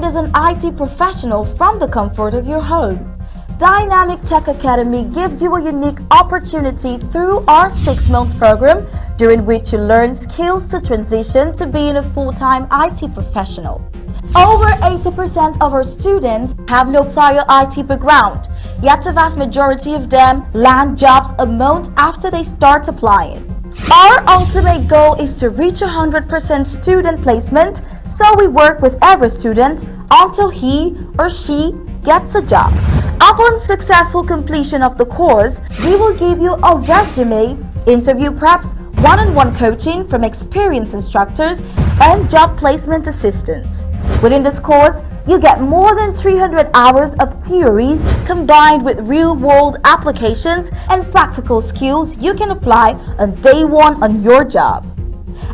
as an IT professional from the comfort of your home. Dynamic Tech Academy gives you a unique opportunity through our 6-month program, during which you learn skills to transition to being a full-time IT professional. Over 80% of our students have no prior IT background, yet the vast majority of them land jobs a month after they start applying. Our ultimate goal is to reach 100% student placement, so we work with every student until he or she gets a job. Upon successful completion of the course, we will give you a resume, interview preps, one-on-one coaching from experienced instructors, and job placement assistance. Within this course, you get more than 300 hours of theories combined with real-world applications and practical skills you can apply on day one on your job.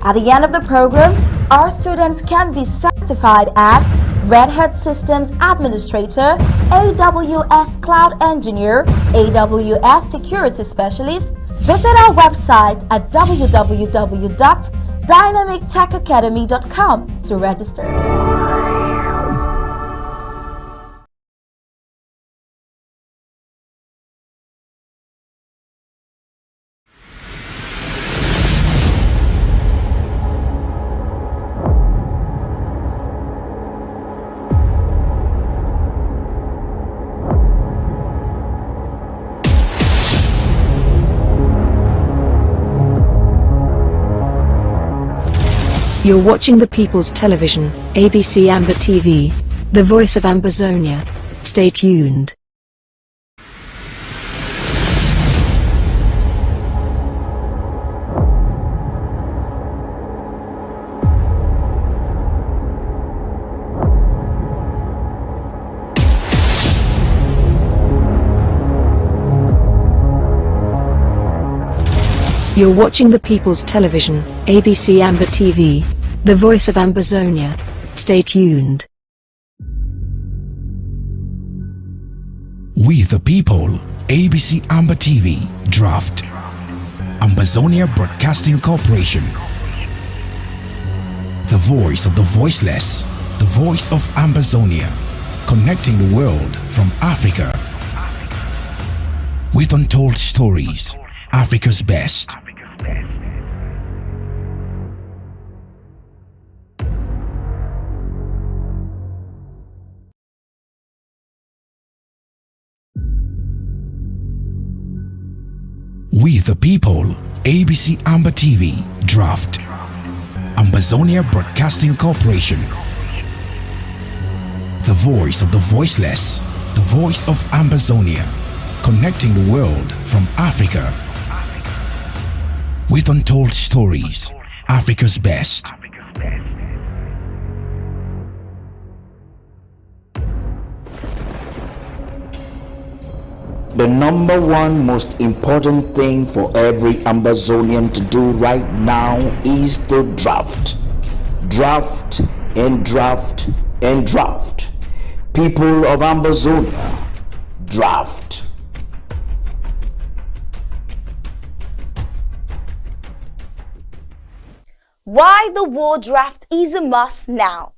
At the end of the program, our students can be certified as Red Hat Systems Administrator, AWS Cloud Engineer, AWS Security Specialist. Visit our website at www.dynamictechacademy.com to register. You're watching the People's Television, ABC Amber TV, the voice of Ambazonia. Stay tuned. You're watching the People's Television, ABC Amber TV, the voice of Ambazonia. Stay tuned. We the People, ABC Amber TV, Draft. Ambazonia Broadcasting Corporation. The voice of the voiceless, the voice of Ambazonia, connecting the world from Africa. With untold stories, Africa's best. We the People, ABC Amber TV, Draft. Ambazonia Broadcasting Corporation. The voice of the voiceless, the voice of Ambazonia, connecting the world from Africa. With untold stories, Africa's best. The number one most important thing for every Ambazonian to do right now is to draft. Draft and draft and draft. People of Ambazonia, draft. Why the war draft is a must now.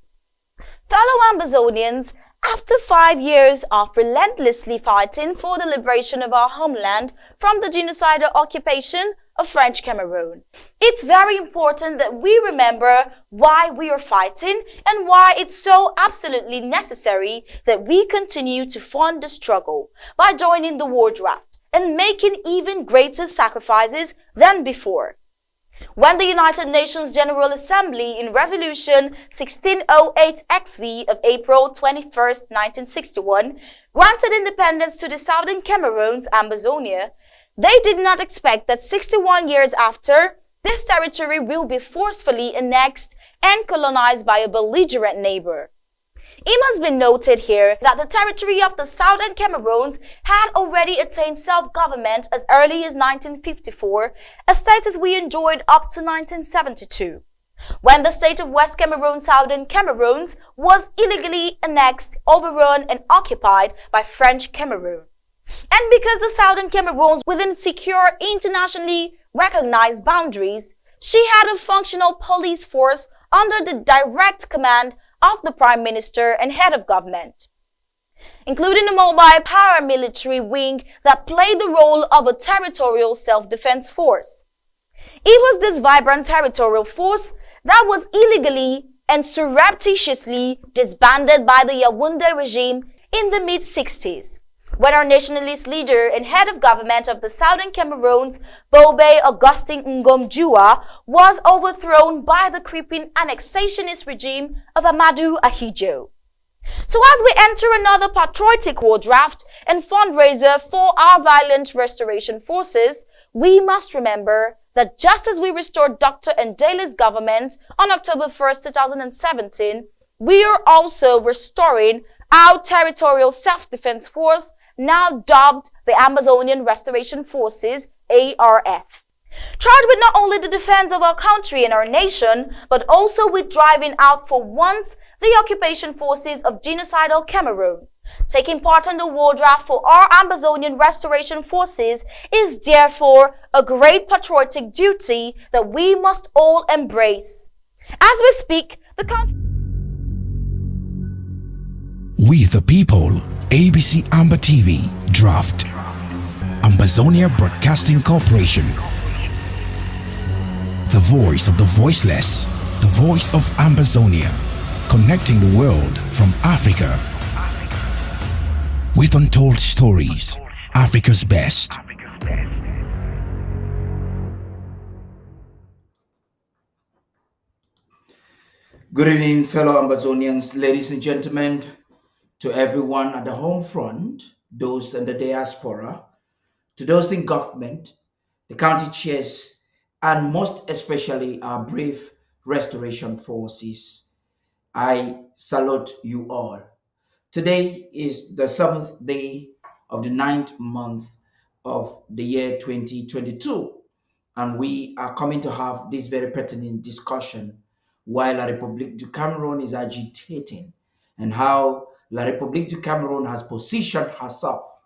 Fellow Ambazonians, after 5 years of relentlessly fighting for the liberation of our homeland from the genocidal occupation of French Cameroon, it's very important that we remember why we are fighting and why it's so absolutely necessary that we continue to fund the struggle by joining the war draft and making even greater sacrifices than before. When the United Nations General Assembly in Resolution 1608-XV of April 21, 1961, granted independence to the Southern Cameroon's Ambazonia, they did not expect that 61 years after, this territory will be forcefully annexed and colonized by a belligerent neighbor. It must be noted here that the territory of the Southern Cameroons had already attained self-government as early as 1954, a status we enjoyed up to 1972, when the state of West Cameroon, Southern Cameroons, was illegally annexed, overrun and occupied by French Cameroon. And because the Southern Cameroons within secure internationally recognized boundaries, she had a functional police force under the direct command of the Prime Minister and head of government, including a mobile paramilitary wing that played the role of a territorial self-defense force. It was this vibrant territorial force that was illegally and surreptitiously disbanded by the Yaoundé regime in the mid-60s, when our nationalist leader and head of government of the southern Cameroons, Bobe Augustin Ngom was overthrown by the creeping annexationist regime of Amadou Ahidjo. So as we enter another patriotic war draft and fundraiser for our violent restoration forces, we must remember that just as we restored Dr. Ndele's government on October 1st, 2017, we are also restoring our territorial self-defense force, now dubbed the Amazonian Restoration Forces, ARF. Charged with not only the defense of our country and our nation, but also with driving out for once the occupation forces of genocidal Cameroon. Taking part in the war draft for our Amazonian Restoration Forces is therefore a great patriotic duty that we must all embrace. As we speak, the country... We the people, ABC Amber TV, Draft. Ambazonia Broadcasting Corporation. The voice of the voiceless, the voice of Ambazonia, connecting the world from Africa. With untold stories, Africa's best. Good evening, fellow Ambazonians, ladies and gentlemen, to everyone at the home front, those in the diaspora, to those in government, the county chairs, and most especially our brave restoration forces. I salute you all. Today is the 7th day of the 9th month of the year 2022, and we are coming to have this very pertinent discussion while La République du Cameroon is agitating, and how La République du Cameroon has positioned herself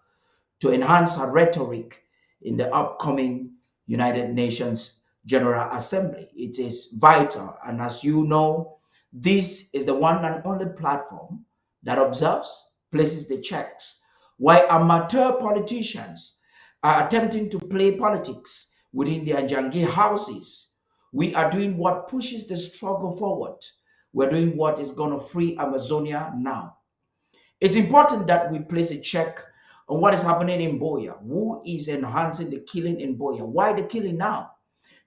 to enhance her rhetoric in the upcoming United Nations General Assembly. It is vital, and as you know, this is the one and only platform that observes, places the checks, while amateur politicians are attempting to play politics within their UNGA houses. We are doing what pushes the struggle forward. We're doing what is going to free Amazonia now. It's important that we place a check on what is happening in Boya. Who is enhancing the killing in Boya? Why the killing now?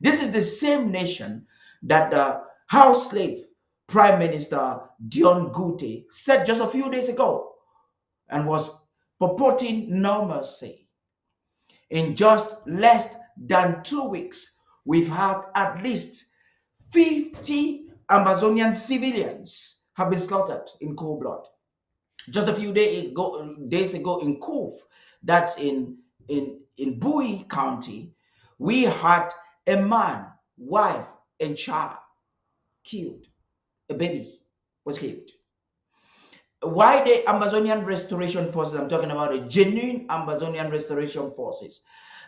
This is the same nation that the house slave Prime Minister Dion Gute said just a few days ago and was purporting no mercy. In just less than 2 weeks, we've had at least 50 Amazonian civilians have been slaughtered in cold blood. Just a few days ago in Kuf, that's in Bui County, we had a man, wife, and child killed. A baby was killed. Why the Amazonian Restoration Forces, I'm talking about the genuine Amazonian Restoration Forces,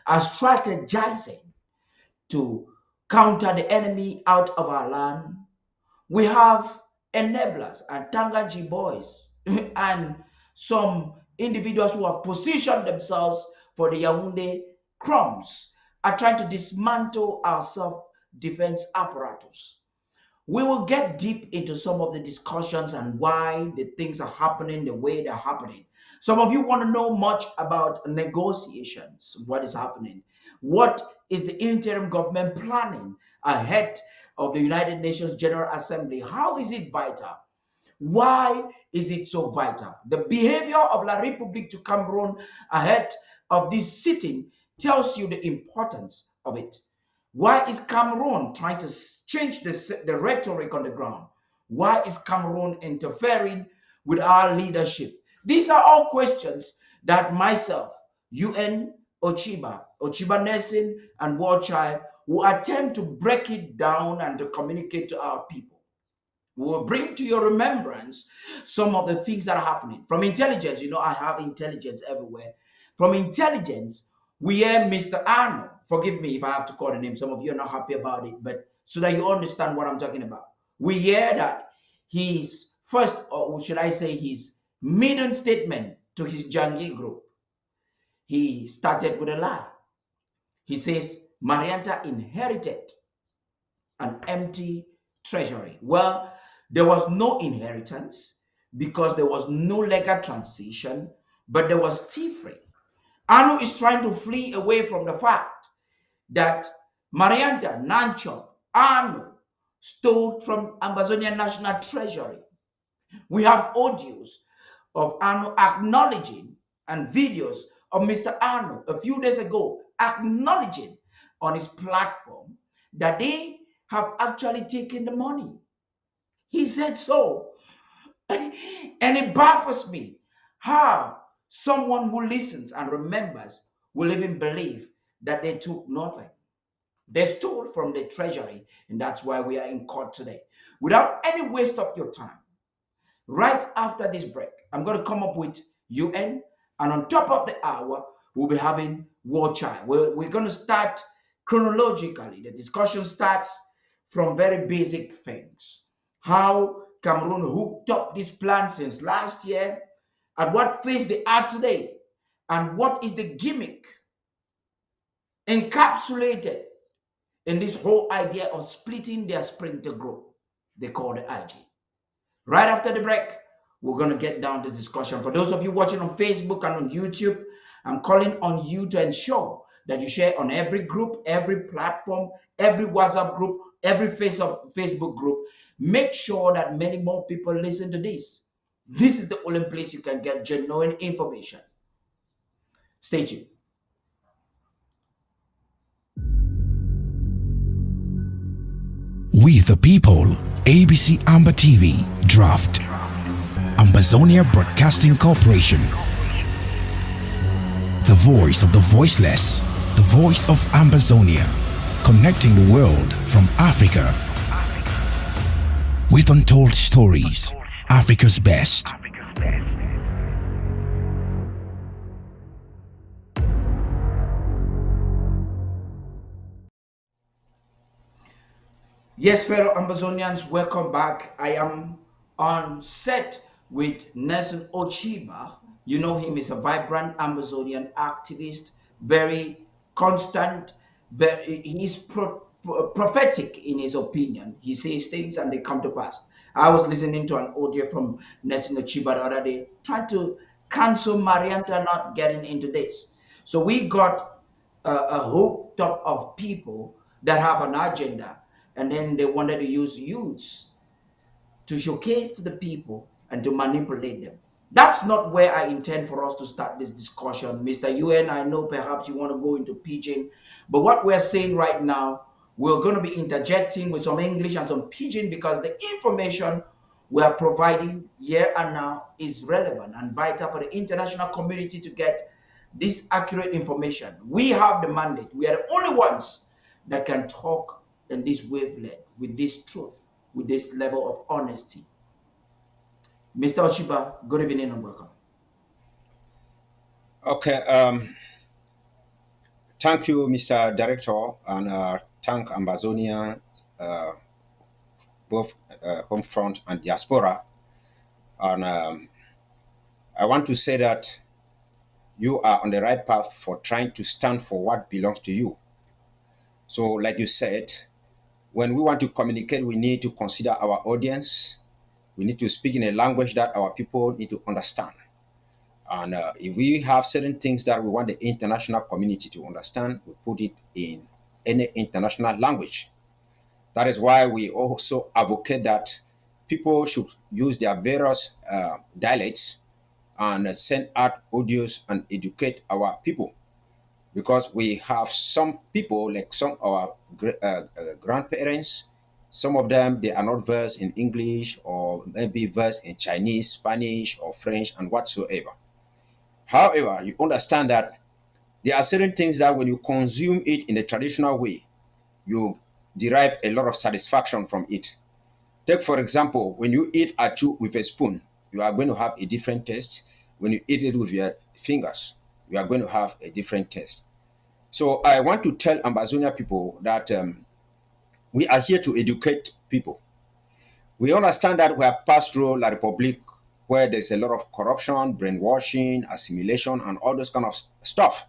are strategizing to counter the enemy out of our land? We have enablers and Tangaji boys and some individuals who have positioned themselves for the Yaoundé crumbs are trying to dismantle our self-defense apparatus. We will get deep into some of the discussions and why the things are happening the way they're happening. Some of you want to know much about negotiations, what is happening. What is the interim government planning ahead of the United Nations General Assembly? How is it vital? Why is it so vital? The behavior of La République du Cameroon ahead of this sitting tells you the importance of it. Why is Cameroon trying to change the rhetoric on the ground? Why is Cameroon interfering with our leadership? These are all questions that myself, UN, Ochiba Nelson, and War Child will attempt to break it down and to communicate to our people. We will bring to your remembrance some of the things that are happening. From intelligence, you know, I have intelligence everywhere. From intelligence, we hear Mr. Arnold. Forgive me if I have to call the name. Some of you are not happy about it, but so that you understand what I'm talking about. We hear that he's first, or should I say, his maiden statement to his Jangi group, he started with a lie. He says Marianta inherited an empty treasury. Well, there was no inheritance because there was no legal transition, but there was thievery. Anu is trying to flee away from the fact that Marianta, Nanchop, Anu stole from Amazonian National Treasury. We have audios of Anu acknowledging and videos of Mr. Anu a few days ago acknowledging on his platform that they have actually taken the money. He said so. And it baffles me how someone who listens and remembers will even believe that they took nothing. They stole from the treasury, and that's why we are in court today. Without any waste of your time, right after this break, I'm going to come up with UN, and on top of the hour, we'll be having War Child. We're going to start chronologically. The discussion starts from very basic things. How Cameroon hooked up this plan since last year, at what phase they are today, and what is the gimmick encapsulated in this whole idea of splitting their sprinter group they call the IG. Right after the break, we're going to get down this discussion. For those of you watching on Facebook and on YouTube, I'm calling on you to ensure that you share on every group, every platform, every WhatsApp group, every Facebook group. Make sure that many more people listen to this. This is the only place you can get genuine information. Stay tuned. We the people, ABC Amber TV, Draft. Ambazonia Broadcasting Corporation. The voice of the voiceless. The voice of Ambazonia. Connecting the world from Africa. With untold stories. Africa's best. Yes, fellow Ambazonians, welcome back. I am on set with Nelson Ochiba. You know him, he's a vibrant Amazonian activist, very constant, he's prophetic in his opinion. He says things and they come to pass. I was listening to an audio from Nelson Ochiba the other day, trying to cancel Marianta not getting into this. So we got a hooked up of people that have an agenda, and then they wanted to use youths to showcase to the people and to manipulate them. That's not where I intend for us to start this discussion. Mr. UN, I know perhaps you want to go into pidgin, but what we're saying right now, we're going to be interjecting with some English and some pidgin because the information we're providing here and now is relevant and vital for the international community to get this accurate information. We have the mandate. We are the only ones that can talk in this wavelength, with this truth, with this level of honesty. Mr. Ochiba, good evening and welcome. Okay, thank you, Mr. Director, and thank Ambazonia, both home front and diaspora. And I want to say that you are on the right path for trying to stand for what belongs to you. So, like you said, when we want to communicate, we need to consider our audience. We need to speak in a language that our people need to understand. And if we have certain things that we want the international community to understand, we put it in any international language. That is why we also advocate that people should use their various dialects and send out audios and educate our people. Because we have some people, like some of our grandparents, some of them, they are not versed in English or maybe versed in Chinese, Spanish, or French, and whatsoever. However, you understand that there are certain things that when you consume it in a traditional way, you derive a lot of satisfaction from it. Take, for example, when you eat achu with a spoon, you are going to have a different taste. When you eat it with your fingers, you are going to have a different taste. So I want to tell Ambazonia people that we are here to educate people. We understand that we have passed through La Republique where there's a lot of corruption, brainwashing, assimilation, and all those kind of stuff.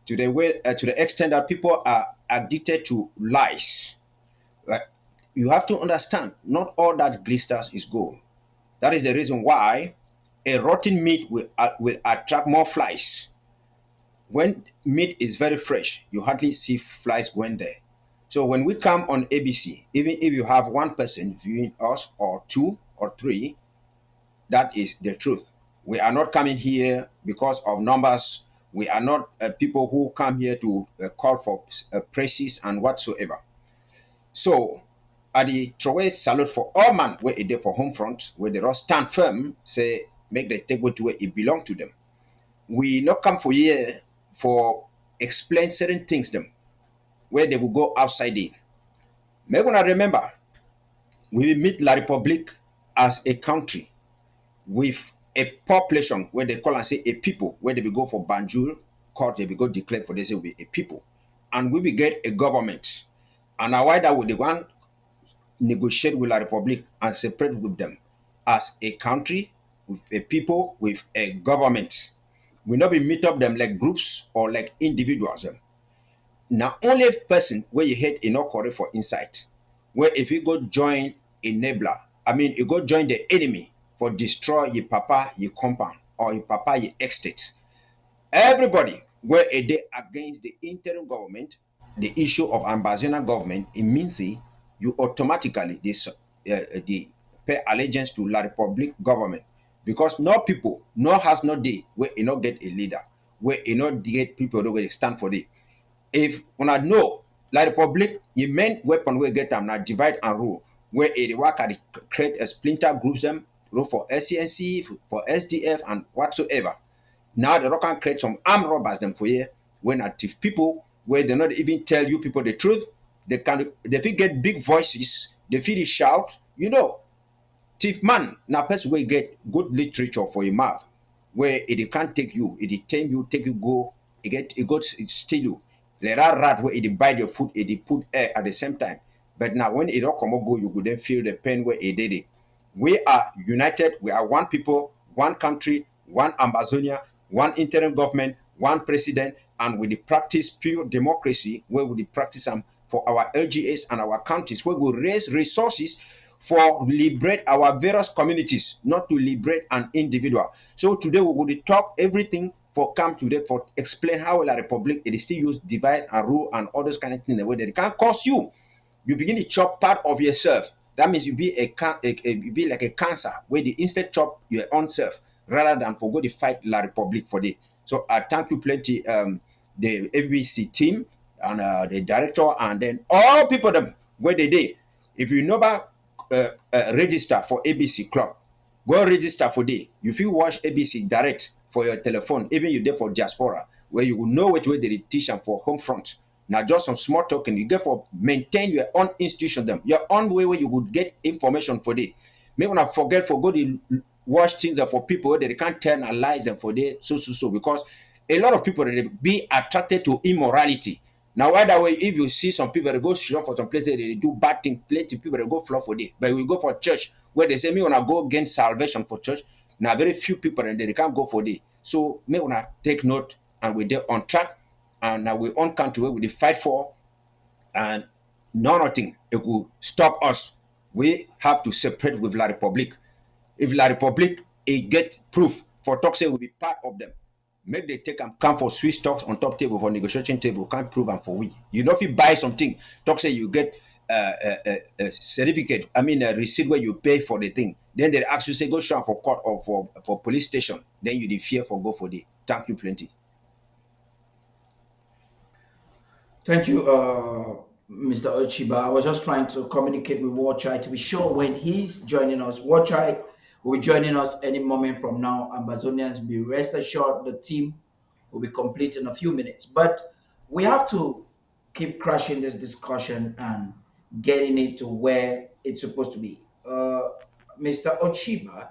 To the extent that people are addicted to lies. Right? You have to understand, not all that glisters is gold. That is the reason why a rotten meat will attract more flies. When meat is very fresh, you hardly see flies going there. So when we come on ABC, even if you have one person viewing us or two or three, that is the truth. We are not coming here because of numbers. We are not people who come here to call for praises and whatsoever. So, I the throw salute for all man where it dey for home front, where they all stand firm, say make the table to where it belong to them. We not come for here for explain certain things them where they will go outside in. May gonna remember, we meet La Republique as a country with a population where they call and say a people, where they will go for Banjul court, they will go declare for they say we a people. And we will get a government. And now why that would the one negotiate with La Republique and separate with them as a country, with a people, with a government. We not be meet up them like groups or like individuals. Now only person where you hate enough correct for insight. Where if you go join a neighbor, I mean you go join the enemy for destroy your papa, your compound, or your papa, your estate. Everybody where a day against the interim government, the issue of ambassador government, it means you automatically they pay allegiance to La Republic government because no people, no has no day where you not get a leader, where you not get people that will stand for it. If una know La Republic, you main weapon we get them now divide and rule, where a work at create a splinter groups them, rule for SCNC, for SDF and whatsoever. Now the rock can create some armed robbers them for here when active people where they not even tell you people the truth. They feel get big voices, they feel shout, you know. Thief man, now person will get good literature for your mouth, where it can't take you, it tame you, take you go, it goes it steal you. There are rat where it bite your foot, it put air at the same time. But now when it all come up go, you could then feel the pain where it did it. We are united, we are one people, one country, one Amazonia, one interim government, one president, and with the practice pure democracy, where we practice them for our LGAs and our counties, where we raise resources for liberate our various communities, not to liberate an individual. So today we will talk everything for come today for explain how La Republic it is still use divide and rule and all those kind of things the way that it can cause you. You begin to chop part of yourself. That means you be you be like a cancer where the instead chop your own self rather than for go to fight La Republic for it. So I thank you plenty the FBC team and the director and then all people them where they did. If you never register for ABC Club, go register for day. You feel watch ABC direct for your telephone, even you there for diaspora, where you will know what way they teach them for home front. Now just some small token you get for maintain your own institution them, your own way where you would get information for day. May not forget for go to watch things for people that they can't tell and lies them for day so because a lot of people they be attracted to immorality. Now, either way, if you see some people that go shop for some places, they do bad things, plenty people that go floor for day. But we go for church where they say, me wanna go gain salvation for church. Now, very few people and they can't go for day. So, me wanna take note and we're there on track. And now we're on country where we fight for, and nothing it will stop us. We have to separate with La Republique. If La Republique it get proof for talk say will be part of them. Make they take and come for Swiss talks on top table for negotiation table can't prove and for we. You know if you buy something, talk say you get a certificate. I mean a receipt where you pay for the thing. Then they ask you say go show for court or for police station. Then you the fear for go for the. Thank you plenty. Thank you, Mr. Ochiba. I was just trying to communicate with Warchai to be sure when he's joining us. Warchai will be joining us any moment from now. Ambazonians, be rest assured the team will be complete in a few minutes. But we have to keep crushing this discussion and getting it to where it's supposed to be. Mr. Ochiba,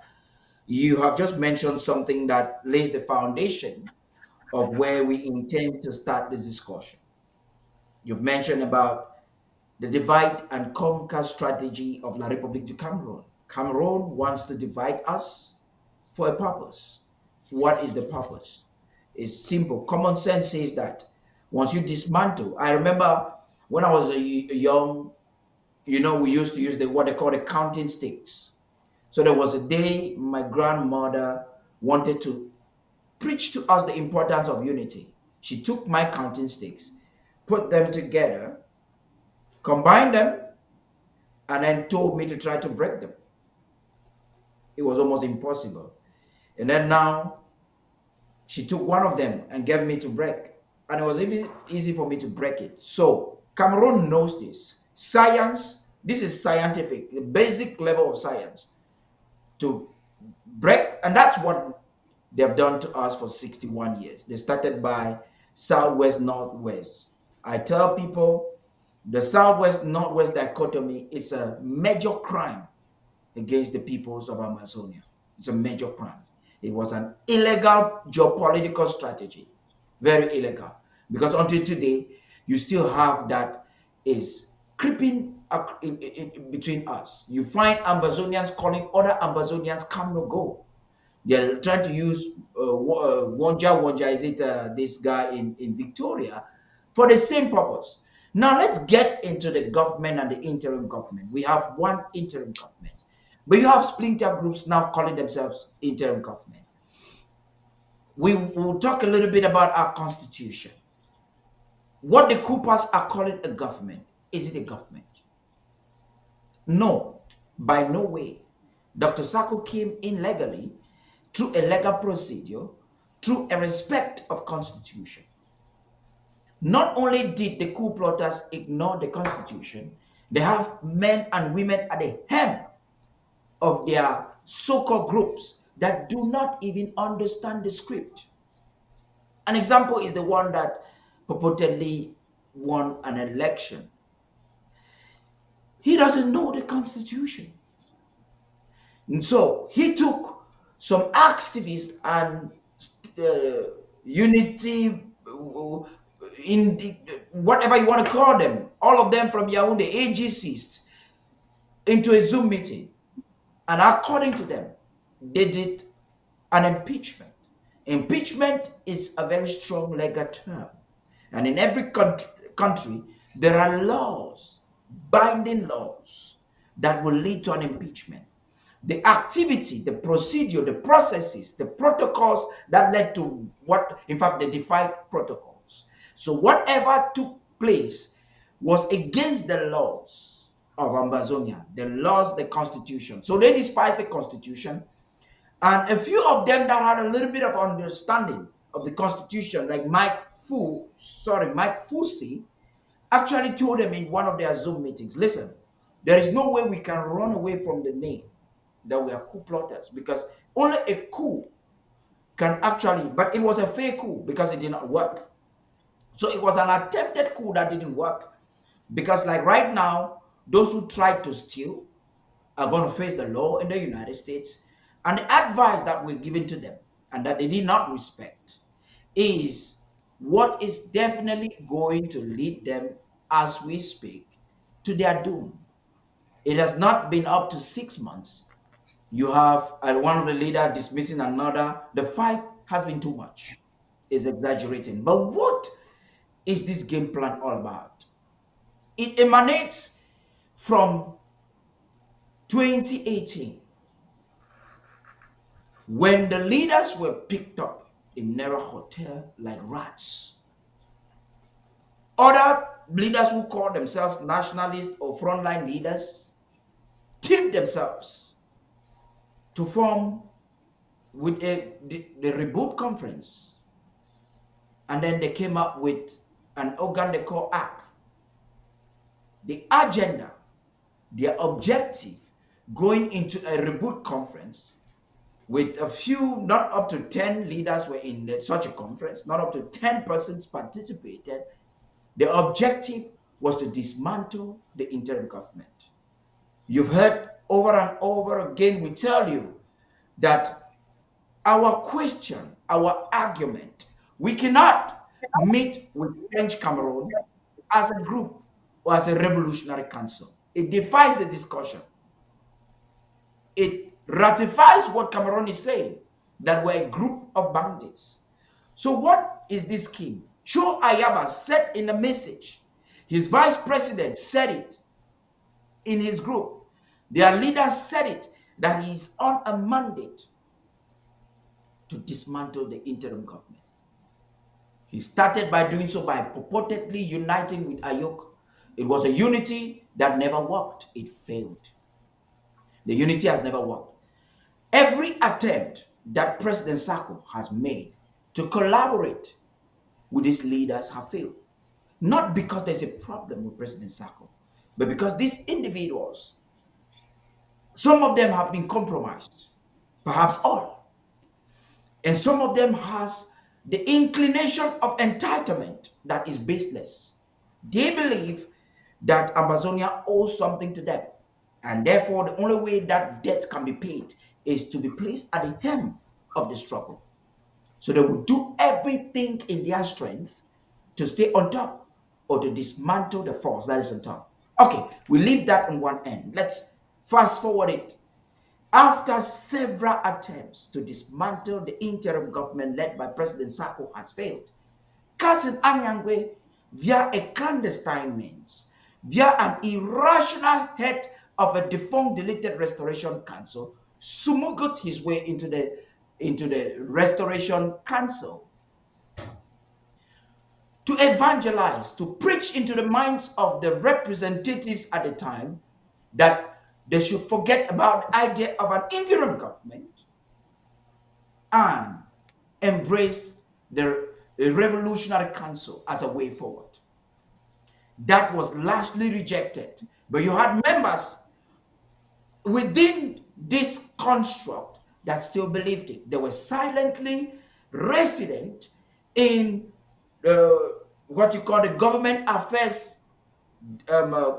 you have just mentioned something that lays the foundation of where we intend to start this discussion. You've mentioned about the divide and conquer strategy of La République du Cameroon. Cameroon wants to divide us for a purpose. What is the purpose? It's simple. Common sense says that once you dismantle, I remember when I was a young, we used to use what they call the counting sticks. So there was a day my grandmother wanted to preach to us the importance of unity. She took my counting sticks, put them together, combined them, and then told me to try to break them. It was almost impossible. And then now she took one of them and gave me to break. And it was even easy for me to break it. So Cameroon knows this. Science, this is scientific, the basic level of science to break. And that's what they've done to us for 61 years. They started by Southwest, Northwest. I tell people the Southwest, Northwest dichotomy is a major crime against the peoples of Amazonia. It's a major crime. It was an illegal geopolitical strategy, very illegal. Because until today, you still have that is creeping in between us. You find Ambazonians calling other Ambazonians come no go. They're trying to use Wonja is it this guy in Victoria for the same purpose. Now let's get into the government and the interim government. We have one interim government, but you have splinter groups now calling themselves interim government. We will talk a little bit about our constitution. What the Coopers are calling a government, is it a government? No, by no way. Dr. Sako came in legally through a legal procedure, through a respect of constitution. Not only did the coup plotters ignore the constitution, they have men and women at the helm of their so-called groups that do not even understand the script. An example is the one that purportedly won an election. He doesn't know the constitution. And so he took some activists and unity, in the, whatever you want to call them, all of them from Yaoundé, AGCs, into a Zoom meeting. And according to them, they did an impeachment. Impeachment is a very strong legal term. And in every country, there are laws, binding laws, that will lead to an impeachment. The activity, the procedure, the processes, the protocols that led to what, in fact, they defied protocols. So whatever took place was against the laws of Ambazonia, the laws, the constitution. So they despised the constitution. And a few of them that had a little bit of understanding of the constitution, like Mike Fusi, actually told them in one of their Zoom meetings, listen, there is no way we can run away from the name that we are coup plotters, because only a coup can actually, but it was a fake coup because it did not work. So it was an attempted coup that didn't work, because like right now, those who tried to steal are going to face the law in the United States. And the advice that we're giving to them and that they did not respect is what is definitely going to lead them, as we speak, to their doom. It has not been up to 6 months. You have one of the leaders dismissing another. The fight has been too much. It's exaggerating. But what is this game plan all about? It emanates from 2018, when the leaders were picked up in Nera Hotel like rats. Other leaders who call themselves nationalists or frontline leaders teamed themselves to form with the Reboot Conference. And then they came up with an organ they call ACT. The agenda, their objective, going into a Reboot Conference with a few, not up to 10 leaders were in such a conference, not up to 10 persons participated. The objective was to dismantle the interim government. You've heard over and over again, we tell you that our question, our argument, we cannot meet with French Cameroon as a group. or as a revolutionary council. It defies the discussion. It ratifies what Cameroon is saying, that we're a group of bandits. So what is this scheme? Cho Ayaba said in a message. His vice president said it in his group. Their leader said it, that he's on a mandate to dismantle the interim government. He started by doing so by purportedly uniting with Ayok. It was a unity that never worked. It failed. The unity has never worked. Every attempt that President Sako has made to collaborate with his leaders have failed. Not because there's a problem with President Sako, but because these individuals, some of them have been compromised, perhaps all. And some of them has the inclination of entitlement that is baseless. They believe that Amazonia owes something to them. And therefore, the only way that debt can be paid is to be placed at the hem of the struggle. So they will do everything in their strength to stay on top or to dismantle the force that is on top. Okay, we leave that on one end. Let's fast forward it. After several attempts to dismantle the interim government led by President Sako has failed, Cousin Anyangwe, via a clandestine means, via an irrational head of a defunct deleted restoration council, smuggled his way into the restoration council to evangelize, to preach into the minds of the representatives at the time that they should forget about the idea of an interim government and embrace the revolutionary council as a way forward. That was largely rejected, but you had members within this construct that still believed it. They were silently resident in what you call the government affairs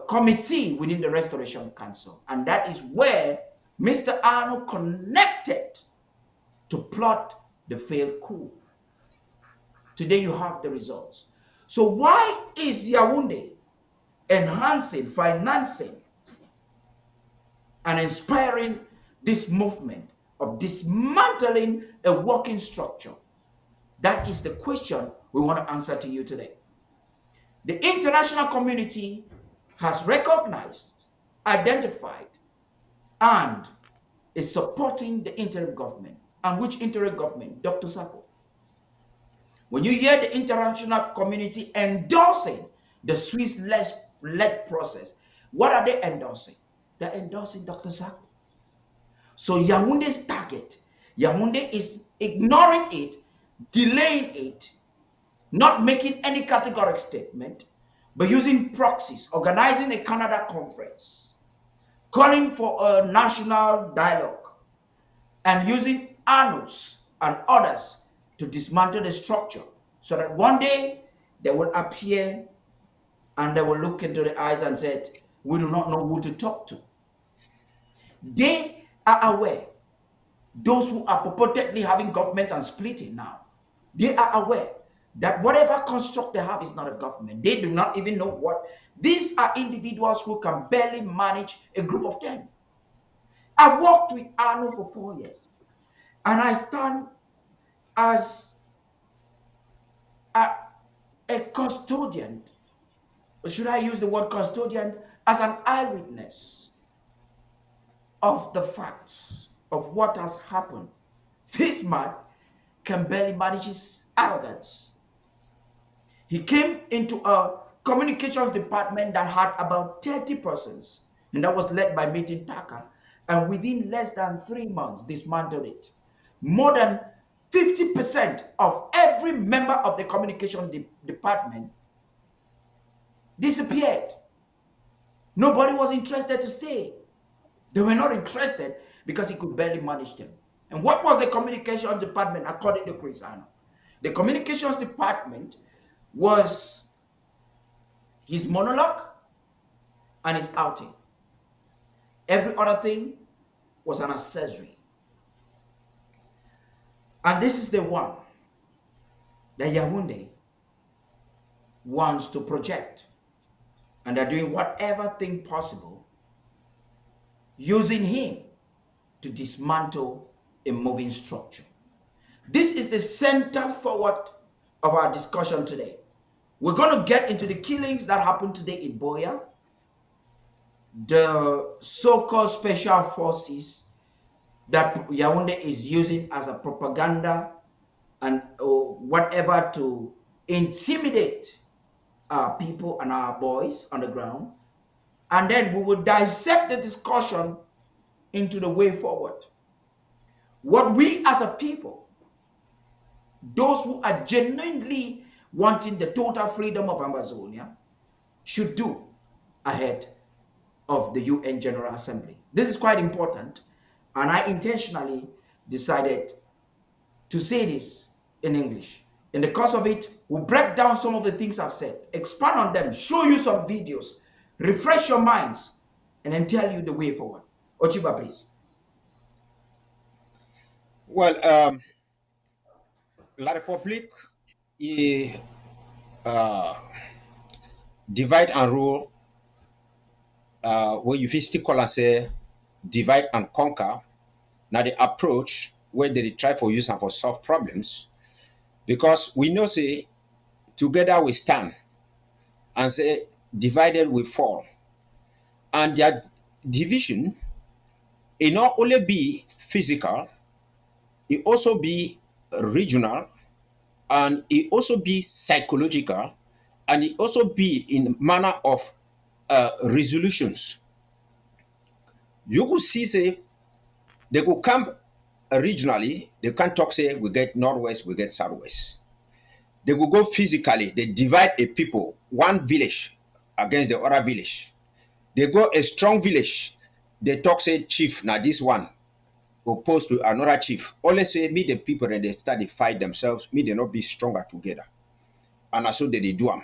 committee within the Restoration Council. And that is where Mr. Arnold connected to plot the failed coup. Today you have the results. So why is Yaoundé enhancing, financing, and inspiring this movement of dismantling a working structure? That is the question we want to answer to you today. The international community has recognized, identified, and is supporting the interim government. And which interim government? Dr. Sako. When you hear the international community endorsing the Swiss-led process, what are they endorsing? They're endorsing Dr. Sako. So Yaoundé's target, Yaoundé is ignoring it, delaying it, not making any categorical statement, but using proxies, organizing a Canada conference, calling for a national dialogue, and using ANUS and others to dismantle the structure so that one day they will appear and they will look into the eyes and say, we do not know who to talk to. They are aware, those who are purportedly having governments and splitting now, they are aware that whatever construct they have is not a government. They do not even know what. These are individuals who can barely manage a group of 10. I worked with Arno for 4 years, and I stand as a custodian, or should I use the word custodian, as an eyewitness of the facts of what has happened. This man can barely manage his arrogance. He came into a communications department that had about 30 persons, and that was led by Metin Taka, and within less than 3 months dismantled it. More than 50% of every member of the communications department disappeared. Nobody was interested to stay. They were not interested because he could barely manage them. And what was the communications department according to Chris Arno? The communications department was his monologue and his outing. Every other thing was an accessory. And this is the one that Yaoundé wants to project and they're doing whatever thing possible using him to dismantle a moving structure. This is the center forward of our discussion today. We're going to get into the killings that happened today in Boya, the so-called special forces that Yaoundé is using as a propaganda and whatever to intimidate our people and our boys on the ground. And then we will dissect the discussion into the way forward. What we as a people, those who are genuinely wanting the total freedom of Ambazonia, should do ahead of the UN General Assembly. This is quite important, and I intentionally decided to say this in English. In the course of it, we'll break down some of the things I've said, expand on them, show you some videos, refresh your minds, and then tell you the way forward. Ochiba, please. Well, La République is divide and rule, where you still call and say divide and conquer. Now the approach where they try for use and for solve problems, because we know say together we stand, and say divided we fall, and their division it not only be physical, it also be regional, and it also be psychological, and it also be in manner of resolutions. You could see say they could come regionally, they can't talk say we get northwest, we get southwest. They will go physically, they divide a people, one village against the other village. They go a strong village, they talk say chief, now this one opposed to another chief. Only say me the people and they start to fight themselves, me they not be stronger together. And so they do them.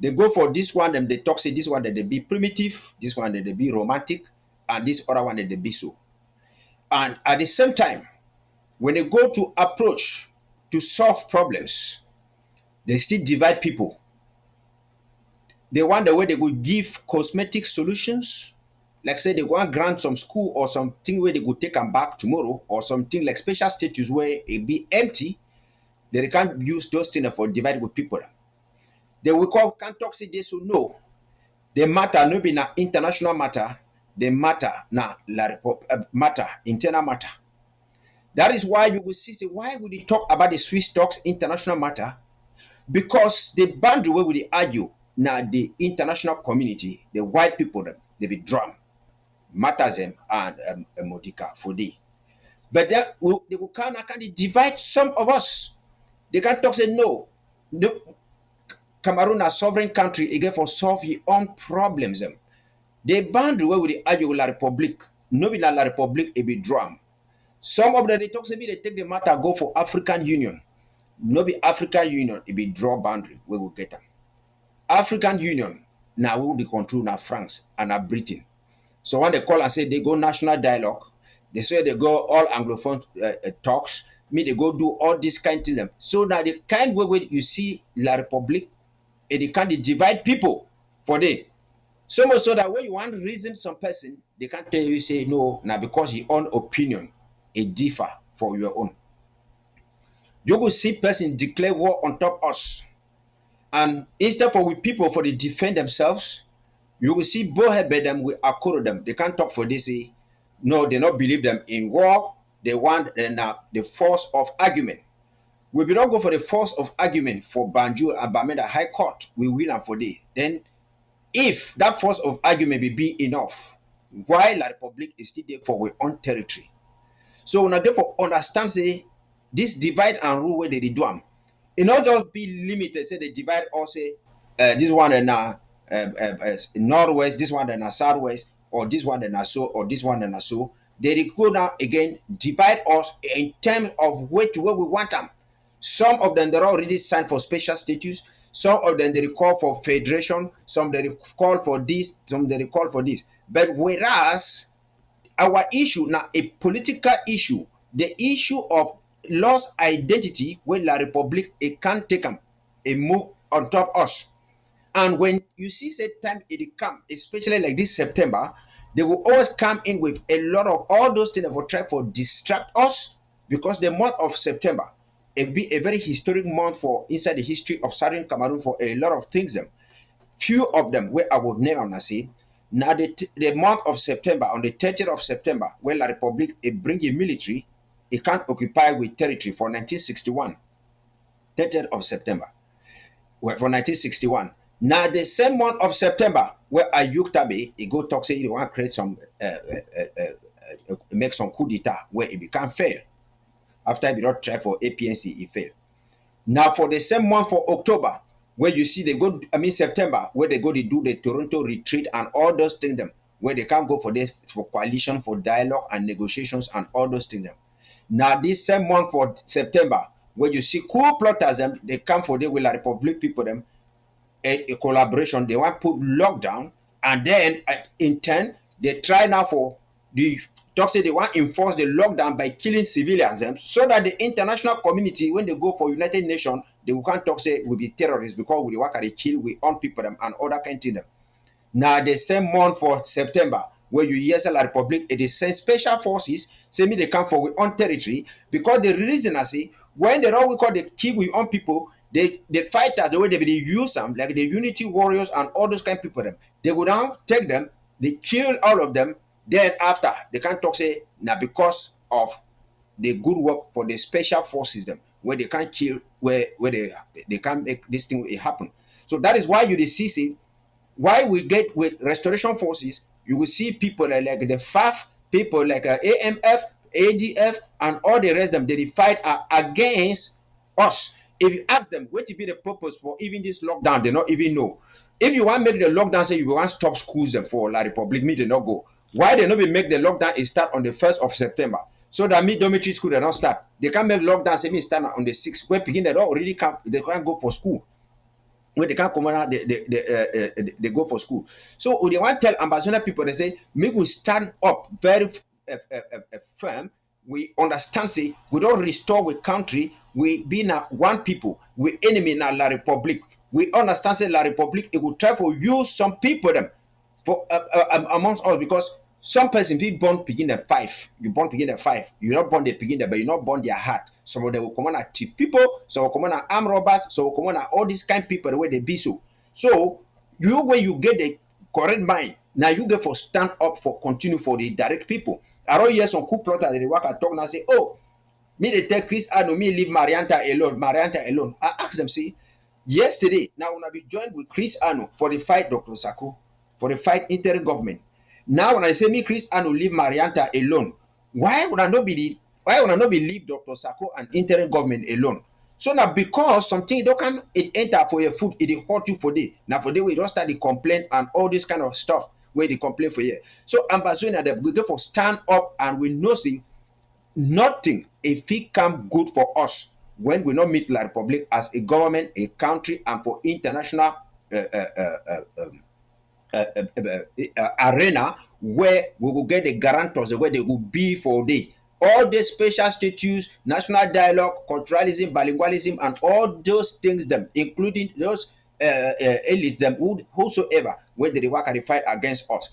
They go for this one, them they talk say this one that they be primitive, this one that they be romantic, and this other one that they be so. And at the same time, when they go to approach to solve problems, they still divide people. They want the way they could give cosmetic solutions, like say they want to grant some school or something where they could take them back tomorrow, or something like special status where it be empty. They can't use those things for divide with people. They will call can't talk say this, so no. The matter no be na international matter, the matter na matter, internal matter. That is why you will see say why would they talk about the Swiss talks international matter? Because the boundary where we argue now the international community, the white people, they be drum, matters them and Modica for they. But they will kind of divide some of us. They can talk say no, Cameroon a sovereign country again for solve your own problems. The boundary where we argue with La République, no be La République it be drum. Some of them they talk say they take the matter go for African Union. No be African Union, it be draw boundary where we get them. African Union now will be control now France and now Britain. So when they call and say they go national dialogue, they say they go all Anglophone talks, me they go do all this kind of thing. So now the kind way you see La République, they can divide people for they. So much so that when you want to reason some person, they can't tell you say no, now because your own opinion it differ for your own. You will see person declare war on top us, and instead for we people for they defend themselves, you will see both them we accord them. They can't talk for this. Say no, they not believe them in war. They want the force of argument. We will not go for the force of argument for Banjul and Bamenda High Court. We win them for this. Then, if that force of argument will be enough, why La République is still there for our own territory? So now therefore understand say this divide and rule where they do them. It not just be limited. Say they divide or say this one and northwest, this one and southwest, or this one and so, or this one and so. They go down again, divide us in terms of where we want them. Some of them they already signed for special status. Some of them they call for federation. Some they call for this. Some they call for this. But whereas our issue now a political issue, the issue of lost identity, when La République it can't take them a move on top us. And when you see that time it come, especially like this September, they will always come in with a lot of all those things that will try to distract us, because the month of September it be a very historic month for inside the history of Southern Cameroon for a lot of things. Few of them where I would name and say now the month of September, on the 30th of September, when La Republique it bring a military, it can't occupy with territory for 1961, 30th of September, for 1961. Now the same month of September, where Ayuk Tabe, he go talk say he want to create some, make some coup d'etat where it become fail. After he not try for APNC, he failed. Now for the same month for October, where you see they go, I mean September, where they go to do the Toronto retreat and all those things them, where they can't go for this for coalition, for dialogue and negotiations and all those things them. Now this same month for September, where you see coup plotters them, they come for the with La Republic people them, a collaboration, they want to put lockdown, and then in turn they try now for the talk say they want to enforce the lockdown by killing civilians, so that the international community, when they go for United Nations, they can't talk say we be terrorists because we work at a kill, we own people them and other kind of thing them. Now the same month for September, where you hear La Republic, it is send special forces, say me they come for we own territory, because the reason I say when they don't we call the kill we own people, the fighters, the way they use them, like the unity warriors and all those kind of people them, they go down, take them, they kill all of them. Then after they can't talk say now because of the good work for the special forces them, where they can't kill, where they can't make this thing happen. So that is why you see why we get with restoration forces, you will see people like the FAF, people like AMF, ADF, and all the rest of them, they fight against us. If you ask them what to be the purpose for even this lockdown, they not even know. If you want to make the lockdown, say you want to stop schools for La Republique, me they not go. Why they not be make the lockdown is start on the 1st of September? So that me dormitory school they don't start. They can't make lockdown say me start on the 6th. Where begin they don't already come, they can't go for school. When they can't come out, they go for school. So when they want to tell ambassador people, they say, me will stand up very firm. We understand, say, we don't restore the country. We be now one people. We enemy now La Republique. We understand, say, La Republique, it will try to use some people them for amongst us, because some person be born begin at 5. You born begin at 5. You not born they begin there, but you not born their heart. Some of them will come on at thief people, some will come on at armed robbers, some will come on at all these kind of people the way they be so. So you when you get the correct mind, now you get for stand up for continue for the direct people. I don't hear some coup plotters they work at talk and say, oh, me they tell Chris Ano, me leave Marianta alone. I ask them, say, yesterday, now when I be joined with Chris Ano for the fight Dr. Sako, for the fight interim government. Now when I say me Chris Ano leave Marianta alone, why would I not be leave Dr. Sako and interim government alone? So now because something don't can it enter for your food, it hurt you for day. Now for day we don't start the complaint and all this kind of stuff where they complain for you. So ambassador we go for stand up, and we know see nothing if it come good for us when we not meet La Republique as a government, a country, and for international arena where we will get the guarantors where they will be for day. All the special statutes, national dialogue, culturalism, bilingualism, and all those things, them including those elites, them whosoever, where they work and fight against us.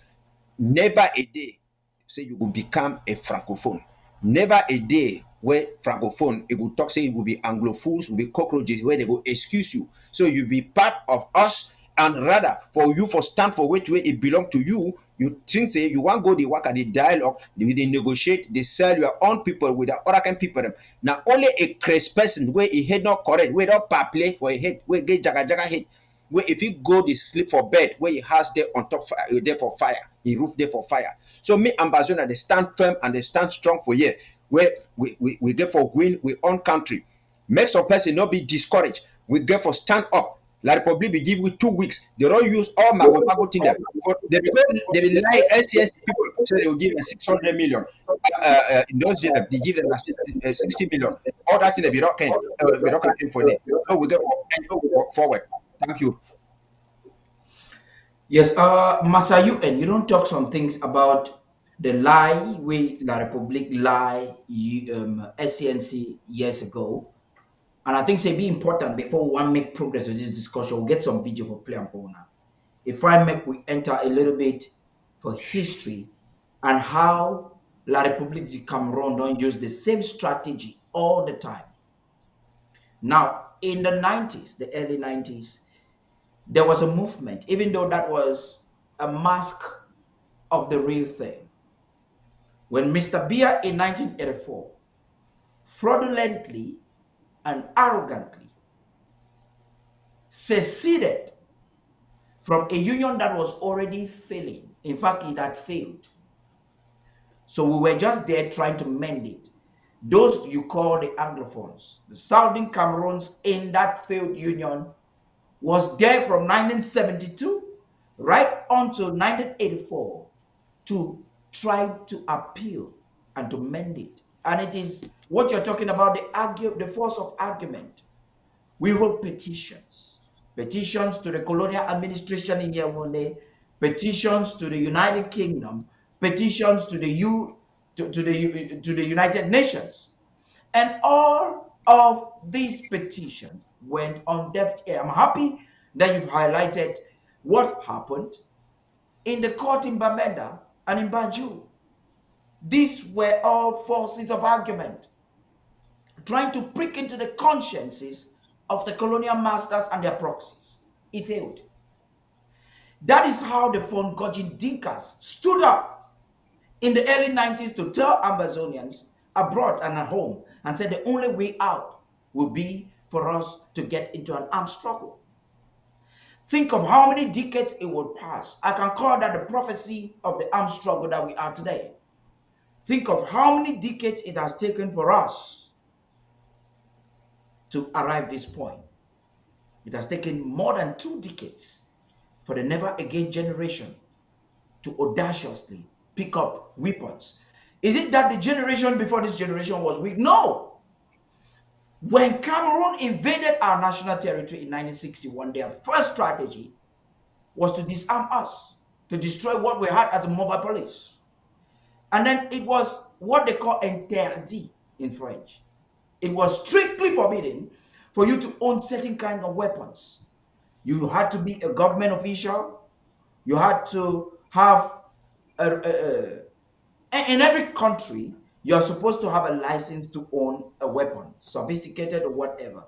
Never a day say you will become a francophone. Never a day where francophone it will talk say it will be anglophones, will be cockroaches, where they will excuse you. So you be part of us, and rather for you for stand for which way it belong to you. You think say you want go the work at the dialogue, they negotiate, they sell your own people with the other kind of people. Now only a crazy person where he head not correct, where not play for a head, where get jaga head, where if he go the sleep for bed, where he has there on top there for fire, he roof there for fire. So me ambassador they stand firm and they stand strong for you, where we get for win we own country. Make some person not be discouraged. We get for stand up. La Republique will give you 2 weeks. They don't use all my thing there. They will lie SCS people say they will give them 600 million. In those years, they give them 60 million. All that thing they be rocking for them. So we go forward. Thank you. Yes, Masa UN, you don't talk some things about the lie we La Republique lie SCNC years ago. And I think it's be important before we want to make progress with this discussion. We'll get some video for play and now. If I make we enter a little bit for history and how La République du Cameroon don't use the same strategy all the time. Now, in the 90s, the early 90s, there was a movement, even though that was a mask of the real thing. When Mr. Biya in 1984 fraudulently and arrogantly seceded from a union that was already failing. In fact, it had failed. So we were just there trying to mend it. Those you call the Anglophones, the Southern Cameroons in that failed union was there from 1972 right until 1984 to try to appeal and to mend it. And it is what you're talking about, the force of argument. We wrote petitions to the colonial administration in Yaoundé, petitions to the United Kingdom, petitions to the United Nations, and all of these petitions went on deaf ear. I'm happy that you've highlighted what happened in the court in Bamenda and in Banjul. These were all forces of argument, trying to prick into the consciences of the colonial masters and their proxies. It failed. That is how the Fongojin Dinkas stood up in the early 90s to tell Ambazonians abroad and at home and said the only way out will be for us to get into an armed struggle. Think of how many decades it would pass. I can call that the prophecy of the armed struggle that we are today. Think of how many decades it has taken for us to arrive this point. It has taken more than 2 decades for the never again generation to audaciously pick up weapons. Is it that the generation before this generation was weak? No. When Cameroon invaded our national territory in 1961, their first strategy was to disarm us, to destroy what we had as a mobile police. And then it was what they call interdit in French. It was strictly forbidden for you to own certain kind of weapons. You had to be a government official. You had to have in every country, you're supposed to have a license to own a weapon, sophisticated or whatever.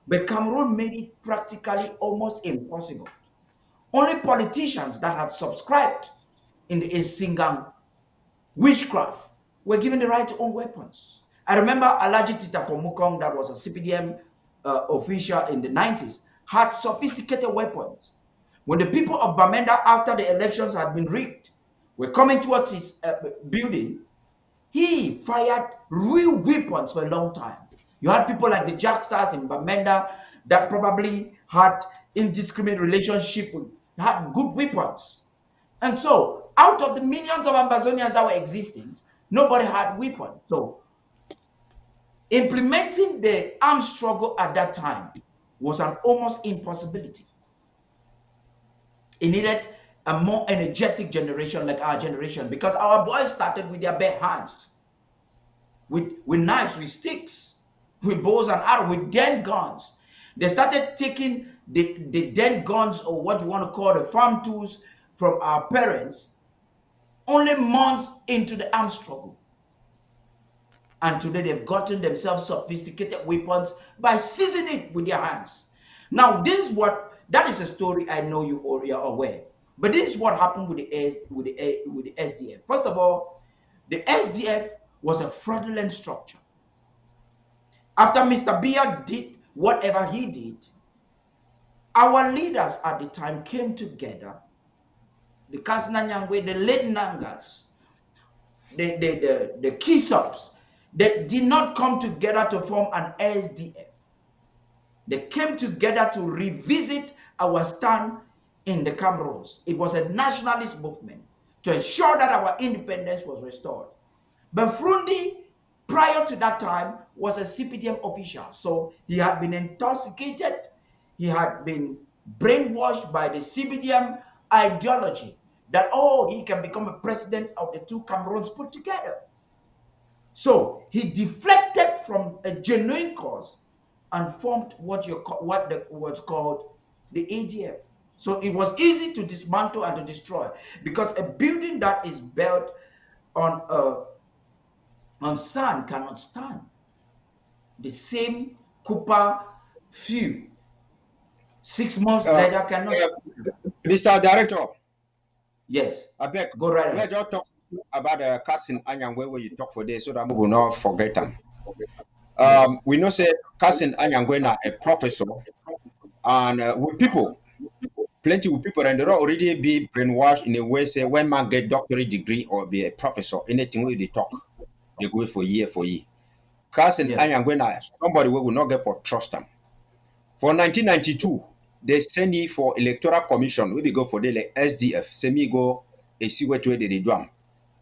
But Cameroon made it practically almost impossible. Only politicians that had subscribed in the Singang witchcraft were given the right to own weapons. I remember Agitates from Mukong, that was a CPDM official in the 90s, had sophisticated weapons. When the people of Bamenda, after the elections had been rigged, were coming towards his building, he fired real weapons for a long time. You had people like the Jackstars in Bamenda that probably had indiscriminate relationship with, had good weapons. And so, out of the millions of Ambazonians that were existing, nobody had weapons. So, implementing the armed struggle at that time was an almost impossibility. It needed a more energetic generation like our generation, because our boys started with their bare hands, with knives, with sticks, with bows and arrows, with dent guns. They started taking the dent guns, or what you want to call the farm tools, from our parents only months into the armed struggle. And today they've gotten themselves sophisticated weapons by seizing it with their hands. Now, that is a story I know you already are aware. But this is what happened with the SDF. First of all, the SDF was a fraudulent structure. After Mr. Biya did whatever he did, our leaders at the time came together, the Kansina Nyangwe, the late Nangas, the Kisops, they did not come together to form an SDF. They came together to revisit our stand in the Cameroons. It was a nationalist movement to ensure that our independence was restored. But Frundi, prior to that time, was a CPDM official. So he had been intoxicated. He had been brainwashed by the CPDM ideology that, oh, he can become a president of the 2 Cameroons put together. So he deflected from a genuine cause and formed what's called the ADF. So it was easy to dismantle and to destroy, because a building that is built on sand cannot stand. The same copper fuel 6 months later cannot. Mr. Director, Yes, I beg, go right let's ahead. just talk about the cousin Anyangwe where you talk for this so that we will not forget them. Yes. We know say cousin Anyangwe na a professor, and with people, plenty of people, and they already be brainwashed in a way say when man get doctorate degree or be a professor, anything we they talk, they go for year for year. Cousin Yeah. Anyangwe na somebody we will not get for trust them. For 1992, they send you for electoral commission. We go for the like SDF. Say me go a see what way they do am.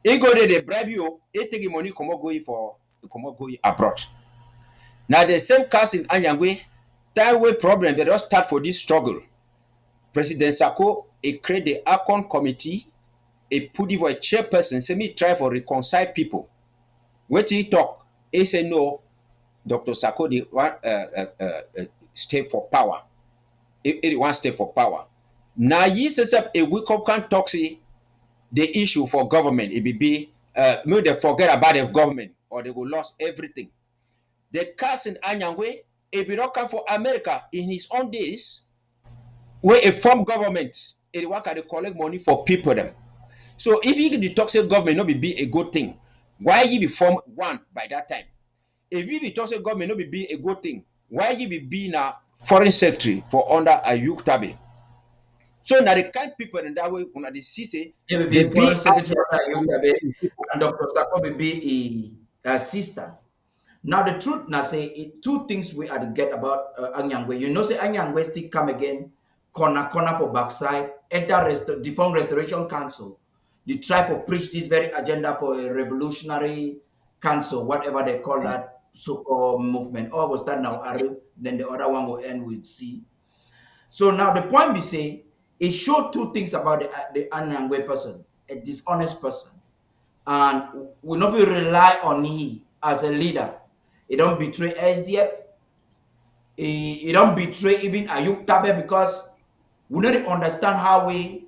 He go there, they bribe you. He take money come go abroad. Now the same case in Anyangwe, that way problem they just start for this struggle. President Sako he create the Akon committee. He put it for a chairperson. Say me try for reconcile people. What he talk? He say no. Dr. Sako they want stay for power. It wants stay for power. Now, he says a week up can talk see the issue for government. It will be maybe they forget about the government or they will lose everything. The cast in Anyangwe, if you don't come for America in his own days, where a form government, it work at collect money for people them. So if you can talk say government not be a good thing, why you be form one by that time? If you be talk say government not be a good thing, why you be na foreign secretary for under Ayuk Tabe? So now the kind of people in that way, when they see say He they be be foreign secretary and Dr. Sako will be a assistant. Now the truth now say two things we are to get about Anyangwe. You know say Anyangwe still come again corner for backside enter defunct restoration council. They try to preach this very agenda for a revolutionary council, whatever they call that so-called movement. All was that now then the other one will end with C. So now the point we say it showed two things about the Anyangwe person, a dishonest person, and we not will rely on he as a leader. He don't betray SDF. He don't betray even Ayuk Tabe, because we don't understand how we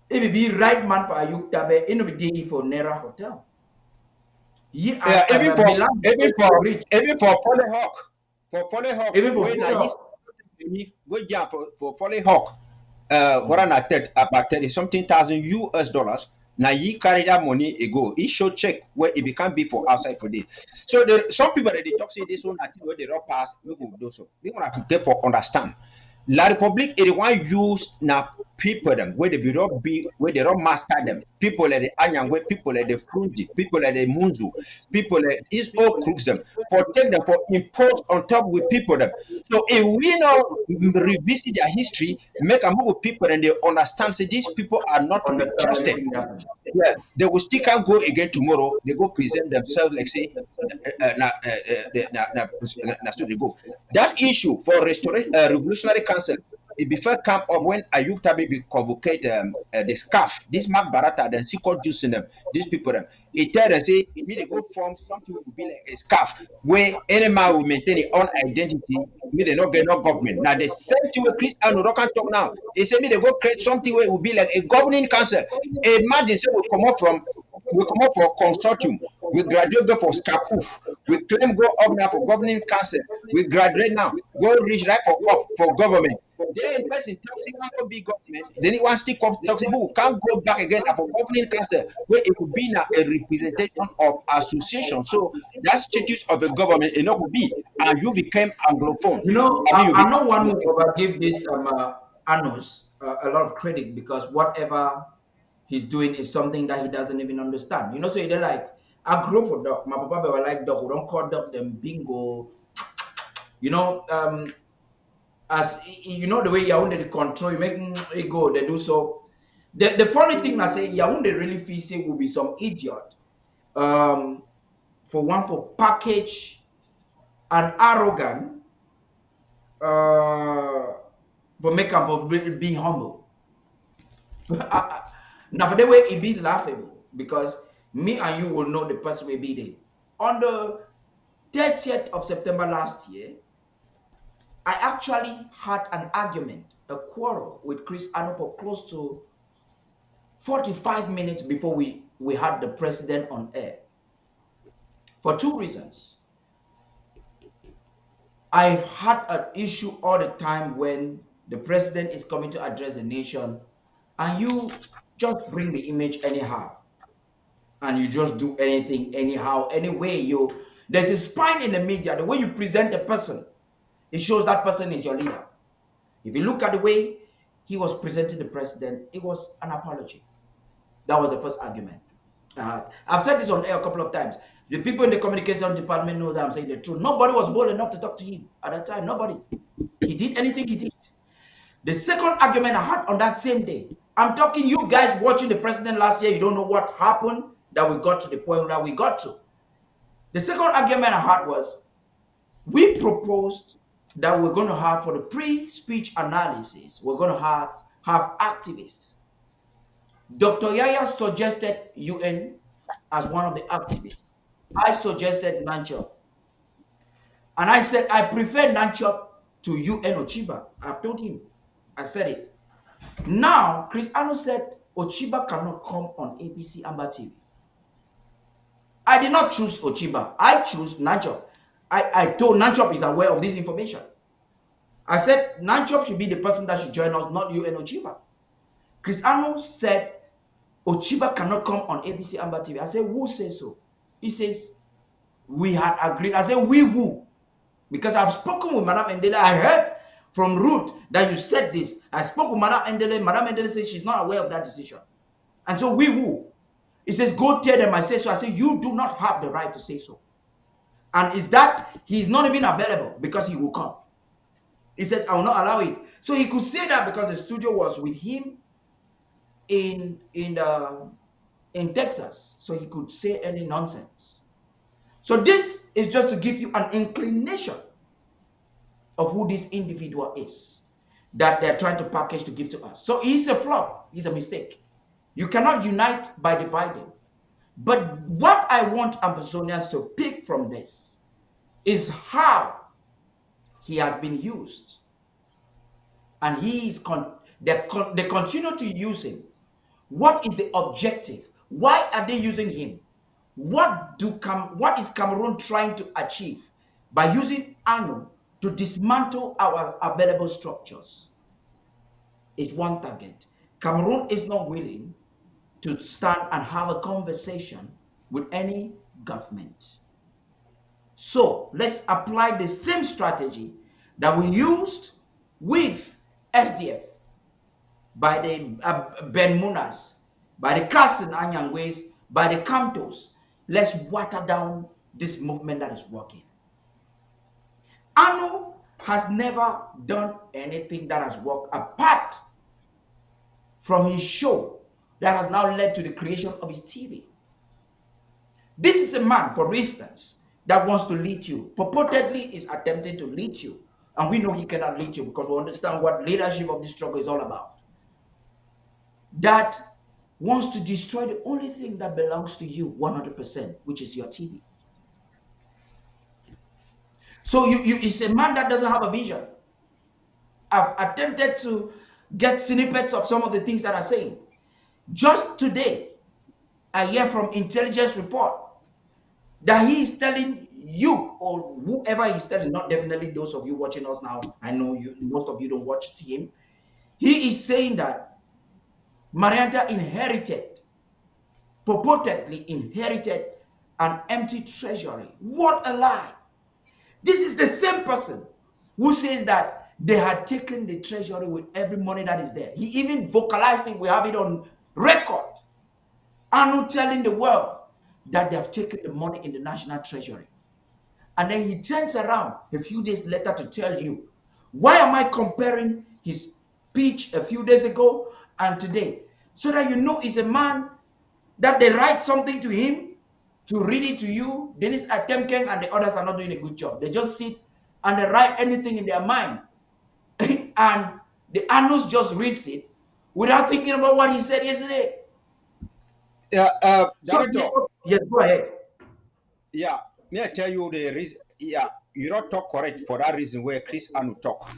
if he be right man for Ayuk Tabe, he no be dey for Nera Hotel. He yeah, even for Foley Hawk, even for when I Foley used go jam for Foley Hawk, what about 30 something thousand US dollars. Now he carry that money he go. He show check where it can be for outside for this. So there some people that they talk say this one I think where they don't pass, we go do so. We want to get for understand. La Republic it want use now people them where they be where they don't master them. People like the Anyangwe, people like the Frundi, people like the Munzu, people like is all crooks them for take them for impose on top with people them. So if we now revisit their history, make a move with people and they understand say these people are not to be understand trusted. everything that happened. Yeah, they will still can't go again tomorrow. They go present themselves like say, so they go. That issue for revolutionary council, it before come up when Ayuk Tabi be convocate the scarf. This Mark Barata, then she called juice in them. These people them. It tell them say, me they go form something will be like a scarf where any man will maintain his own identity. Me they not get no government. Now the same thing with Chris and can talk now. They say me they go create something where it will be like a governing council. Imagine say we come up for consortium. We graduate go for scapoof. We claim go up now for governing council. We graduate now. Go reach right for government. Then person talks he can't be government. Then he wants to come talks who can't go back again for governing council where it could be now a representation of association. So that status of a government it not would be and you became anglophone. You know, I'm not one who overgive this Anos a lot of credit, because whatever he's doing is something that he doesn't even understand. You know, so they're like, I grew for dog. My papa were like dog. We don't call dog them bingo. You know, as you know the way Yaoundé the control, you make it go. They do so. The funny thing I say, Yaoundé really feel say will be some idiot. For package and arrogant. For make them for being humble. Now for the way it be laughable, because me and you will know the person will be there. On the 30th of September last year, I actually had an argument, a quarrel with Chris Ano for close to 45 minutes before we had the president on air. For two reasons. I've had an issue all the time when the president is coming to address the nation and you just bring the image anyhow and you just do anything anyhow, anyway. There's a spine in the media. The way you present a person, it shows that person is your leader. If you look at the way he was presenting the president, it was an apology. That was the first argument. I've said this on air a couple of times. The people in the communication department know that I'm saying the truth. Nobody was bold enough to talk to him at that time. Nobody. He did anything he did. The second argument I had on that same day, I'm talking you guys watching the president last year, you don't know what happened that we got to the point that we got to. The second argument I had was, we proposed that we're going to have, for the pre-speech analysis, we're going to have activists. Dr. Yaya suggested UN as one of the activists. I suggested Nanchop. And I said, I prefer Nanchop to UN Ochiba. I've told him. I said it. Now, Chris Ano said Ochiba cannot come on ABC Amber TV. I did not choose Ochiba. I chose Nanchop. I told Nanchop is aware of this information. I said Nanchop should be the person that should join us, not UN Ochiba. Chris Ano said Ochiba cannot come on ABC Amber TV. I said, who says so? He says, we had agreed. I said, we who? Because I've spoken with Madame Endele. I heard from Ruth that you said this. I spoke with Madame Endele. Madame Endele says she's not aware of that decision. And so we who? He says, go tell them I say so. I say, you do not have the right to say so. And is that he's not even available because he will come. He said, I will not allow it. So he could say that because the studio was with him in Texas. So he could say any nonsense. So this is just to give you an inclination of who this individual is that they're trying to package to give to us. So he's a flop. He's a mistake. You cannot unite by dividing. But what I want Amazonians to pick from this is how he has been used. And they continue to use him. What is the objective? Why are they using him? What is Cameroon trying to achieve by using Ano to dismantle our available structures? It's one target. Cameroon is not willing to stand and have a conversation with any government. So let's apply the same strategy that we used with SDF, by the Ben Munas, by the Carson Anyangwes, by the Kamtos. Let's water down this movement that is working. Ano has never done anything that has worked apart from his show that has now led to the creation of his TV. This is a man, for instance, that wants to lead you, purportedly is attempting to lead you. And we know he cannot lead you because we understand what leadership of this struggle is all about. That wants to destroy the only thing that belongs to you 100%, which is your TV. So it's a man that doesn't have a vision. I've attempted to get snippets of some of the things that are saying. Just today, I hear from intelligence report that he is telling you, or whoever he's telling, not definitely those of you watching us now, I know most of you don't watch him. He is saying that Marianta purportedly inherited an empty treasury. What a lie. This is the same person who says that they had taken the treasury with every money that is there. He even vocalized it. We have it on record. Anu telling the world that they have taken the money in the national treasury. And then he turns around a few days later to tell you, why am I comparing his speech a few days ago and today? So that you know he's a man that they write something to him to read it to you. Dennis Atemkeng and the others are not doing a good job. They just sit and they write anything in their mind. And the Anus just reads it without thinking about what he said yesterday. Director. Yes, go ahead. Yeah, may I tell you the reason? Yeah, you don't talk correct for that reason where Chris Anu talk.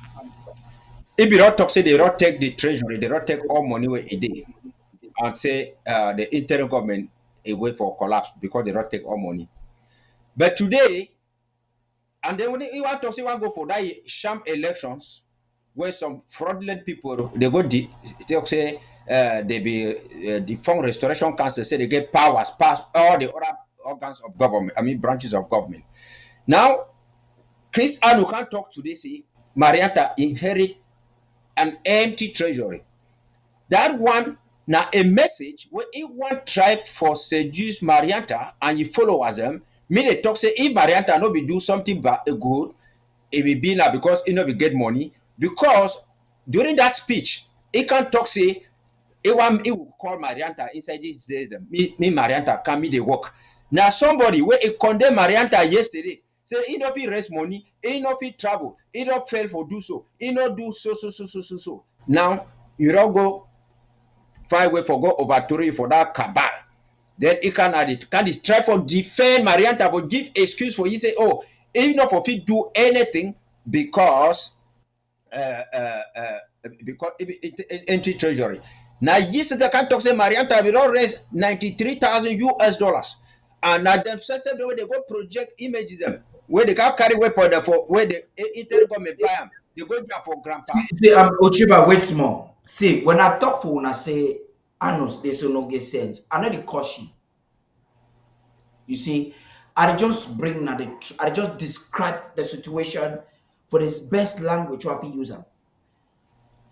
If you don't talk, say they don't take the treasury, they don't take all money where it did, and say the interim government away for collapse because they don't take all money. But today, and then when you want to say want go for that sham elections where some fraudulent people they go they say they be the Fund Restoration Council say they get powers past all the other organs of government, I mean branches of government. Now Chris Anu can't talk today, say Marianta inherit an empty treasury. That one now a message where if one tribe for seduce Marianta and you followers them, me they talk say if Marianta no be do something good, it will be now because he no be get money. Because during that speech, he can talk say he will call Marianta inside these days. Me Marianta can me they work. Now somebody where he condemn Marianta yesterday. Say he no fit raise money, he no fit travel, he no fail for do so, he no do so. Now you don't go find way for go overthrow you for that cabal. Then he can add it. Can try for defend Marianta for give excuse for you say, oh, he not for fit do anything because entry treasury. Now yesterday can talk say Marianta will not raise $93,000 and now themselves the way they go project images them where they can carry weapon for where the interim government buy them. They go down for grandpa. See, Ochiba, wait small. See, when I talk for when I say Anos, they so no get sense. I know the caution. You see, I just bring now I just describe the situation for this best language of user.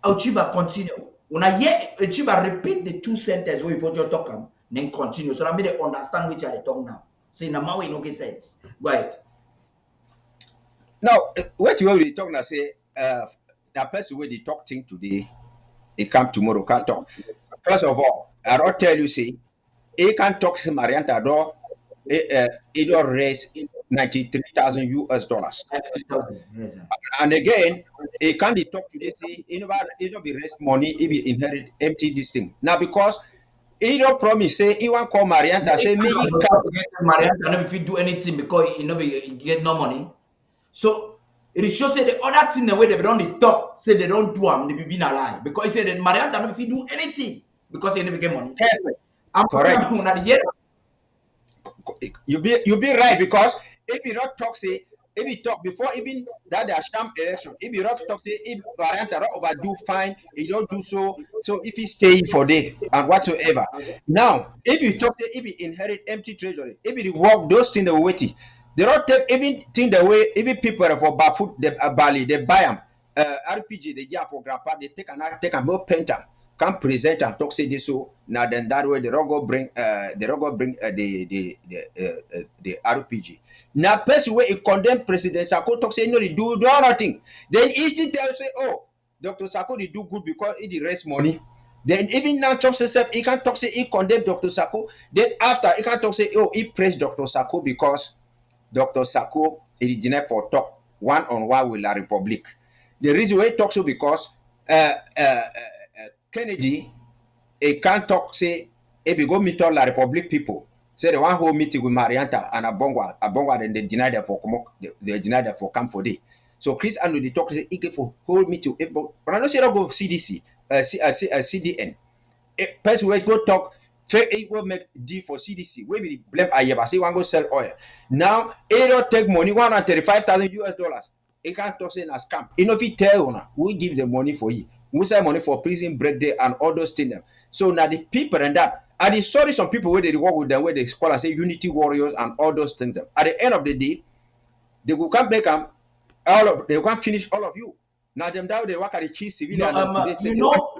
Ochiba continue. When I hear Ochiba repeat the two sentences where you just talk, then continue. So I made them understand which are the talk now. See, now we no get sense. Right. Now, what you already talk now say that person where they talk thing today, he come tomorrow, can't talk. First of all, I don't tell you, say, he can't talk to Marianta, though, he don't raise $93,000. Yes, and again, he can't talk today, say, he don't be raise money, he be inherit empty this thing. Now, because he don't promise, say, he won't call Marianta, say, me, he can't. Marianta never fit do anything because he get no money. So it shows say the other thing the way they don't talk, say they don't do them, they be being a lie. Because he said that Marianta never fit do anything because he never get money. I'm correct. You be right because if you don't talk, say if you talk before even that the sham election, if you don't talk, say if Marianta don't overdo fine, he don't do so. So if he stay for day and whatsoever. Now, if you talk, say if he inherit empty treasury, if he work those things they were waiting. They don't take even thing the way even people for barefoot they Bali they buy them RPG they get for grandpa they take and more paint them can present and talk say this so now then that way they don't go bring the RPG. Now person where he condemn President Sako talk say no they do nothing. Then he still tell say oh Dr. Sako they do good because he raise money. Then even now Trump says he can talk say he condemn Dr. Sako. Then after he can talk say oh he praise Dr. Sako because Dr. Sako is for talk one-on-one with La Republic. The reason why he talks so because Kennedy he can't talk say if you go meet all La Republic people say the one who meeting with Marianta and Abongwa then they deny them for come for day. So Chris Anu they talk say he get for whole meeting but I know say don't go CDC CDN person will go talk. It will make D for CDC. We will blame Ayeba. Say one go sell oil. Now, it don't take money, $135,000. It can't talk say a scam. You know if you tell you, we give the money for you. We sell money for prison break day and all those things. So now the people and that. And it's sorry some people where they work with them, where they call say unity warriors and all those things. At the end of the day, they will come back and they will finish all of you. Now them down they work at the chief civilian.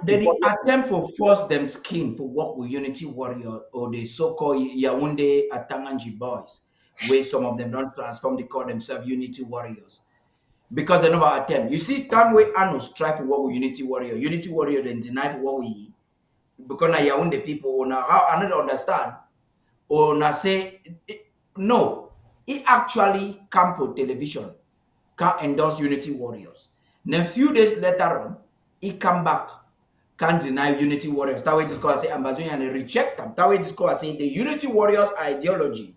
They attempt to force them skin for work with Unity Warrior or the so-called Yaoundé Atanganji boys, where some of them don't transform, they call themselves Unity Warriors. Because they never attempt. You see, time where Anos try to work with Unity Warrior then deny to work with you. Because now Yaoundé people now how I don't understand. Or now say no, he actually come for television, can endorse Unity Warriors. Then a few days later on, he come back, can't deny Unity Warriors. That way this call say Amazonian and reject them. That way this call say the Unity Warriors ideology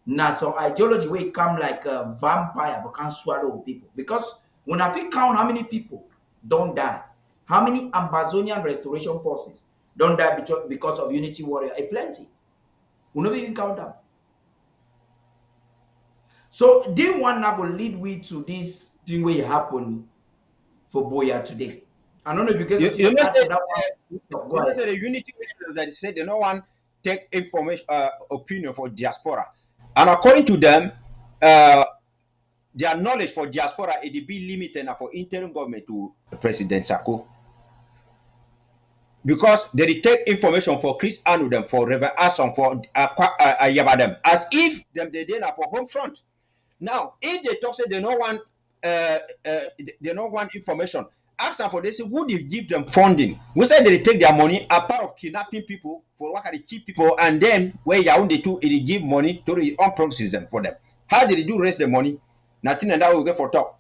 Now, so ideology will come like a vampire, but can swallow people. Because when I count how many people don't die, how many Amazonian restoration forces don't die because of unity warrior, a plenty. We never even count them. So this one now will lead we to this thing where it happened for Boya today. I don't know if you get You know, add for that one. Go ahead. the unity that said they no one take information opinion for diaspora, and according to them, their knowledge for diaspora it be limited for interim government to President Sako, because they take information for Chris Anu them for Reverend Ason for Yabadem as if them they did for home front. Now, if they talk say they don't want information, ask them for this. Who they give them funding? We said they take their money a part of kidnapping people for what they keep people, and then where Yaoundé too, it give money to the on-proxy them for them. How did they do raise the money? Nothing, and that will get for talk.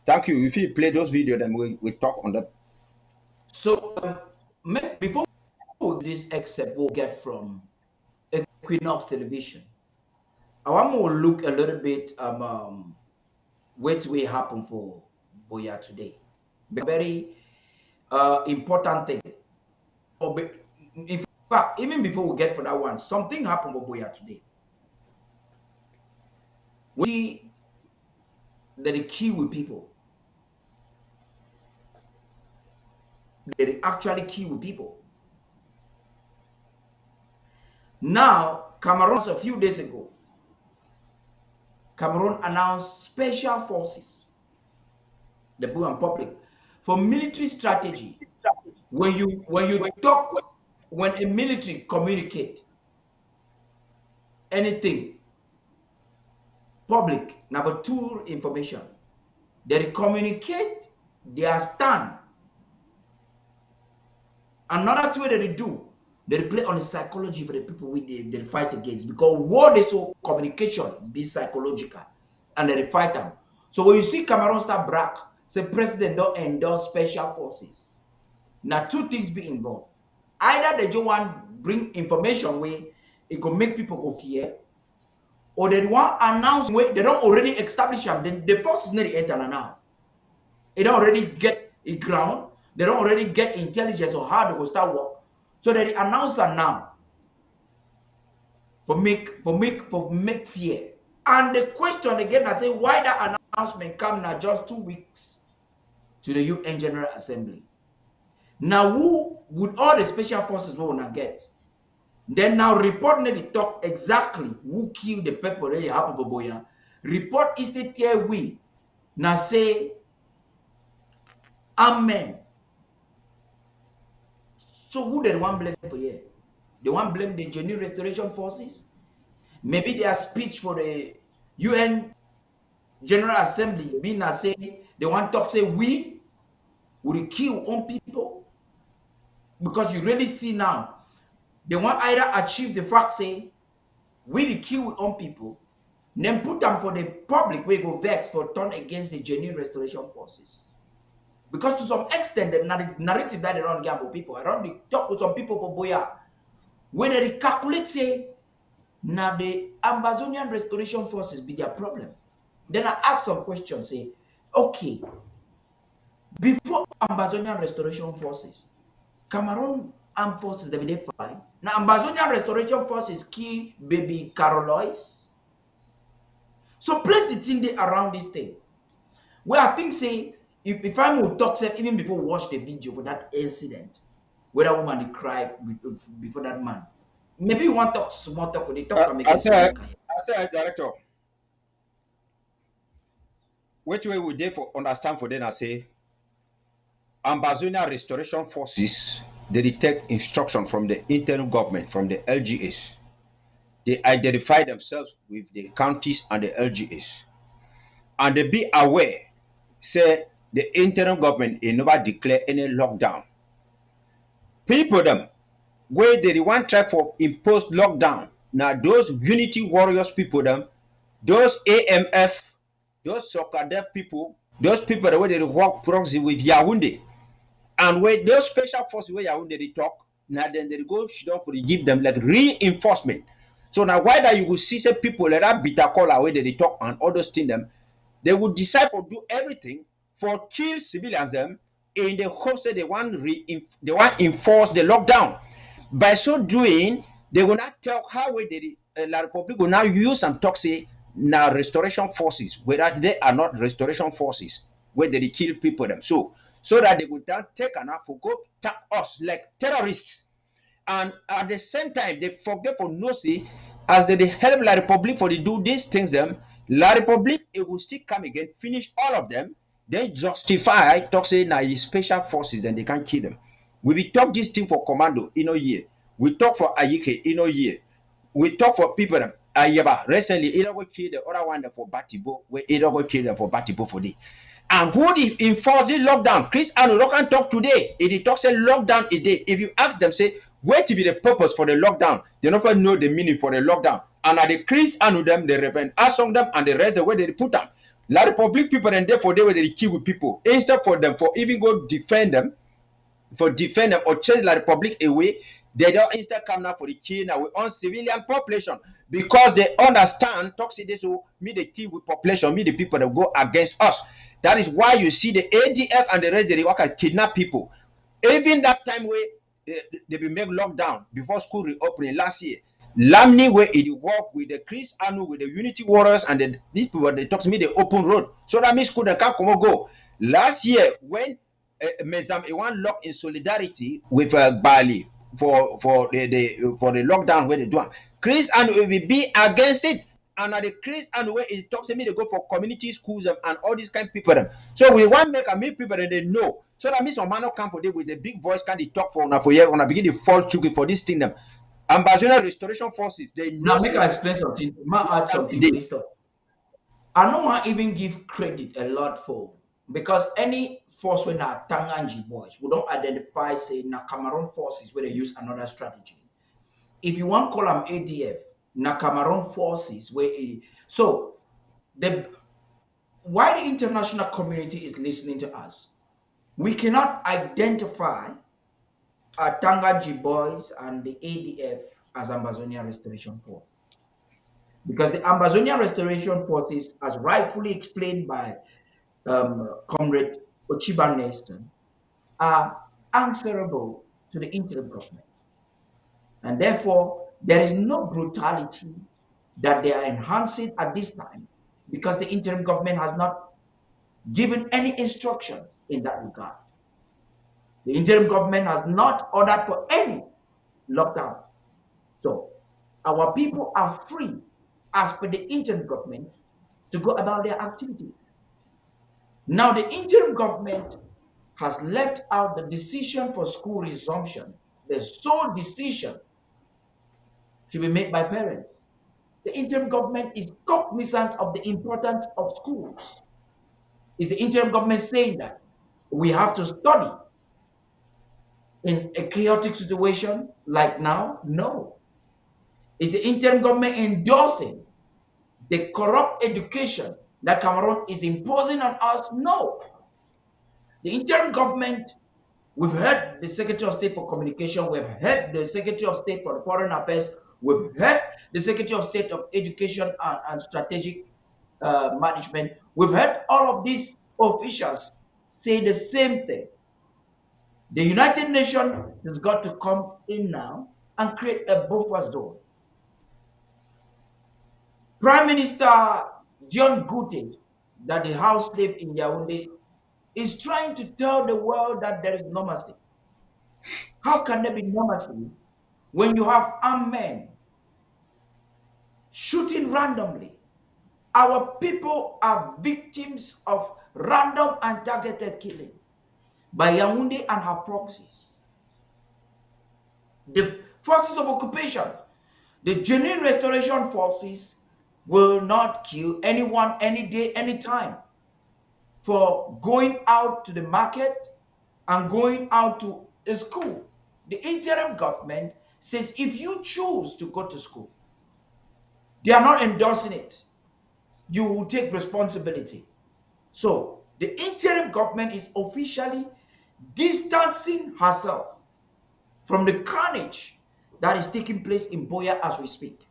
Thank you. If you play those videos, then we talk on them. So before this excerpt we'll get from Equinox Television, I want to look a little bit what will happen for Boya today. Very important thing. In fact, even before we get for that one, something happened for Boya today. We see that they kill with people. They actually kill with people. Now, Cameroon, a few days ago, Cameroon announced special forces, the blue and public, for military strategy. When a military communicate anything public, number two information, they communicate their stand. Another thing that they do, they play on the psychology for the people they fight against, because war is so communication be psychological, and they fight them. So when you see Cameroon start brag, say president don't endorse special forces. Now two things be involved. Either they just want bring information where it can make people go fear, or they want announce where they don't already establish them. Then the forces need to enter now. They don't already get a ground. They don't already get intelligence on how they will start work. So they announce them now for make fear. And the question again, I say, why that announcement come now just 2 weeks to the UN General Assembly? Now, who would all the special forces will not get? Then now report need to talk exactly who killed the people that happened for Boya. Report is the tier we now say amen. So who they want blame for here? They want blame the genuine restoration forces? Maybe their speech for the UN General Assembly being now say they want to talk say we will kill on people, because you really see now they want either achieve the fact say we will kill on people, then put them for the public where go vex for turn against the genuine restoration forces. Because to some extent, the narrative that they don't get for people, I don't talk with some people for Boya, where they calculate say, now the Amazonian restoration forces be their problem. Then I ask some questions, say, okay, before Amazonian restoration forces, Cameroon armed forces, they be fine. Now Amazonian restoration forces kill baby Carolois. So plenty things they around this thing. Where I think say, if I would talk even before we watch the video for that incident, where that woman cried before that man, maybe you want to talk small talk for the talk and make I said, director, which way would they for understand for them? I say, Ambazonia Restoration Forces, they take instruction from the interim government, from the LGAs. They identify themselves with the counties and the LGAs, and they be aware, say, the interim government will never declare any lockdown. People them, where they want try for imposed lockdown. Now those unity warriors people them, those AMF, those soccer deaf people, those people the way they work proxy with Yaoundé, and where those special forces where Yaoundé they talk, now then they go shoot for give them like reinforcement. So now why that you will see say people like that bitter color where they talk and all those things them, they would decide to do everything for kill civilians them in the hopes that they want enforce the lockdown. By so doing, they will not tell how the La Republic will now use and talk say now restoration forces, whereas they are not restoration forces, where they kill people them. So that they would then take and for go tap us like terrorists. And at the same time, they forget for no see as they help La Republic for they do these things them. La Republic it will still come again, finish all of them, then justify talk say now special forces, then they can kill them. We will talk this thing for commando in a year. We talk for Ayike in a year. We talk for people them. Ayaba recently either go kill the other one for Batibo, where either go kill them for Batibo for the. And who enforce the lockdown? Chris and can talk today. If he talks say lockdown a day, if you ask them, say, what to be the purpose for the lockdown? They never know the meaning for the lockdown. And at the Chris and them, they repent, ask on them, and the rest the way they put them. La Republic people and therefore they were they kill with people. Instead for them, for even go defend them, or chase La Republic away, they don't instead come now for the kill now on civilian population because they understand toxic this will me the kill with population, me the people that go against us. That is why you see the ADF and the rest they work and kidnap people. Even that time where they be make lockdown before school reopening last year. Lamni where it work with the Chris Anu with the Unity Warriors and these people they talk to me the open road. So that means school they can't come and go. Last year when Mezam one lock in solidarity with Bali for the lockdown where they do. Chris and will be against it. And at the Chris and where it talks to me, they go for community schools and all these kind of people. So we want to make a meet people and they know. So that means on man come for them with the big voice can they talk for una for year when I begin to fall chuki for this thing them. Ambassador Restoration Forces, they know. Now make I explain something. Ma add something to this stuff. I don't want to even give credit a lot for because any force when are Tanganji boys, we don't identify say na Cameroon forces where they use another strategy. If you want to call them ADF, na Cameroon forces where so the why the international community is listening to us, we cannot identify Tanganji boys and the ADF as Ambazonian Restoration Force. Because the Ambazonian Restoration Forces, as rightfully explained by Comrade Ochiba Neston, are answerable to the interim government. And therefore, there is no brutality that they are enhancing at this time because the interim government has not given any instruction in that regard. The interim government has not ordered for any lockdown. So our people are free as per the interim government to go about their activities. Now the interim government has left out the decision for school resumption. The sole decision should be made by parents. The interim government is cognizant of the importance of schools. Is the interim government saying that we have to study in a chaotic situation like now? No. Is the interim government endorsing the corrupt education that Cameroon is imposing on us? No. The interim government, we've heard the Secretary of State for Communication, we've heard the Secretary of State for Foreign Affairs, we've heard the Secretary of State of Education and Strategic Management, we've heard all of these officials say the same thing. The United Nations has got to come in now and create a buffer zone. Prime Minister John Gute, that the house slave in Yaoundé, is trying to tell the world that there is normalcy. How can there be normalcy when you have armed men shooting randomly? Our people are victims of random and targeted killing by Yaoundé and her proxies. The forces of occupation, the genuine restoration forces, will not kill anyone, any day, any time for going out to the market and going out to a school. The interim government says if you choose to go to school, they are not endorsing it. You will take responsibility. So the interim government is officially distancing herself from the carnage that is taking place in Boya as we speak.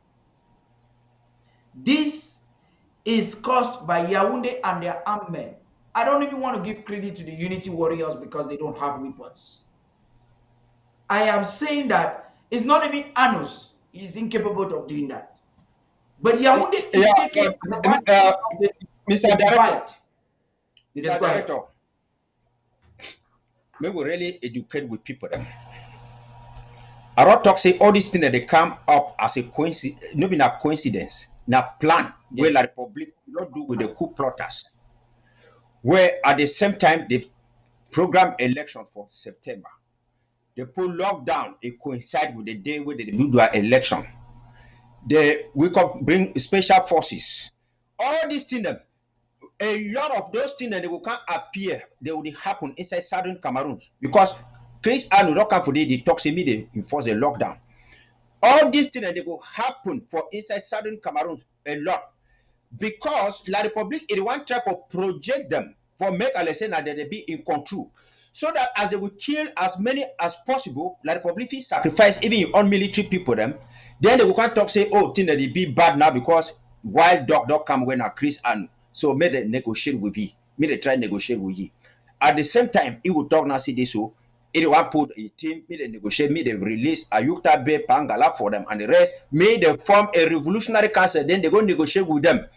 This is caused by Yaoundé and their armed men. I don't even want to give credit to the Unity warriors because they don't have weapons. I am saying that it's not even Anus is incapable of doing that. But Yaoundé is taking advantage of the Mr. Director, divide. Mr. Director, we will really educate with people them. I don't talk say all these things that they come up as a coincidence, not been a coincidence, now plan where the Republic not do with the coup plotters. Where at the same time they program election for September. They put lockdown, it coincide with the day where they do their election. We could bring special forces. All these things, a lot of those things they will can't appear, they will happen inside southern Cameroon because Chris and Rokan for the talks immediately enforce a lockdown. All these things they will happen for inside southern Cameroon a lot because La Republic it want try to project them for make Alessandra that they be in control. So that as they will kill as many as possible, La Republic will sacrifice even your own military people them. Then they will can't talk say, oh, thing that they be bad now because wild dog come when a Chris and so may they negotiate with you. May they try negotiate with you. At the same time, it will talk now see this so it will put a team, may they negotiate, may they release Ayukta Bay Pangala for them and the rest, may they form a revolutionary council, then they go negotiate with them.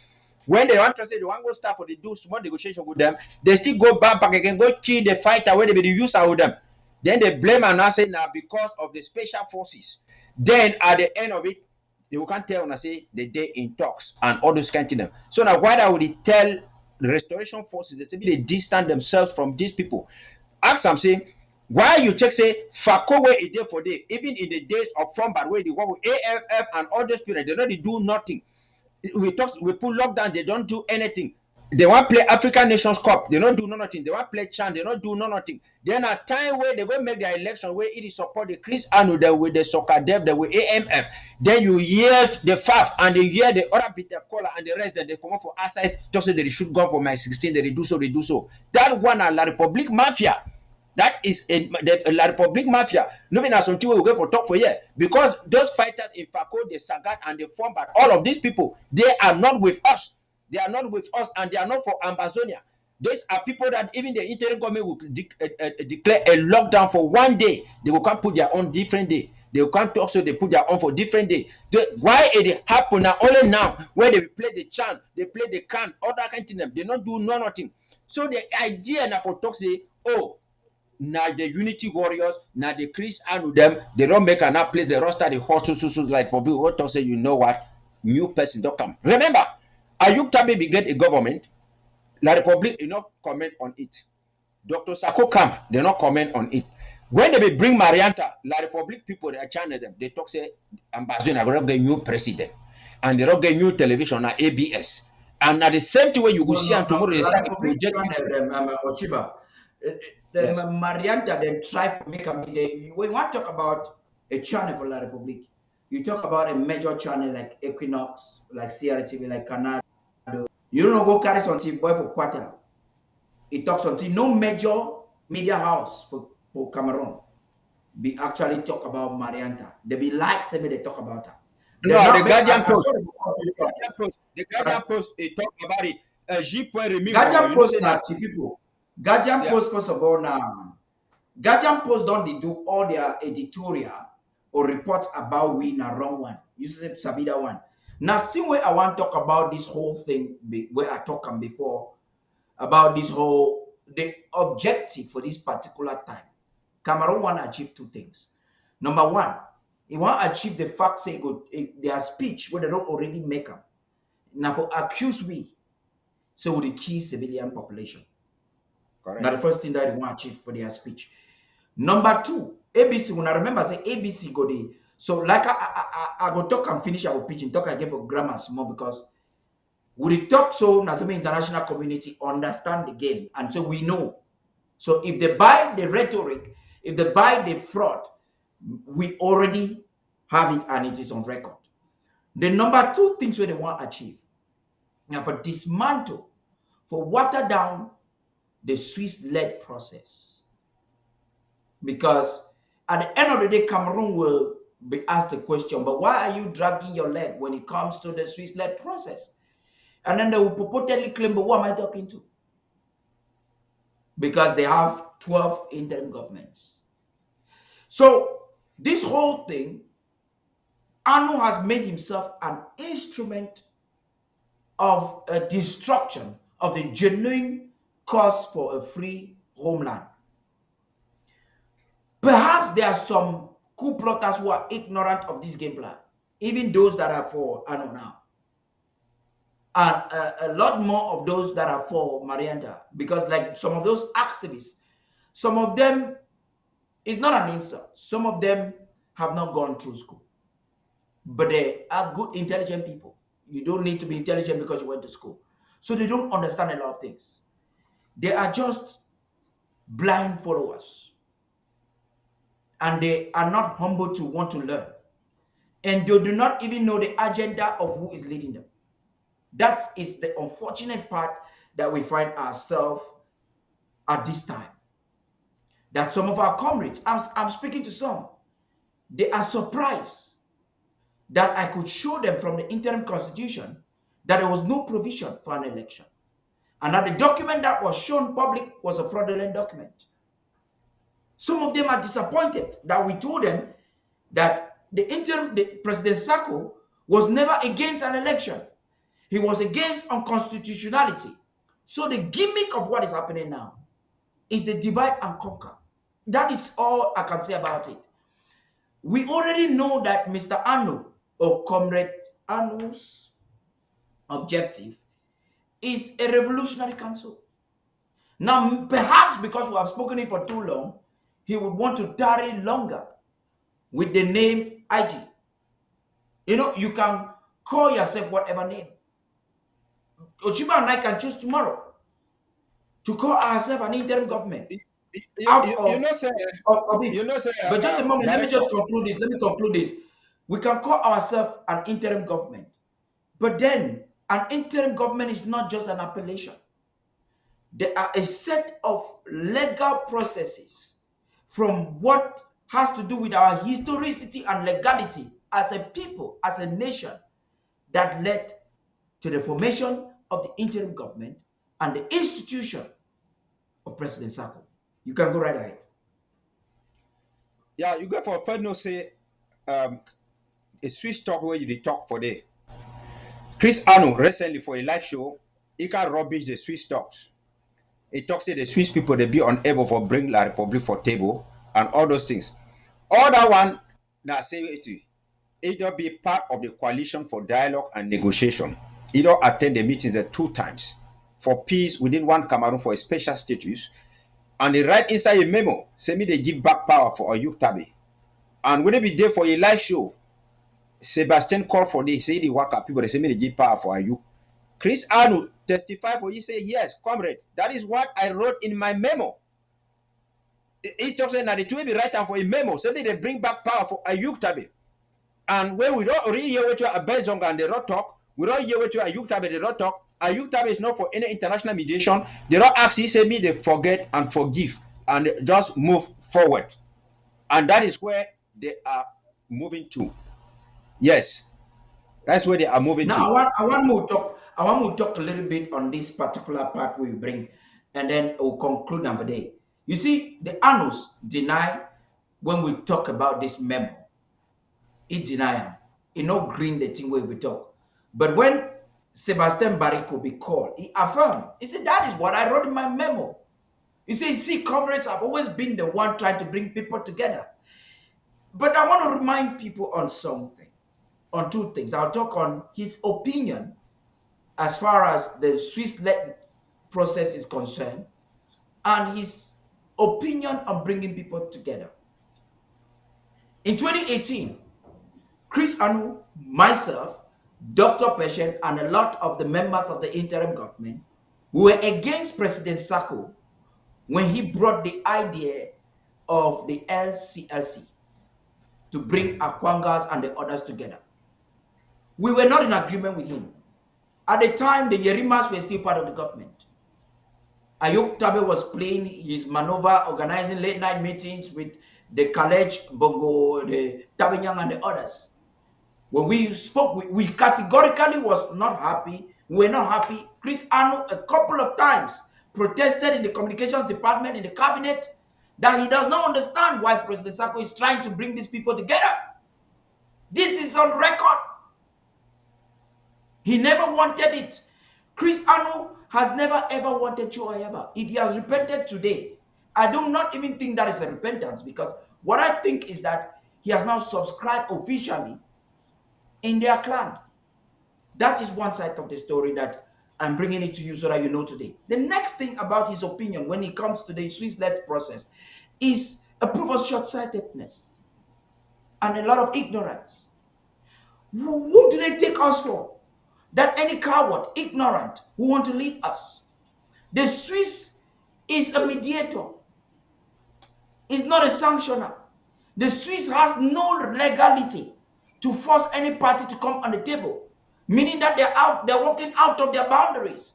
When they want to say they want to go start for the do small negotiation with them, they still go back again, go kill the fighter where they be use with them. Then they blame and now say now because of the special forces. Then at the end of it, they will can't tell and say the day in talks and all those kind of things. So now why would they tell the restoration forces they say they distance themselves from these people? Ask them say why you take say Fako where it there for day, even in the days of Fombat where they work with AFF and all those people, they don't do nothing. We put lockdown, they don't do anything. They want to play African Nations Cup, they don't do nothing. They want to play Chan, they don't do nothing. Then a time where they go make their election where it is support the Chris Anu, they with the soccer dev, they with AMF. Then you hear the FAF and they hear the other Peter Cola and the rest that they come up for outside just say they should go for my 16, they do so. That one are La Republic Mafia. That is the La Republic Mafia. Nobody has something we go for talk for here because those fighters in Fako, the Sagat, and the Fombat, all of these people, they are not with us. They are not with us, and they are not for Ambazonia. These are people that even the interim government will declare a lockdown for one day. They will come put their own different day. They will come talk so they put their own for different day. Why it happen now? Only now where they play the chant, they play the can, all that kind of thing. They not do nothing. So the idea now for talk say, oh. Now the Unity warriors, now the Chris and them, they don't make enough place, they roster the horses like for people what to say, you know what, new person don't come. Remember, Ayukta baby get a government, La Republic you not comment on it. Dr. Sako come, they not comment on it. When they bring Marianta, La Republic people they channel them, they talk say ambassador gonna get new president and they don't get new television na ABS. And at the same time you will see and tomorrow they start project Ochiba. Marianta then try to make a media. When you want to talk about a channel for La Republic, you talk about a major channel like Equinox, like CRTV, like Canada. You don't know go carry something boy for quarter. It talks something. No major media house for Cameroon be actually talk about Marianta. They be like say they talk about her. No, the Guardian Post. The Guardian Post, they talk about it. Guardian Post now, people. Guardian Post, first of all, now. Guardian Post don't they do all their editorial or report about we na wrong one. You say Sabida one. Now, see where I want to talk about this whole thing where I talked on before about this whole the objective for this particular time. Cameroon want to achieve two things. Number one, he want to achieve the fact say good their speech where they don't already make them. Now for accuse we, so with the key civilian population. Correct. Now the first thing that they want to achieve for their speech. Number two, ABC. When I remember say ABC go there. So like I go talk and finish our pitch and talk again for grammar small because we talk so now some international community understand the game and so we know. So if they buy the rhetoric, if they buy the fraud, we already have it and it is on record. The number two things where they want to achieve. Now for dismantle, for water down the Swiss-led process. Because at the end of the day, Cameroon will be asked the question, but why are you dragging your leg when it comes to the Swiss-led process? And then they will purportedly claim, but who am I talking to? Because they have 12 interim governments. So this whole thing, Anu has made himself an instrument of a destruction of the genuine cause for a free homeland. Perhaps there are some coup plotters who are ignorant of this game plan, even those that are for Anu now. And a lot more of those that are for Marianta, because like some of those activists, some of them, it's not an insult, some of them have not gone through school, but they are good, intelligent people. You don't need to be intelligent because you went to school. So they don't understand a lot of things. They are just blind followers. And they are not humble to want to learn. And they do not even know the agenda of who is leading them. That is the unfortunate part that we find ourselves at this time. That some of our comrades, I'm speaking to some, they are surprised that I could show them from the interim constitution that there was no provision for an election. And that the document that was shown public was a fraudulent document. Some of them are disappointed that we told them that the President Sako was never against an election. He was against unconstitutionality. So the gimmick of what is happening now is the divide and conquer. That is all I can say about it. We already know that Mr. Anu, or Comrade Anu's objective is a revolutionary council. Now, perhaps because we have spoken it for too long, he would want to tarry longer with the name IG. You know, you can call yourself whatever name. Ochiba and I can choose tomorrow to call ourselves an interim government. But just a moment, let me just conclude this. Let me conclude this. We can call ourselves an interim government. But then, an interim government is not just an appellation. There are a set of legal processes from what has to do with our historicity and legality as a people, as a nation, that led to the formation of the interim government and the institution of President Sako. You can go right ahead. Yeah, you go for first no say a Swiss talk where you talk for day. Chris Anu recently for a live show, he can rubbish the Swiss talks. He talks that the Swiss people they be unable for bring La Republic for table and all those things. All that one now say it don't be part of the coalition for dialogue and negotiation. He don't attend the meetings the 2 times for peace within one Cameroon for a special status. And they write inside a memo, say me they give back power for Ayuk Tabe. And when they be there for a live show, Sebastian called for this, say the worker people, they say me they give power for Ayuk. Chris Anu testify for you, say, yes, comrade, that is what I wrote in my memo. He's talking that the two will be right for a memo, so they bring back power for Ayuk Tabe. And when we don't really hear what you are based on and they don't talk, we don't hear what you are Ayuk Tabe, they don't talk. Ayuk Tabe is not for any international mediation. They don't actually say me they forget and forgive and just move forward. And that is where they are moving to. Yes. That's where they are moving now, to. I want to talk a little bit on this particular part we bring, and then we'll conclude another day. You see, the Anus deny when we talk about this memo. It deny him. He not green the thing where we talk. But when Sebastian Barrico be called, he affirmed. He said, that is what I wrote in my memo. He said, see, comrades have always been the one trying to bring people together. But I want to remind people on something, on 2 things. I'll talk on his opinion as far as the Swiss-led process is concerned, and his opinion on bringing people together. In 2018, Chris Anu, myself, Dr. Peshen, and a lot of the members of the interim government were against President Sako when he brought the idea of the LCLC to bring Akwangas and the others together. We were not in agreement with him. At the time, the Yerimas were still part of the government. Ayuk Tabe was playing his maneuver, organizing late-night meetings with the Kalej, Bongo, the Tabinyang, and the others. When we spoke, we categorically was not happy. We were not happy. Chris Anu a couple of times protested in the communications department, in the cabinet, that he does not understand why President Sako is trying to bring these people together. This is on record. He never wanted it. Chris Anu has never ever wanted Joe Ayaba. If he has repented today, I do not even think that is a repentance, because what I think is that he has now subscribed officially in their clan. That is one side of the story that I'm bringing it to you so that you know today. The next thing about his opinion when it comes to the Swiss-led process is a proof of short-sightedness and a lot of ignorance. Who do they take us for? That any coward, ignorant, who want to lead us. The Swiss is a mediator. It's not a sanctioner. The Swiss has no legality to force any party to come on the table, meaning that they're walking out of their boundaries.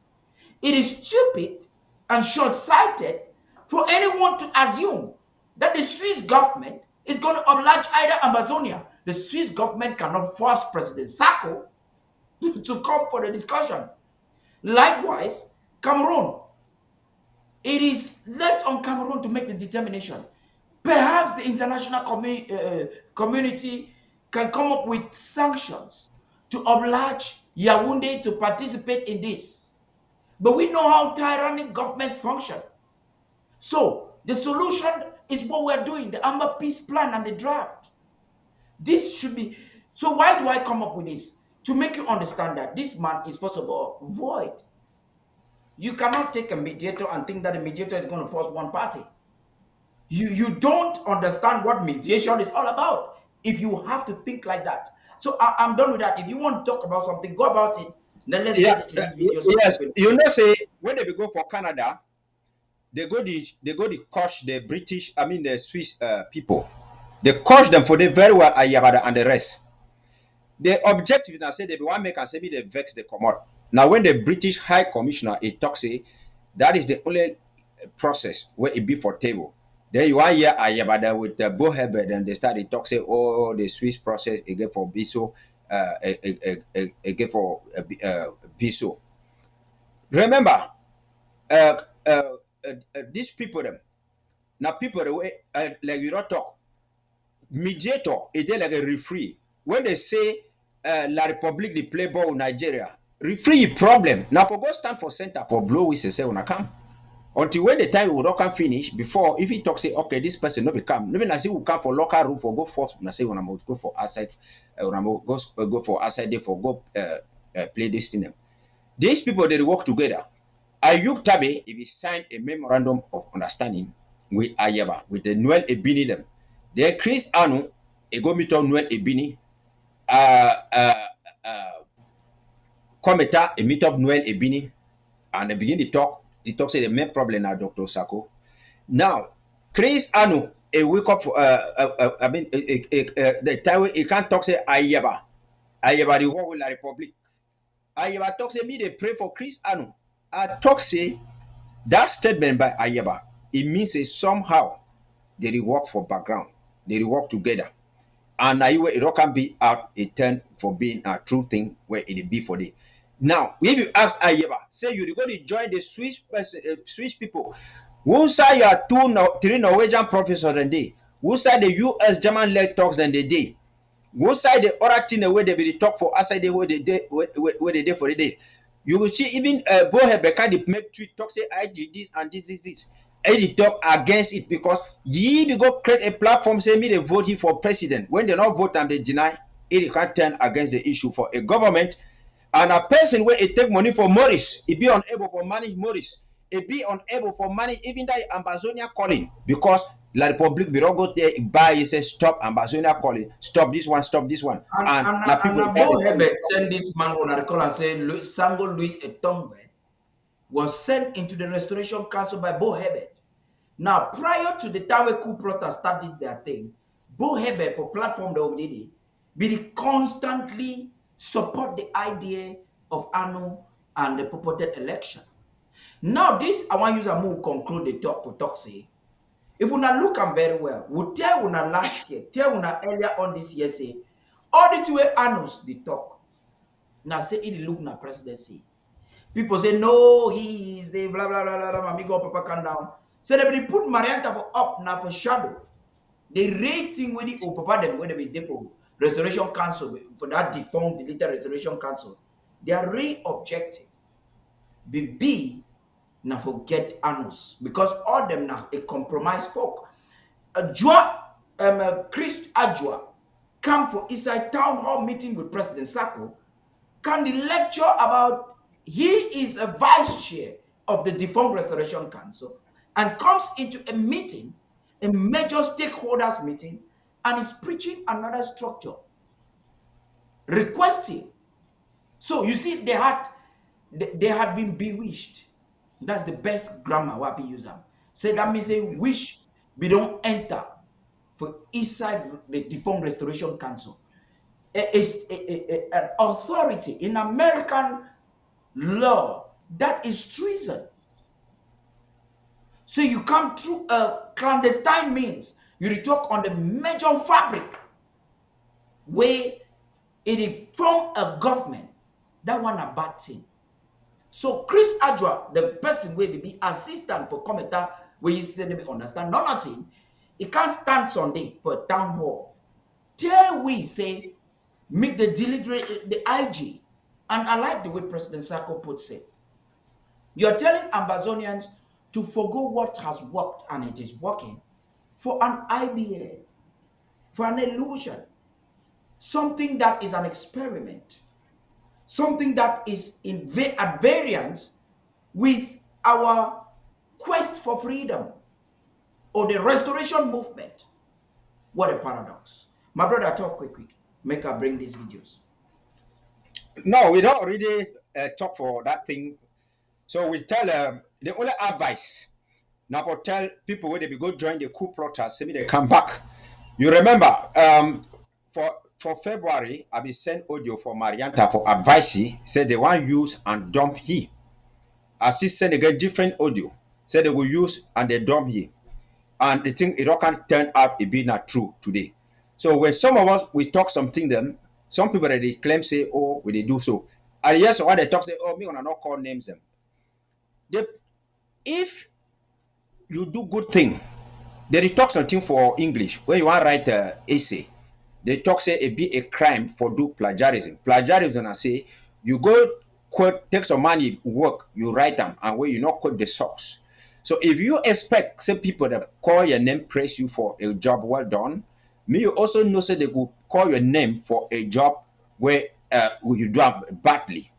It is stupid and short-sighted for anyone to assume that the Swiss government is going to oblige either Amazonia. The Swiss government cannot force President Sako to come for the discussion. Likewise, Cameroon. It is left on Cameroon to make the determination. Perhaps the international community can come up with sanctions to oblige Yaoundé to participate in this. But we know how tyrannic governments function. So the solution is what we're doing, the Amber Peace Plan and the draft. This should be. So why do I come up with this? To make you understand that this man is, first of all, void. You cannot take a mediator and think that a mediator is going to force one party. You don't understand what mediation is all about if you have to think like that. So I'm done with that. If you want to talk about something, go about it. Then let's get to this video. Yes, you know, say when they go for Canada, they go to coach the British, I mean the Swiss people. They coach them for the very well Ayabada and the rest. The objective now say they want make and say they vex the commode. Now when the British High Commissioner it talks say that is the only process where it be for table. Then you want here Ayabada with the Bo Herbert and they start to talk say oh the Swiss process again for Biso again for Biso. Remember these people them now people the way like you don't talk mediator is there like a referee when they say La République de play ball Nigeria referee problem now for go stand for center for blow we say when I come until when the time we don't come finish before if he talk say okay this person no become no mean I say we come for local room for go forth and I say when I'm go for outside when I'm go for outside there for go play this thing. These people they work together. Ayuk Tabe if he signed a memorandum of understanding with Ayaba with the Noel Ebini them. Then Chris Anu a go meet on Noel Ebini Kometa a meet up Noel Ebini and they begin to talk. He talks say the main problem now, Dr. Sako. Now, Chris Anu, a wake up for I mean the time he can't talk say Ayaba the war with La Republic. Ayaba talk say me they pray for Chris Anu. I talk say that statement by Ayaba, it means say somehow they work for background, they work together. And it can be out a turn for being a true thing where it be for the. Now, if you ask Ayeba, say you're going to join the Swiss people, who say you are three Norwegian professors and they, who say the US German leg talks than they day, who say the other thing the way they will talk for outside the way they day for the day. You will see even Bohebeka they make tweet talk say I did this and this. And they talk against it because ye go create a platform say me they vote here for president. When they not vote and they deny it can't turn against the issue for a government. And a person where it take money for Morris, it be unable for manage Morris, it be unable for manage even that Ambazonia calling because La Republic we don't go there buy it says stop Ambazonia calling, stop this one. And Bo Herbert send this man on a call and say Sango Luis Etombe was sent into the Restoration Council by Bo Herbert. Now, prior to the Tawe coup plotters start this their thing, Bo Herbert for platform the OBD, be constantly support the idea of Anu and the purported election. Now, this I want you to move conclude the talk for Toxie. If we not look am very well, we tell una last year, tell una earlier on this year, say, all the two annals they talk. Now say it look na presidency. People say, no, he is the blah, blah, blah, blah, blah, amigo, papa, calm down. So they put Marianta for up, now for shadow. The rating with the papa them, where they be for Restoration Council, for that defunct, deleted Restoration Council, their real objective be now forget annals, because all them now a compromised folk. Chris Ajwa come for inside town hall meeting with President Sako, can the lecture about he is a vice chair of the defunct Restoration Council and comes into a meeting, a major stakeholders meeting, and is preaching another structure, requesting. So you see, they had been bewitched. That's the best grammar what we use them. Say that means a wish we don't enter for inside the defunct Restoration Council. An authority in American law that is treason. So you come through a clandestine means, you talk on the major fabric where it form a government. That one a bad thing. So Chris Ajwa, the person will be assistant for commenter, where you still understand nothing, he can't stand Sunday for a town hall. Till we say, make the delivery, the IG. And I like the way President Sako puts it. You're telling Ambazonians to forgo what has worked and it is working for an idea, for an illusion, something that is an experiment, something that is at variance with our quest for freedom or the restoration movement. What a paradox. My brother, talk quick. Make her bring these videos. No, we don't already talk for that thing. So we tell the only advice now for tell people where they be go join the coup plotters, say me they come back. You remember for February, I be sent audio for Marianta for advice. Said they want use and dump he. As he send again different audio. Said they will use and they dump he. And the thing it all can turn out it be not true today. So when some of us we talk something them, some people that they claim say, oh, we they do so. And yes, what they talk say, oh, me gonna not call names them. If you do good thing, they talk something for English. When you want to write an essay, they talk say it be a crime for do plagiarism. Plagiarism, I say, you go quote, take some money, work, you write them, and where you not quote the source. So if you expect some people that call your name, praise you for a job well done, me you also know say they will call your name for a job where you do badly.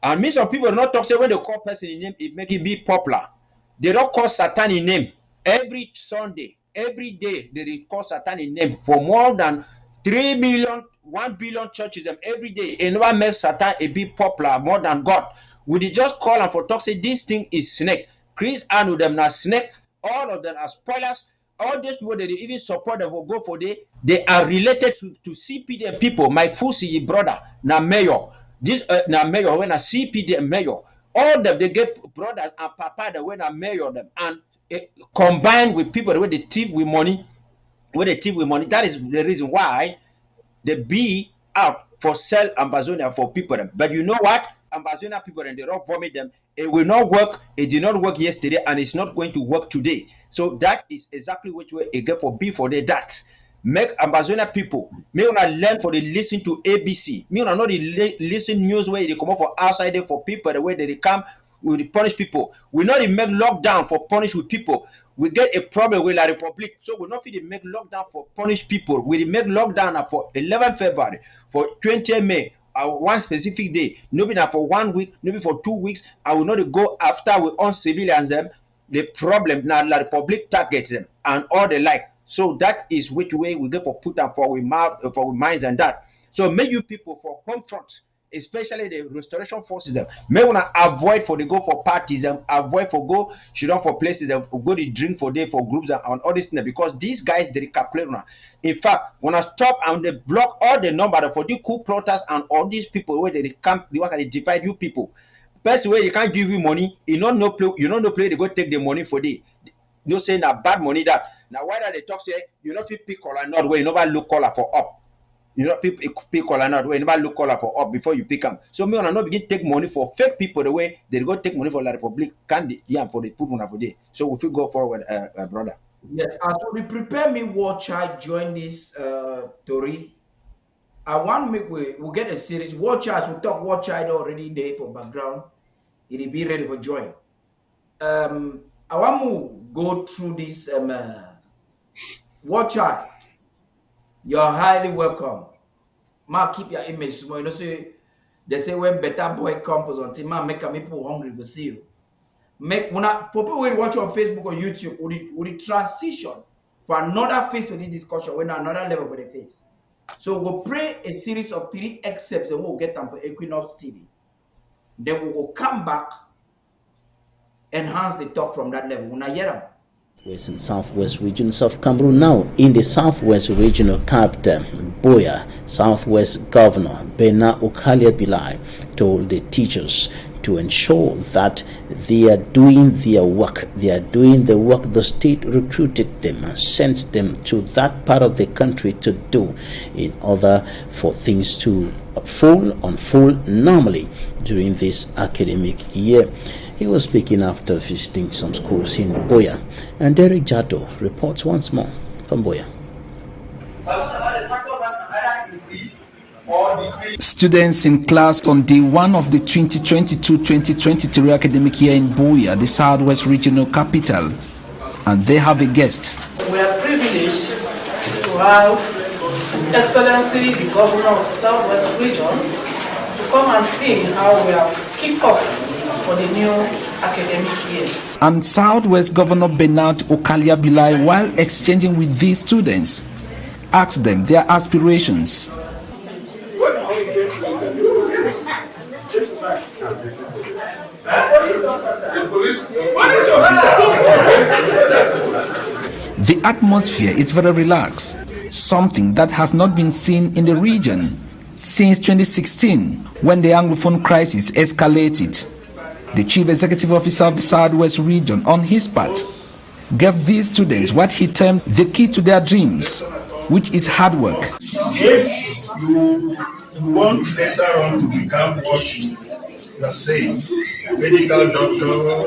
And me some people not talk say when they call person in name, it make it be popular. They don't call Satan in name. Every Sunday, every day, they call Satan in name for more than 3 million, 1 billion churches every day. And what makes Satan a bit popular more than God? Would you just call and for talk say this thing is snake? Chris and them not snake, all of them are spoilers. All these people that they even support them for go for they are related to CPD people. My Fusi brother, na mayor. This na mayor when a CPD mayor. All them they get brothers and papa that when a mayor them and combined with people where they thief with money, that is the reason why they be out for sell Ambazonia for people. But you know what? Ambazonia people and they don't vomit them. It will not work. It did not work yesterday, and it's not going to work today. So that is exactly which way it get for be for the that. Make Ambazonia people may not learn for the listen to ABC. Me not the listen news where they come up for outside there for people the way they come will punish people. We not make lockdown for punish with people. We get a problem with La Republic, so we not fit make lockdown for punish people. We make lockdown for 11 February, for 20 May. One specific day, maybe not for 1 week, maybe for 2 weeks. I will not go after we on civilians them. The problem now, La Republic targets them and all the like. So that is which way we get for put them for we minds and that. So make you people for home front, especially the restoration forces them. May wanna avoid for they go for parties and avoid for go should not for places and go to drink for day for groups and all this thing because these guys they calculate now. In fact, when I stop and they block all the number for the coup plotters and all these people where they come, they want to divide you people. Best way you can't give you money, you don't know play, they go take the money for the You say na bad money that. Now why that they talk say you know people pick color not where you never look color for up. You know people pick color not where you never look color for up before you pick them. So me wanna not begin take money for fake people the way they go take money for La Republic can yeah for the put money for day. So if we go forward, brother. Yeah, as we prepare me watch I join this story. I want make we get a series. Watch us, we talk watch I already there for background. It'll be ready for join. I want to go through this watch I. You're highly welcome. Ma keep your image small. You know, say they say when better boy comes on team, man make people hungry to see you. Make when people will watch on Facebook or YouTube, we transition for another phase of the discussion, when another level for the face. So we'll play a series of 3 excerpts and we'll get them for Equinox TV. Then we will come back, enhance the talk from that level. When I hear them. West and southwest regions of Cameroon. Now, in the southwest regional capital, Buea, Southwest Governor Bernard Okalia-Bilai told the teachers to ensure that they are doing their work. They are doing the work the state recruited them and sent them to that part of the country to do in order for things to unfold normally during this academic year. He was speaking after visiting some schools in Buea. And Derek Jato reports once more from Buea. Students in class on day 1 of the 2022-2023 academic year in Buea, the Southwest Regional Capital, and they have a guest. We are privileged to have His Excellency, the Governor of the Southwest Region, to come and see how we have kicked off for the new academic year. And Southwest Governor Bernard Okalia-Bilai, while exchanging with these students, asked them their aspirations. The atmosphere is very relaxed, something that has not been seen in the region since 2016, when the Anglophone crisis escalated. The Chief Executive Officer of the Southwest Region, on his part, gave these students what he termed the key to their dreams, which is hard work. If you want later on to become what you are saying, medical doctor,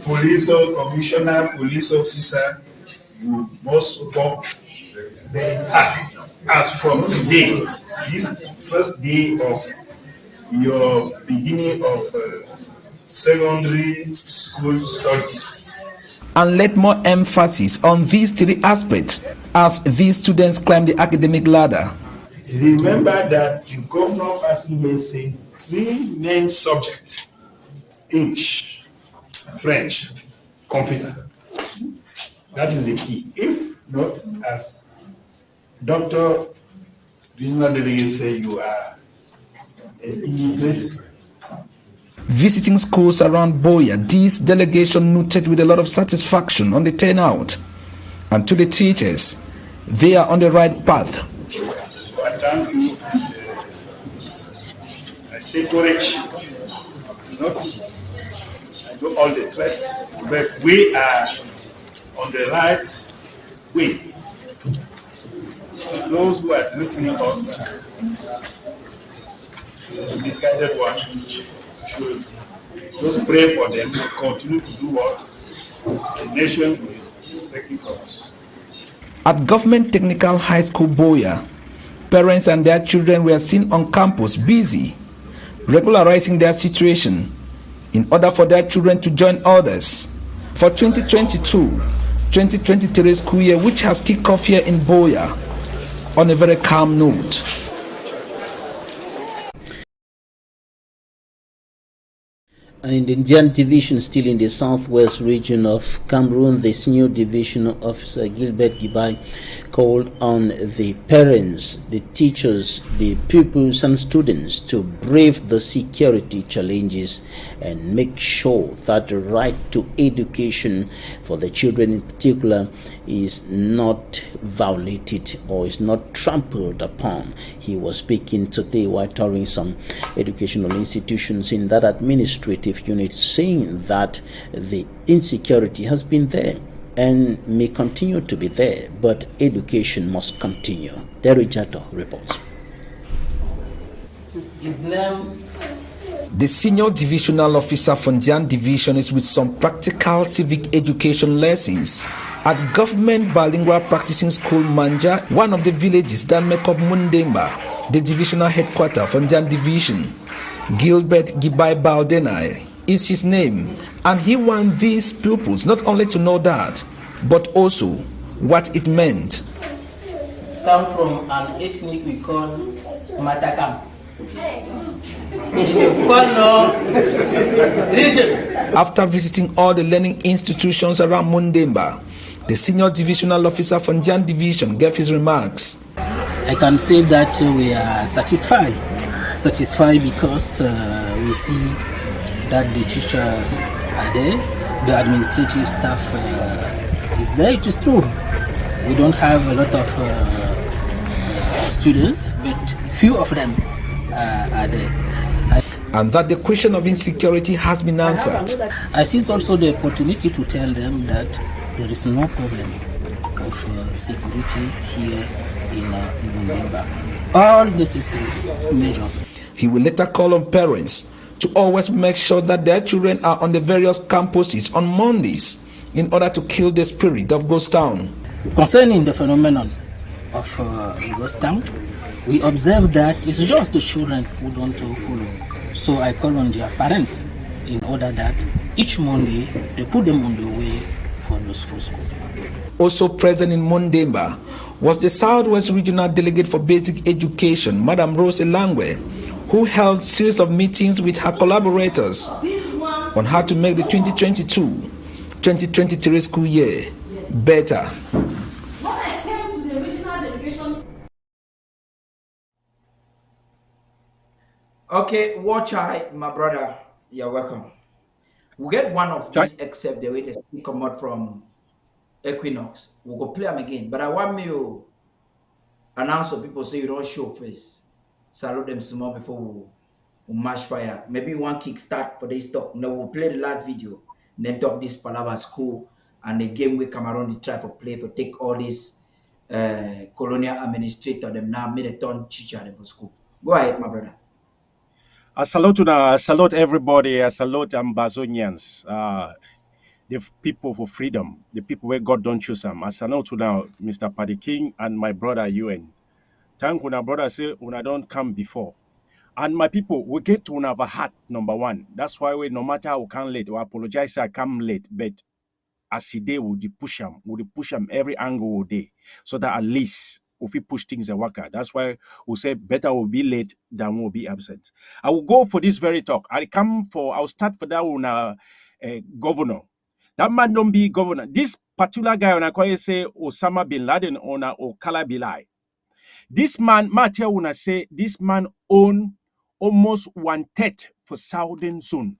police commissioner, police officer, you must work very hard. As from today, this first day of your beginning of secondary school studies. And let more emphasis on these 3 aspects as these students climb the academic ladder. Remember that the governor personally said 3 main subjects: English, French, computer. That is the key. If not, as Dr. Regional Delegate say, you are illiterate. Visiting schools around Buea, this delegation noted with a lot of satisfaction on the turnout. And to the teachers, they are on the right path. So I thank you. I say courage. It's not easy. I do all the threats, but we are on the right way. So those who are threatening us, the misguided one, should just pray for them to continue to do what the nation is expecting from us. At Government Technical High School Buea, parents and their children were seen on campus busy, regularizing their situation in order for their children to join others. For 2022-2023 school year, which has kicked off here in Buea on a very calm note. And in the Indian division, still in the southwest region of Cameroon, the senior division officer Gilbert Gibai called on the parents, the teachers, the pupils and students to brave the security challenges and make sure that the right to education for the children in particular is not violated or is not trampled upon. He was speaking today while touring some educational institutions in that administrative unit, saying that the insecurity has been there and may continue to be there, but education must continue. Derijato reports. His name. The senior divisional officer from Ndian Division is with some practical civic education lessons at Government Bilingual Practicing School Manja, one of the villages that make up Mundemba, the divisional headquarters for Ndian Division. Gilbert Gibai Baldenai is his name, and he wants these pupils not only to know that, but also what it meant. Come from an ethnic we call Matakam. In the Fano region. After visiting all the learning institutions around Mundemba, the senior divisional officer from Ndian Division gave his remarks. I can say that we are satisfied because we see that the teachers are there, the administrative staff is there. It is true. We don't have a lot of students, but few of them are there. And that the question of insecurity has been answered. I seize also the opportunity to tell them that there is no problem of security here in Mundemba. All necessary measures. He will later call on parents to always make sure that their children are on the various campuses on Mondays in order to kill the spirit of Ghost Town. Concerning the phenomenon of Ghost Town, we observe that it's just the children who don't follow. So I call on their parents in order that each Monday they put them on the way for those for school. Also present in Mundemba was the Southwest Regional Delegate for Basic Education, Madam Rose Elangwe, who held a series of meetings with her collaborators on how to make the 2022-2023 school year better. Okay, watch I, my brother. You're welcome. We get one of these except the way they come out from Equinox. We'll go play them again. But I want me to announce so people say you don't show face. Salute them some more before we mash fire. Maybe one kickstart for this talk. Now we'll play the last video. Then talk this Palava school and the game we Cameroon they try for play for take all this colonial administrator them now made a turn teacher them for school. Go ahead, my brother. I salute everybody. I salute Ambazonians, the people for freedom, the people where God don't choose them. I salute now Mr. Paddy King and my brother UN. Thank you, brother say when I don't come before. And my people, we get to have a heart, number one. That's why we no matter how we come late, we apologize I come late, but as he day we push them every angle day, so that at least if we push things and work out. That's why we say better we'll be late than we'll be absent. I will go for this very talk. I'll start for that one governor. That man don't be governor. This particular guy on I call you say Osama bin Laden owner or Kala Bilai. This man, Matthew wanna say this man own almost 1/3 for Southern Zone.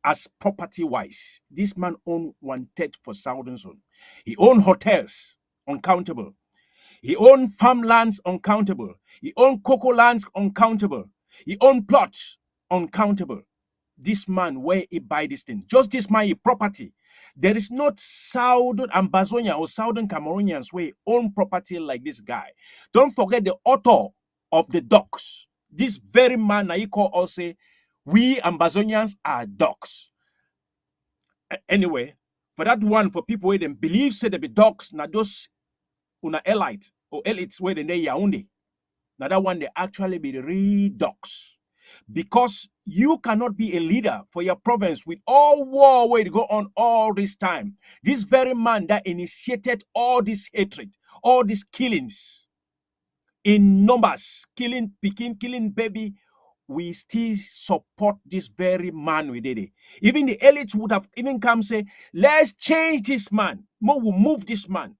As property wise, this man own 1/3 for Southern Zone. He own hotels, uncountable. He own farmlands, uncountable. He own cocoa lands, uncountable. He own plots, uncountable. This man, where he buy this thing, just this man, he property. There is not Southern Ambazonia or Southern Cameroonians where he own property like this guy. Don't forget the author of the dogs. This very man, he call us say, we Ambazonians are dogs. Anyway, for that one, for people where they believe say they be dogs, now those una elite or elites where they Yaoundé. Now that one they actually be the real dogs. Because you cannot be a leader for your province with all war where to go on all this time. This very man that initiated all this hatred, all these killings in numbers, killing Pekin, killing baby, we still support this very man we did it. Even the elites would have even come say, let's change this man. We'll move this man.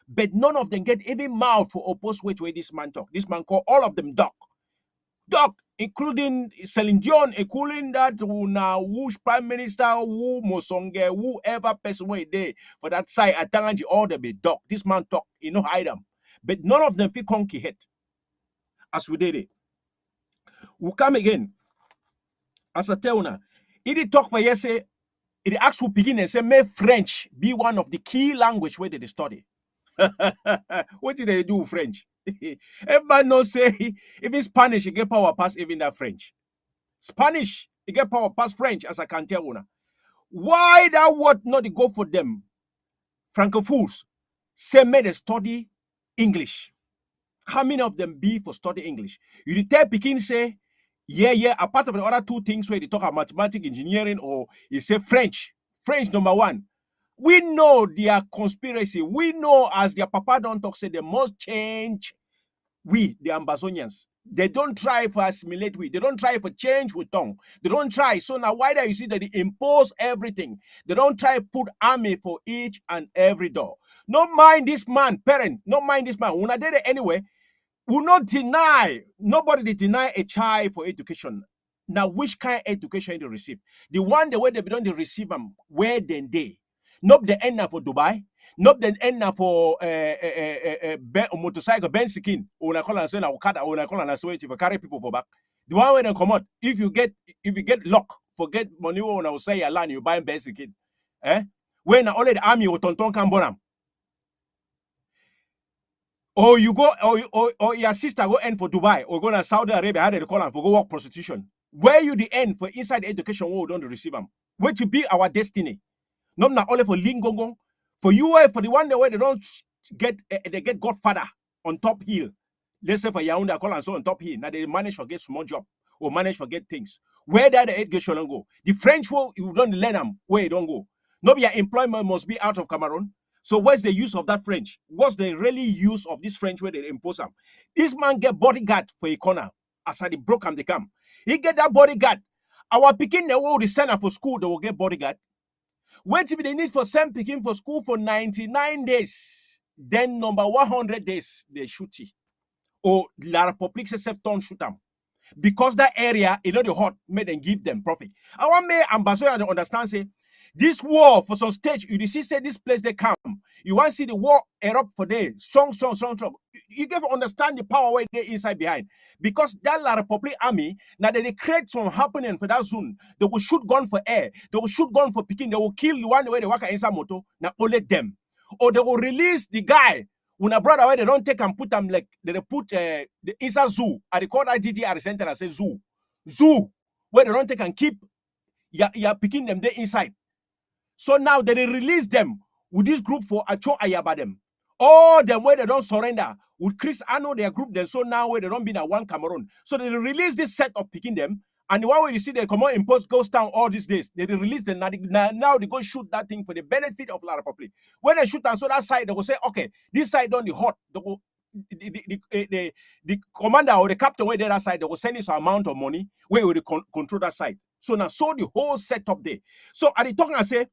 But none of them get even mouth for oppose way to this man talk. This man call all of them dog. Dog, including Celine Dion, including that who now who's prime minister, who Mosonge, whoever person way there for that side, Atanganji, all the be dog. This man talk, hide them. But none of them feel conky head. As we did it. We come again. As a tell now, he did talk for yesterday. it actually begin and say, may French be one of the key language where they study. What did they do with French? Everybody knows say even Spanish, you get power pass even that French. Spanish, you get power pass French, as I can tell you now. Why that word not go for them? Francophones say may they study English. How many of them be for study English? You tell Pekin say, yeah, apart of the other two things where they talk about mathematics, engineering, or you say French. French number one. We know their conspiracy. We know as their papa don't talk, say they must change we, the Ambazonians. They don't try for assimilate we. They don't try for change with tongue. They don't try. So now why do you see that they impose everything? They don't try put army for each and every door. Not mind this man, parent. Not mind this man. When I did it anyway, will not deny. Nobody deny a child for education. Now, which kind of education they receive? The one the way they don't receive them, where then they? Not the end for Dubai. Not the end for motorcycle, Ben Sikin, or I call and say Okada, or I call and say if carry people for back. The one where they come out, if you get luck, forget money when I will say land, you buy Ben Sikin. When all the army or Tonton can bonam. Or you go, or your sister go end for Dubai, or go to Saudi Arabia, how they call them for go work prostitution. Where you the end for inside the education world don't receive them. Where to be our destiny. Not only for Lingongong. For you, for the one way they don't get, they get Godfather on top hill. Let's say for Yaoundé, call and so on top hill. Now they manage to get small job or manage to get things. Where did the education don't go? The French will you don't learn them where you don't go. No, your employment must be out of Cameroon. So where's the use of that French? What's the really use of this French where they impose them? This man get bodyguard for a corner. As I broke him, they come. He get that bodyguard. Our picking the world is sent for school, they will get bodyguard. Wait till they need for send picking for school for 99 days. Then number 100 days, they shoot it. Or La Republique se don't shoot them. Because that area, you know, the hot made them give them profit. I want me ambassador to understand, say, this war for some stage, you see, say this place they come. You want to see the war erupt for day. Strong. You get to understand the power where they inside behind. Because that La Republique army, now that they create some happening for that zone, they will shoot gun for air, they will shoot gun for picking, they will kill the one way they work inside moto, now only them. Or they will release the guy, when a brother where they don't take and put them like, they put the inside zoo, I record IDT at the center and say zoo. Zoo, where they don't take and keep, you're picking them there inside. So now they release them with this group for Acho Ayabadem. All them where they don't surrender with Chris Ano, their group, then so now where they don't be in one Cameroon. So they release this set of picking them, and the one where you see they come on impose ghost town all these days. They release them now they go shoot that thing for the benefit of La Republique. When they shoot and so that side, they will say, okay, this side don't the hot. They will, the commander or the captain where they that side, they will send us an amount of money where we control that side. So now so the whole setup there. So at the talking I say,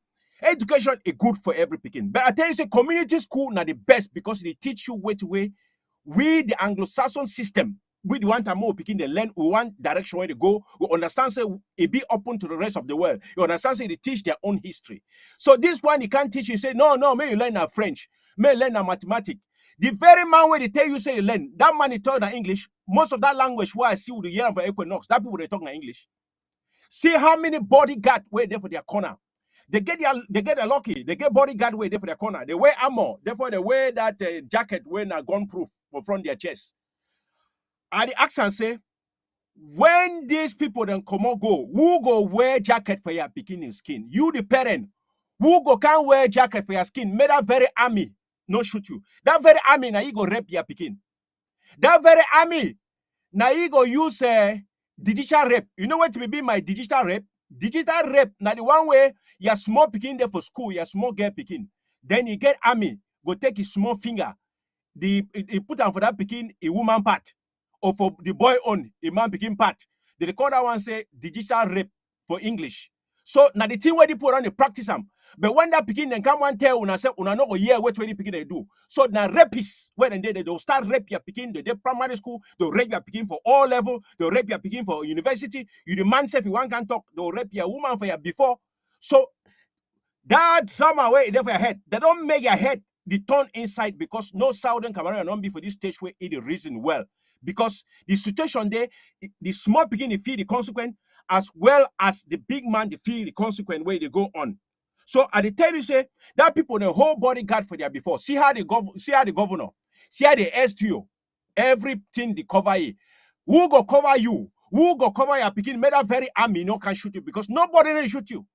education is good for every picking. But I tell you, say community school now the best because they teach you way to way. We, the Anglo-Saxon system, we the one time more picking the learn, we want direction where they go. We understand, say, it be open to the rest of the world. You understand, say, they teach their own history. So this one, you can't teach you, say, no, may you learn French, may you learn mathematics. The very man where they tell you, say, you learn, that man, he talk English. Most of that language where I see with the year for Equinox, that people, they talk English. See how many bodyguard were there for their corner. They get lucky. They get bodyguard way there for their corner. They wear armor. Therefore, they wear that jacket when a gun proof for front their chest. And the accent say, when these people then come on go, who go wear jacket for your bikini skin? You the parent, who go can't wear jacket for your skin? May that very army not shoot you. That very army now you go rape your pikin. That very army now you go use digital rape. You know what will be my digital rape? Digital rape. Now the one way you're small picking there for school, you're small girl picking. Then you get army, go take his small finger. He put on for that picking a woman part. Or for the boy on a man picking part. The recorder one say digital rape for English. So now the thing where they put on the practice them. But when that picking then come one tell una say una no go hear what the picking they do. So now rapists when they'll start rape your picking the primary school, they'll rape your picking for all level, they'll rape your picking for university. You the man say if you one can talk, they'll rape your woman for your before. So that trauma way there for your head. They don't make your head the turn inside because no Southern Cameroon don't be for this stage where it reason well. Because the situation there, the small beginning feel the consequence, as well as the big man, they feel the consequent way they go on. So I tell you, say that people the whole bodyguard for their before. See how the governor, see how the STO, everything they cover it. Who go cover you? Who go cover your picking? Made a very army no can shoot you because nobody will shoot you.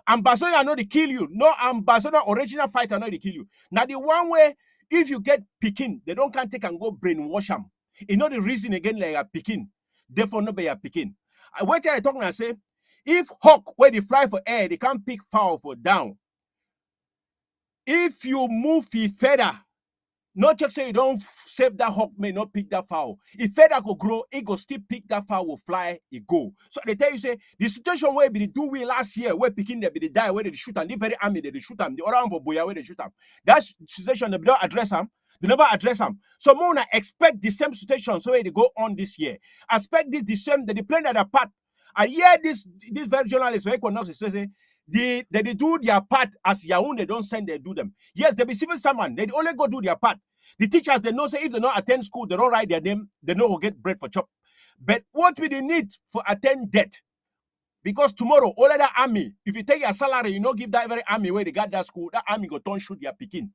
Ambassador know they kill you. No ambassador original fighter know they kill you. Now the one way if you get picking, they don't can take and go brainwash them. You know the reason again like a picking. Therefore not be a picking. What I talk and say, if hawk where they fly for air, they can't pick foul for down. If you move the feather, not just say you don't save that hawk may not pick that fowl. If feather go grow, it go still pick that fowl, will fly, it go. So they tell you say the situation where they do we last year, where picking they be die, where they shoot them, the very army they shoot them, the other one for boya where they shoot them. That situation they don't address them. They never address them. So more expect the same situation so where they go on this year. Expect this the same that they plan at a part. I hear this very journalist where Equinox is saying they do their part as Yaoun, they don't send, they do them. Yes, they be civil someone, they only go do their part. The teachers, they know say if they don't attend school, they don't write their name, they know who get bread for chop. But what we need for attend debt? Because tomorrow, all of that army, if you take your salary, you know, give that very army where they got that school, that army go turn shoot their picking.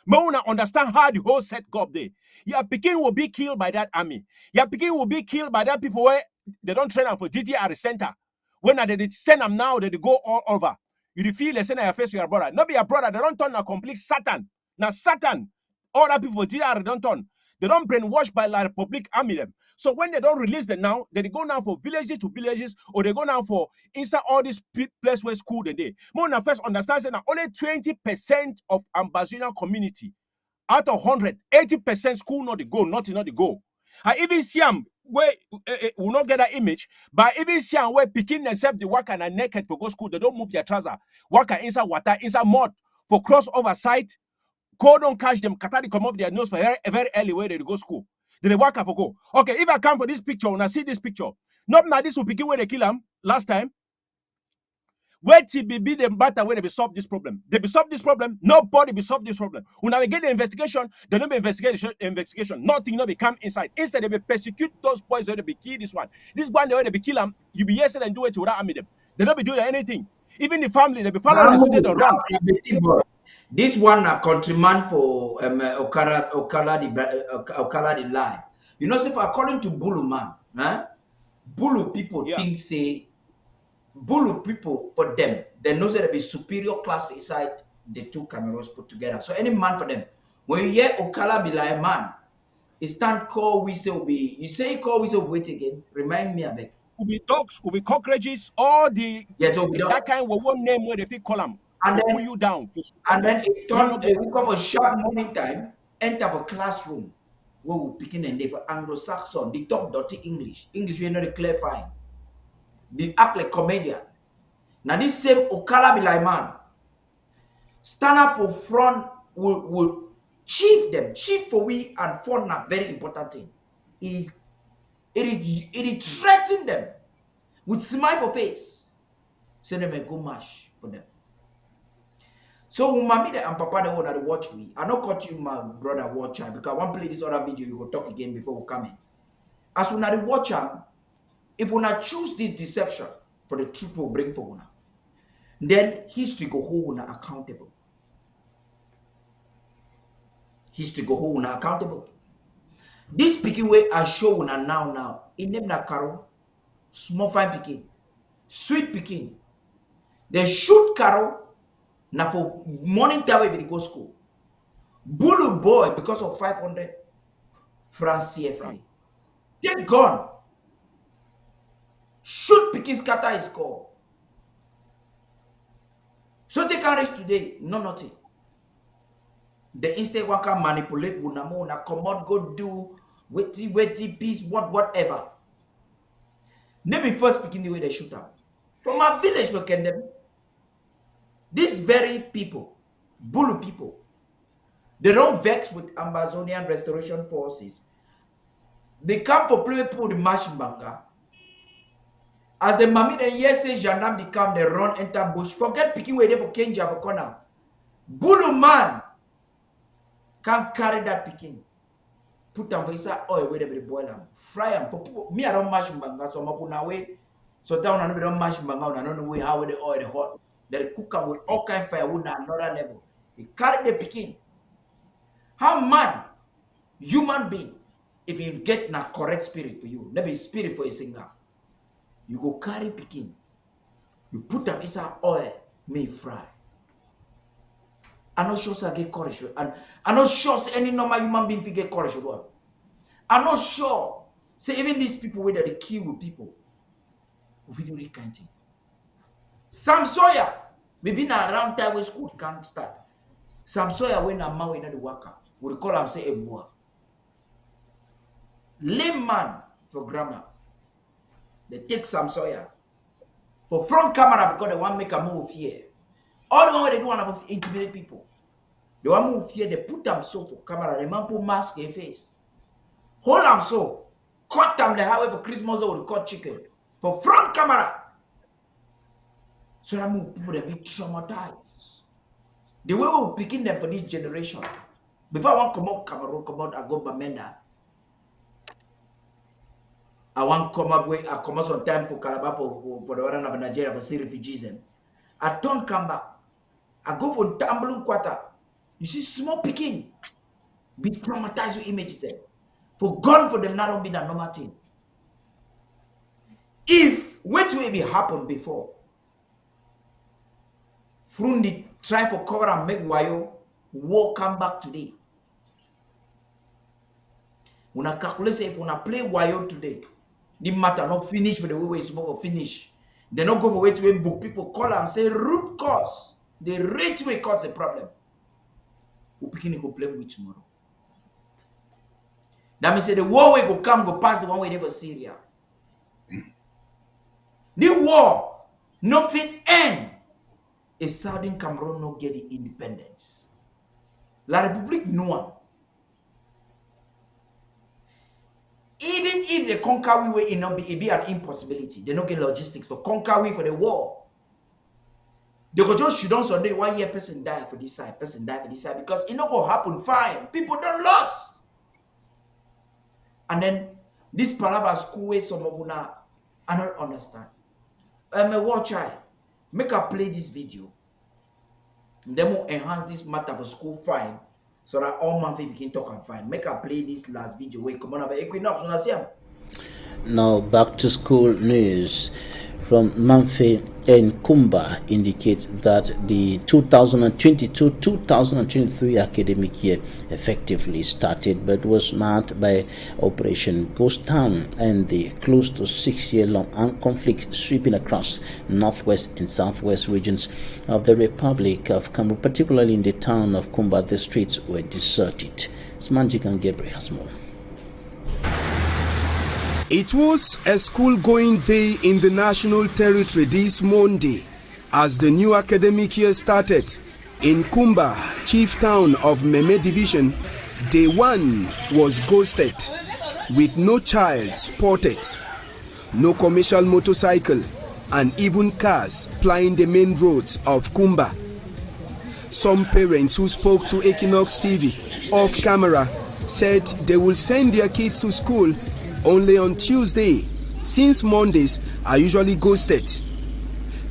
But when I understand how the whole set go up there, your picking will be killed by that army. Your picking will be killed by that people where they don't train them for GTR center. When they send them now, they go all over. You feel they send your face to your brother. Not be your brother, they don't turn a complete Satan. Now Satan, all that people GTR don't turn. They don't brainwash by La Republic army them. So when they don't release them now, they go now for villages to villages, or they go now for inside all these places where school they day. More than first understand that only 20% of Ambazonian community out of 100, 80% school not the go, nothing not the go. I even see them where will not get that image, but even see them where picking themselves the worker and naked for go school, they don't move their trouser. Worker inside water, inside mud for crossover site. Cold don't catch them, Katari come up their nose for a very early way they go school. They work for go. Okay, if I come for this picture, when I see this picture, not now this will begin where they kill them last time. Where to be the matter where they be solve this problem? They be solve this problem, nobody be solve this problem. When I get the investigation, they don't be investigation, nothing not be come inside. Instead, they be persecute those boys where they be kill this one. This one where they be kill them, you be yes and do it without army them. They don't be doing anything. Even the family, they be following the student run. This one a countryman for Okala the lie. You know, so according to Bulu man, Bulu people think say Bulu people for them, they know that they be superior class inside the two cameras put together. So any man for them, when you hear Okala be like man, it stand call whistle be. You say call whistle wait again. Remind me a bit. Will be dogs, will be cockroaches, all the that kind of one name where they fit call them. And then pull you down. And then it turned we come a sharp morning time, enter a classroom where we picking and they for Anglo-Saxon, the talk dirty English. English we not clear fine. They act like comedian. Now this same Okala be like man. Stand up for front will chief them. Chief for we and for a very important thing. It threaten them with smile for face. Send them a go mash for them. So mommy and papa they want to watch me. I not cut you my brother watch her because I want to play this other video. You go talk again before we come in. As we not watch her, if we not choose this deception for the truth will bring for una, then history go hold una accountable. History go hold una accountable. This picking way I show una now. In name na Caro, small fine picking, sweet picking. They shoot Caro. Now for morning time we go school. Bulu boy because of 500 francs CFA. Take gun. Shoot picking scatter his score. So they can reach today, no nothing. The instead one can manipulate una come out go do witty peace whatever. Let me first picking the way they shoot up. From our village we can them. These very people, Bulu people, they don't vex with Ambazonian restoration forces. They come for play people the Mashimbanga. As the Mamid and yes say Jandam they come, they run enter bush. Forget picking way there for Kenja for corner. Bulu man can carry that picking. Put them for inside oil where they boil them. Fry them. Me I don't Mashimbanga, so I'm way So down and we don't mash mangao, and I don't know how the oil hot. They cook them with all kind of firewood at another level. He carry the picking. How man, human being, if you get na correct spirit for you, maybe spirit for a singer, you go carry picking. You put them inside oil, may fry. I'm not sure I get courage. And I'm not sure any normal human being will get courage. I'm not sure. Say even these people where they kill with people who do this kind of thing. Sam Sawyer, maybe now around time when school can't start. Sam Sawyer when a man in the worker, we call him say a boy. Lame man for grammar. They take Sam Sawyer for front camera because they want to make a move here. All the one they do want to intimidate people. They want to move here, they put them so for camera, the man put mask in face. Hold them so. Cut them the highway for Christmas or cut chicken. For front camera. So that move people they be traumatized. The way we're picking them for this generation. Before I want to come out Cameroon, come out, I go Bamenda. I want to come up with, I come out some time for Calabar for the one of Nigeria for see refugees. I don't come back. I go for Tambulun Quarter. You see small picking. Be traumatized with images there. For gone for them not don't be that normal thing. If what will be happened before, Frundi try for cover and make wayo, war come back today. When I calculate say if when I play wayo today, the matter not finish with the way it's supposed to finish. They not go for way to book. People call them say root cause. The rate way cause the problem. We begin to play with tomorrow. That means say the war way go come go past the one way for Syria. The war no fit end if Southern Cameroon no get the independence. La République Noire. Even if they conquer we way, it be an impossibility. They don't get logistics for conquer we for the war. They go just shoot on Sunday 1 year person die for this side, person die for this side because it not gonna happen fine. People don't lost. And then this palaver school way some of una I don't understand. I'm a watch eye. Make her play this video. Then we'll enhance this matter for school fine. So that all man can talk and fine. Make her play this last video. Wait, come on, have Equinox. Now back to school news from Manfe and Kumba indicates that the 2022-2023 academic year effectively started but was marked by Operation Ghost Town and the close to 6-year-long armed conflict sweeping across northwest and southwest regions of the Republic of Cameroon, particularly in the town of Kumba. The streets were deserted. Smanjik and Gabriel has more. It was a school-going day in the National Territory this Monday as the new academic year started. In Kumba, chief town of Meme Division, day one was ghosted with no child spotted, no commercial motorcycle and even cars plying the main roads of Kumba. Some parents who spoke to Equinox TV off camera said they will send their kids to school only on Tuesday, since Mondays are usually ghosted.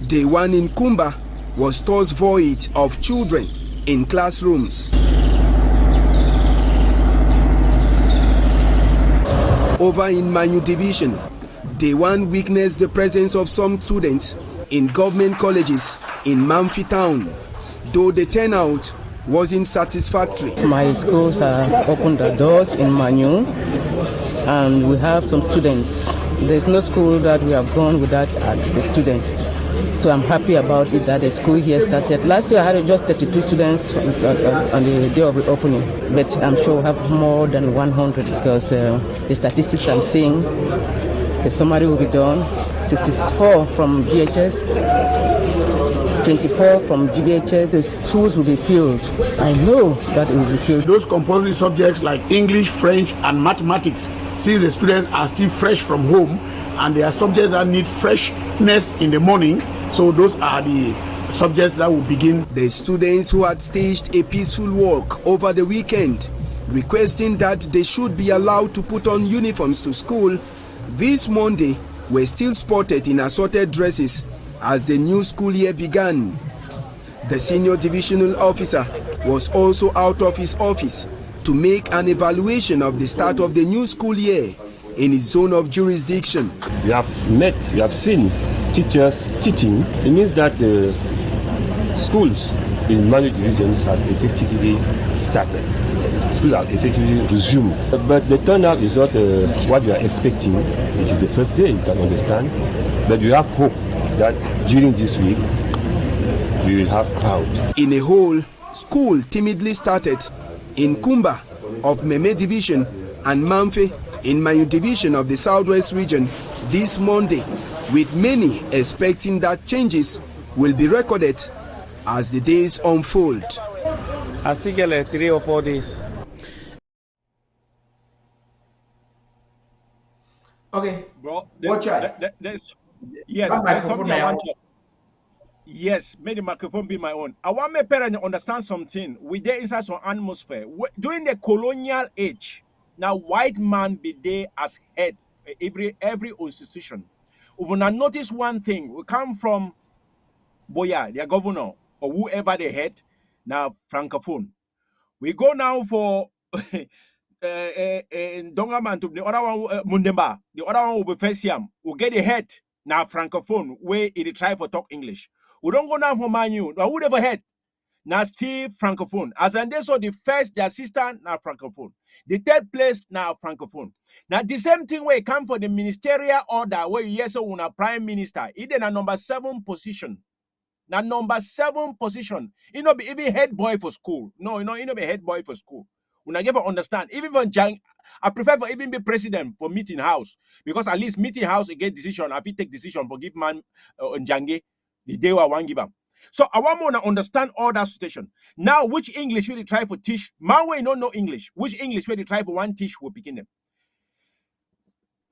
Day one in Kumba was thus void of children in classrooms. Over in Manu Division, day one witnessed the presence of some students in government colleges in Mamfi Town, though the turnout wasn't satisfactory. My schools have opened the doors in Manu, and we have some students. There's no school that we have gone without a student. So I'm happy about it that the school here started. Last year I had just 32 students on the day of the opening, but I'm sure we'll have more than 100 because the statistics I'm seeing, the summary will be done. 64 from GHS, 24 from GBHS, the schools will be filled. I know that it will be filled. Those compulsory subjects like English, French, and mathematics, since the students are still fresh from home, and they are subjects that need freshness in the morning, so those are the subjects that will begin. The students who had staged a peaceful walk over the weekend, requesting that they should be allowed to put on uniforms to school, this Monday were still spotted in assorted dresses as the new school year began. The senior divisional officer was also out of his office to make an evaluation of the start of the new school year in his zone of jurisdiction. We have seen teachers teaching. It means that the schools in Manu division has effectively started. Schools have effectively resumed. But the turnout is not what we are expecting. It is the first day, you can understand. But we have hope that during this week, we will have crowd. In a whole, school timidly started in Kumba of Meme division and Mamfe in Mayu division of the Southwest region this Monday, with many expecting that changes will be recorded as the days unfold. I still get like 3 or 4 days. Okay, bro. Watch out. There's something I want to. Yes, may the microphone be my own. I want my parents to understand something. We there inside some atmosphere. During the colonial age, now white man be there as head every institution. We will not notice one thing. We come from Boya, their governor, or whoever they head, now francophone. We go now for Dongaman to the other one, Mundemba. The other one will be Fesiam. We'll get a head now francophone where it try for talk English. We don't go now for Manu. Now who ever head? Now still francophone. As and they saw the first, the assistant now francophone. The third place now francophone. Now the same thing where it come for the ministerial order where you yes on a prime minister. It then a number 7 position. Now number 7 position. You know be even head boy for school. No, you know be head boy for school. When I never understand, even for I prefer for even be president for meeting house because at least meeting house get decision. I take decision for give man Njange the day I want give him. So I want more to understand all that situation. Now, which English will they try for teach? Man, we don't know English. Which English will they try for one teach will begin them?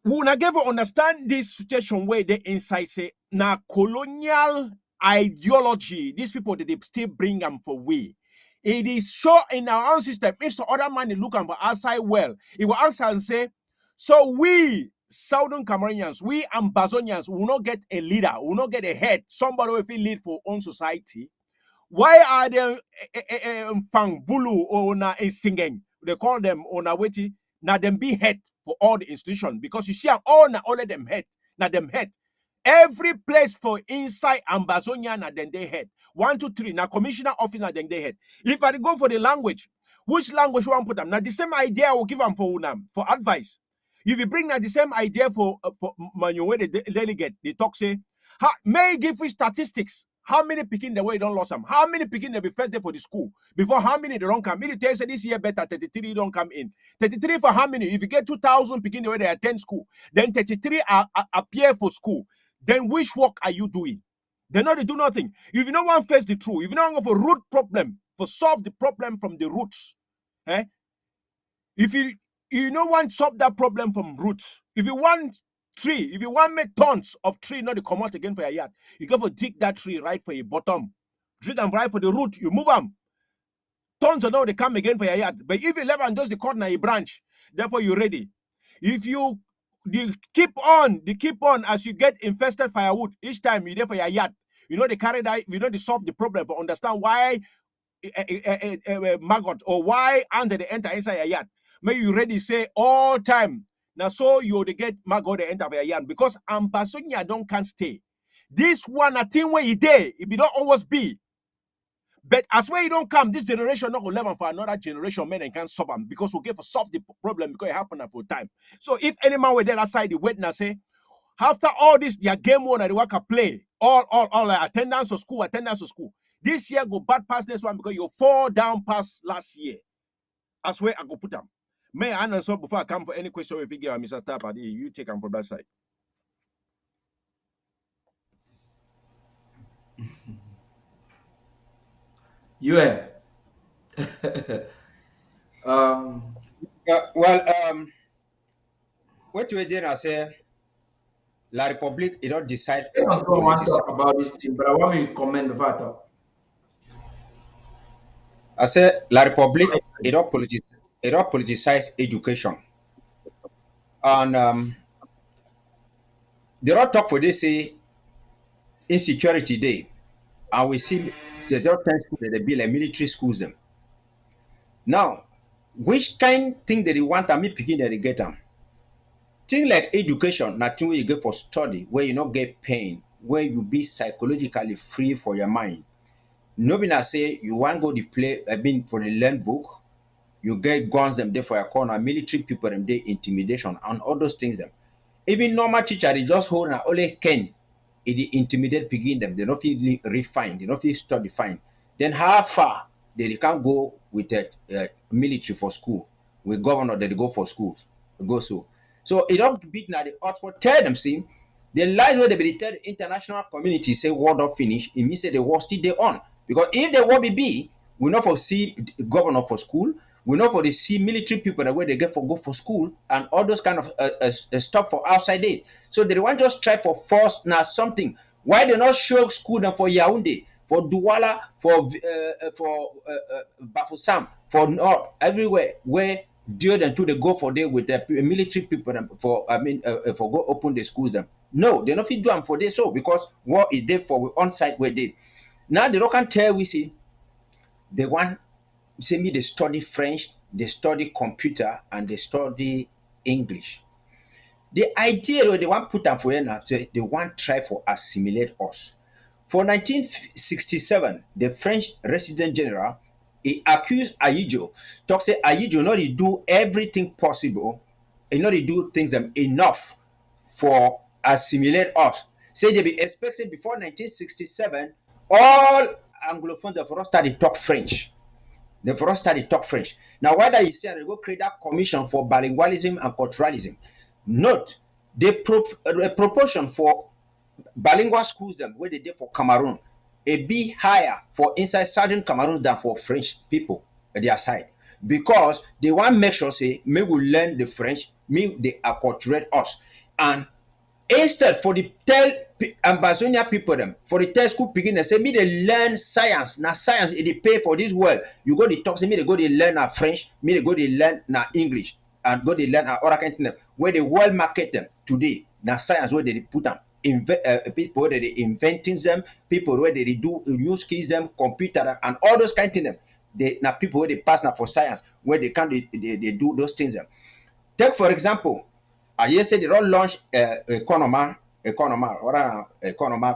We will not ever understand this situation where they inside say now colonial ideology. These people that they still bring them for way. It is sure in our own system. If the other man is looking for outside well, it will answer and say, so we Southern Cameroonians, we Ambazonians will not get a leader, will not get a head, somebody who will lead for own society. Why are they Fang Bulu or na singing? They call them on a witty, now them be head for all the institution because you see all of them head, now them head. Every place for inside Ambazonia na then they head. 1, 2, 3. Now commissioner office na then they head. If I go for the language, which language you want to put them? Now the same idea I will give them for advice. If you bring now the same idea for Manuel the delegate, they talk say, may give you statistics. How many picking the way don't lost them? How many picking they be first day for the school? Before how many they don't come? If you tell say this year better, 33 don't come in. 33 for how many? If you get 2,000 picking the way they attend school, then 33 appear for school. Then which work are you doing? They know they do nothing. If you don't want to face the truth, if you don't want to go for root problem, for solve the problem from the roots, if you don't want to solve that problem from roots, if you want tree, if you want make tons of tree not to come out again for your yard, you go for dig that tree right for your bottom, dig them right for the root, you move them. Tons of now they come again for your yard. But if you leave and just the corner a branch, therefore you're ready. If you they keep on as you get infested firewood each time you're there for your yard. You know they carry that, you know they solve the problem, but understand why maggot or why ants they enter inside your yard. May you ready say all time. Now so you they get maggot they enter your yard because Ambazonia don't can't stay. This one a thing where you there, it don't always be. But as where you don't come, this generation not going to for another generation, men and can solve them because we get to solve the problem because it happened at time. So if any man were there outside the wait and say, after all this, their game one and the work play, all attendance of school. This year go bad past this one because you fall down past last year. That's where I go put them. May I answer before I come for any question if you give Mr. Paddy, you take them from that side. UN. What you did, I say, La République, you don't decide. I don't want to talk about this thing, but I want me to comment before I talk. I say, La République, you don't politicize education. And they don't talk for this say insecurity day, and we see they don't tend school that they be like military schools them. Now, which kind thing that they want and me picking that they get them? Thing like education, nothing where you get for study, where you not get pain, where you be psychologically free for your mind. Nobody say you want go to play, I mean for the learn book, you get guns them there for your corner, military people them there, intimidation and all those things them. Even normal teacher they just hold and only can it intimidate begin them. They don't feel refined, they don't feel study fine. Then how far they can go with that military for school, with governor that they go for schools, go so. So it don't beat now the outward tell them see the lies where they be tell the international community say war don't finish, it means say the war still they on. Because if the war be, we not for see governor for school, we not for the see military people the way they get for go for school and all those kind of stuff for outside it. So they want just try for force now something. Why they not show school them for Yaoundé, for Douala, for Bafoussam, for North, everywhere where deal them to they go for there with the military people for for go open the schools them. No, they not fit do them for this so because war is there for on site where they. Now they don't tell we see they want say me they study French, they study computer, and they study English. The idea where they want put them for now, they want try for assimilate us. For 1967, the French Resident General he accused Ayijo, talk say Ayijo not to do everything possible, and not to do things enough for assimilate us. Say they be expected before 1967, all Anglophones the first started talk French. The first started talk French. Now why that you say they go create that commission for bilingualism and culturalism? Note the proportion for bilingual schools them where they did for Cameroon a be higher for inside southern Cameroon than for French people at their side because they want to make sure say me will learn the French, me they acculturate us, and instead for the tell Ambazonia people them for the tell school begin they say me they learn science. Now science they pay for this world. You go to talk to me they go to learn na French, me they go to learn na English, and go to learn other kind of thing where the world market them today. Now science where they put them. People where they inventing them, people where they do new skills them, computer and all those kind of things. They now people where they pass now for science where they can they do those things them. Take for example, yesterday they don't launch economy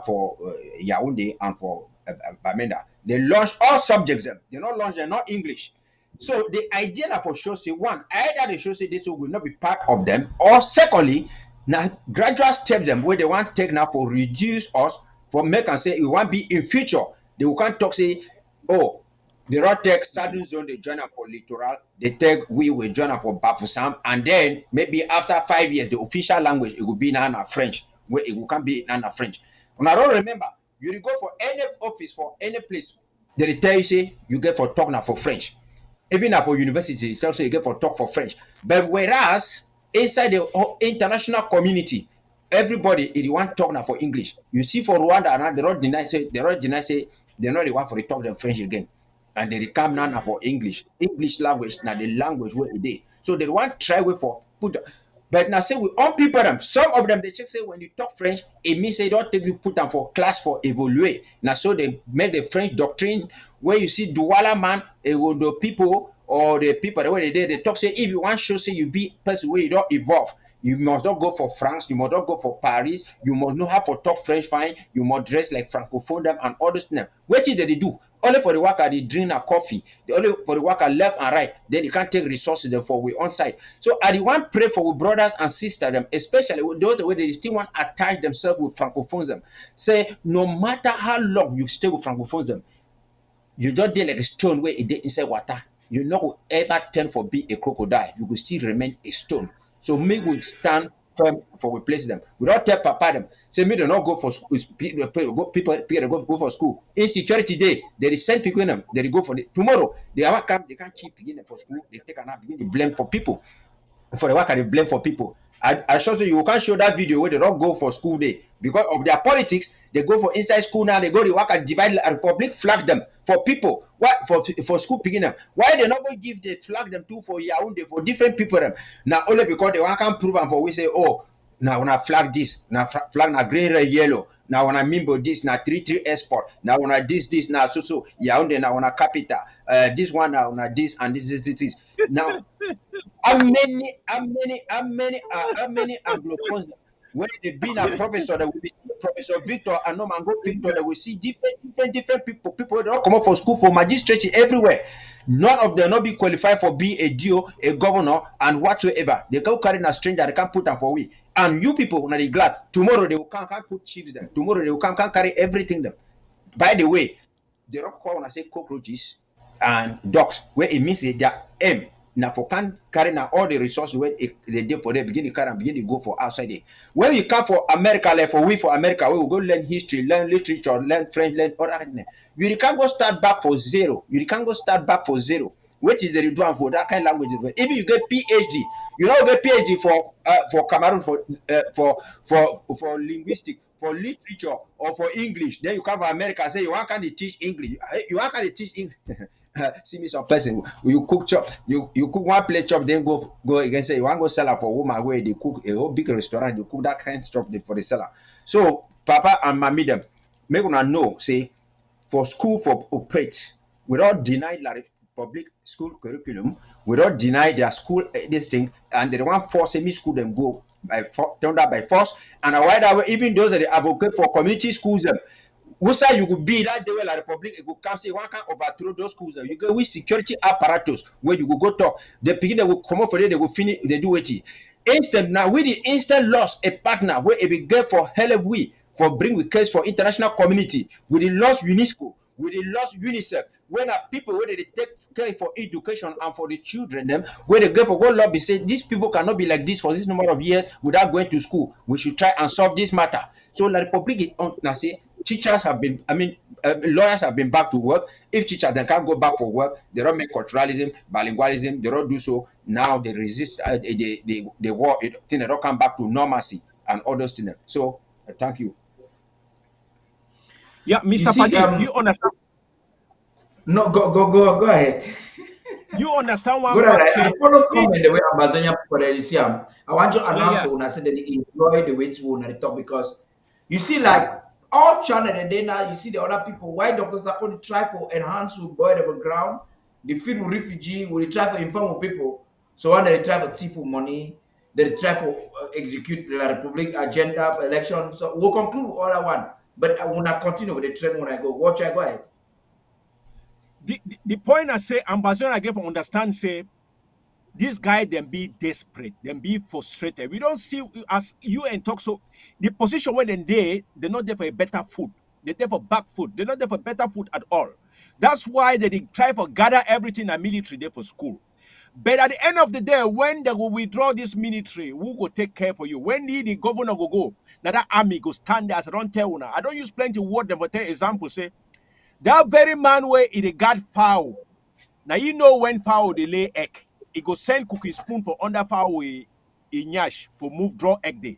for Yaoundé and for Bamenda. They launch all subjects them. They don't launch them not English. So the idea that for sure say one, either they show say this will not be part of them, or secondly, now gradual steps them where they want to take now for reduce us for make and say we want be in future. They will can't talk say, oh, they don't take southern zone, they join up for littoral, they take we will join up for Bafoussam, and then maybe after 5 years the official language it will be Nana French, where it will can be Nana French. And I don't remember, you go for any office for any place, they tell you say you get for talk now for French. Even for university, they also you get for talk for French. But whereas inside the international community, everybody if you want talk now for English. You see for Rwanda and they don't deny say they're not the one for the talk them French again. And they come now for English language, now the language where it is. So they want try way for put but now say we all people them, some of them they check say when you talk French, it means they don't take you put them for class for evaluate. Now so they make the French doctrine where you see Douala man, the people or the people the way they talk say if you want to show say you be person where you don't evolve. You must not go for France, you must not go for Paris, you must know how to talk French fine, you must dress like Francophone them and all those things. What did they do? Only for the worker they drink a coffee. Only for the worker left and right. Then you can't take resources them for we on site. So I want pray for we brothers and sisters them, especially those where they still want to attach themselves with Francophones them. Say no matter how long you stay with Francophones them, you just deal like a stone where it dey inside water. You not ever turn for be a crocodile. You will still remain a stone. So me will stand firm for replace them. We don't tell Papa them. Say me do not go for school. People go for school. Insecurity day, they send people in them. They go for the tomorrow. They have come. They can't keep beginning for school. They take another begin to blame for people. For the work they blame for people. I show you can't show that video where they don't go for school day because of their politics. They go for inside school now. They go to work and divide the republic flag them for people. What for school picking them? Why they not going to give the flag them too for Yaoundé for different people them? Now only because they want can prove and for we say oh Now when I flag this, now flag na green, red, yellow. Now when I mimbo this, now 3 export. Now when I this now so Yaounde now when I capital. This one now when I this and this. Now how many Anglophones when they been a professor, that will be Professor Victor and no Mango Victor, that we see different people that don't come up for school for magistracy everywhere. None of them not be qualified for being a DO, a governor, and whatsoever. They can carry a stranger, they can't put them for we. And you people when they glad tomorrow they will can't put chiefs them. Tomorrow they will can't carry everything them. By the way, they don't call when I say cockroaches and dogs, where it means their aim. Now for can carry now all the resources where they did for them begin to carry and begin to go for outside it. When we come for America, like for America, we will go learn history, learn literature, learn French, learn other things. You can't go start back for zero. You can't go start back for zero. What is the reason for that kind of language? Even you get PhD, you don't get PhD for Cameroon for linguistics, for literature, or for English. Then you come for America and say you can't teach English. You can't teach English. See me some person you cook chop, you cook one plate chop, then go again say you want to go sell it for woman where they cook a whole big restaurant, you cook that kind of stuff for the seller. So Papa and Mommy them make una know say for school for operate without deny the public school curriculum, without deny their school this thing, and they don't want force any school them go turn that by force, and why that way even those that they advocate for community schools them. Who say you could be that day where la Republic you could come say one can overthrow those schools. You go with security apparatus where you go talk. The people they will come up for it, they will finish, they do it. Instant now with the instant loss a partner where it be get for hell of we for bring with case for international community with the lost UNESCO, with the lost UNICEF, when are people where they take care for education and for the children them where they go for go lobby say these people cannot be like this for this number of years without going to school. We should try and solve this matter. So La Republic is on now say teachers have been, lawyers have been back to work. If teachers then can't go back for work, they don't make culturalism, bilingualism, they don't do so. Now they resist the war, they don't come back to normalcy and all those things. So thank you. Yeah, Mr. Paddy, you understand? No, go ahead. You understand what I'm saying? I follow comment the way Ambazonia people I want to announce when I said that they employ the way to on top because you see like all channel and then now you see the other people why doctors are going to try for enhance with boilable ground, the feed with refugee, will try for informal people. So when they try for thief for money, they try for execute the Republic agenda for election. So we'll conclude with all that one. But I want to continue with the trend when I go. Watch, I go ahead. The point I say, Ambassador, I give understand, say, this guy then be desperate, then be frustrated. We don't see as you and talk so the position where they're not there for a better food. They're there for back food. They're not there for better food at all. That's why they try for gather everything and military there for school. But at the end of the day, when they will withdraw this military, who will take care for you? When the governor will go, now that army go stand there as I don't tell now. I don't use plenty of word them, but tell example say that very man where it got foul. Now you know when foul they lay egg, it go send cookie spoon for under foul in yash for move draw egg day.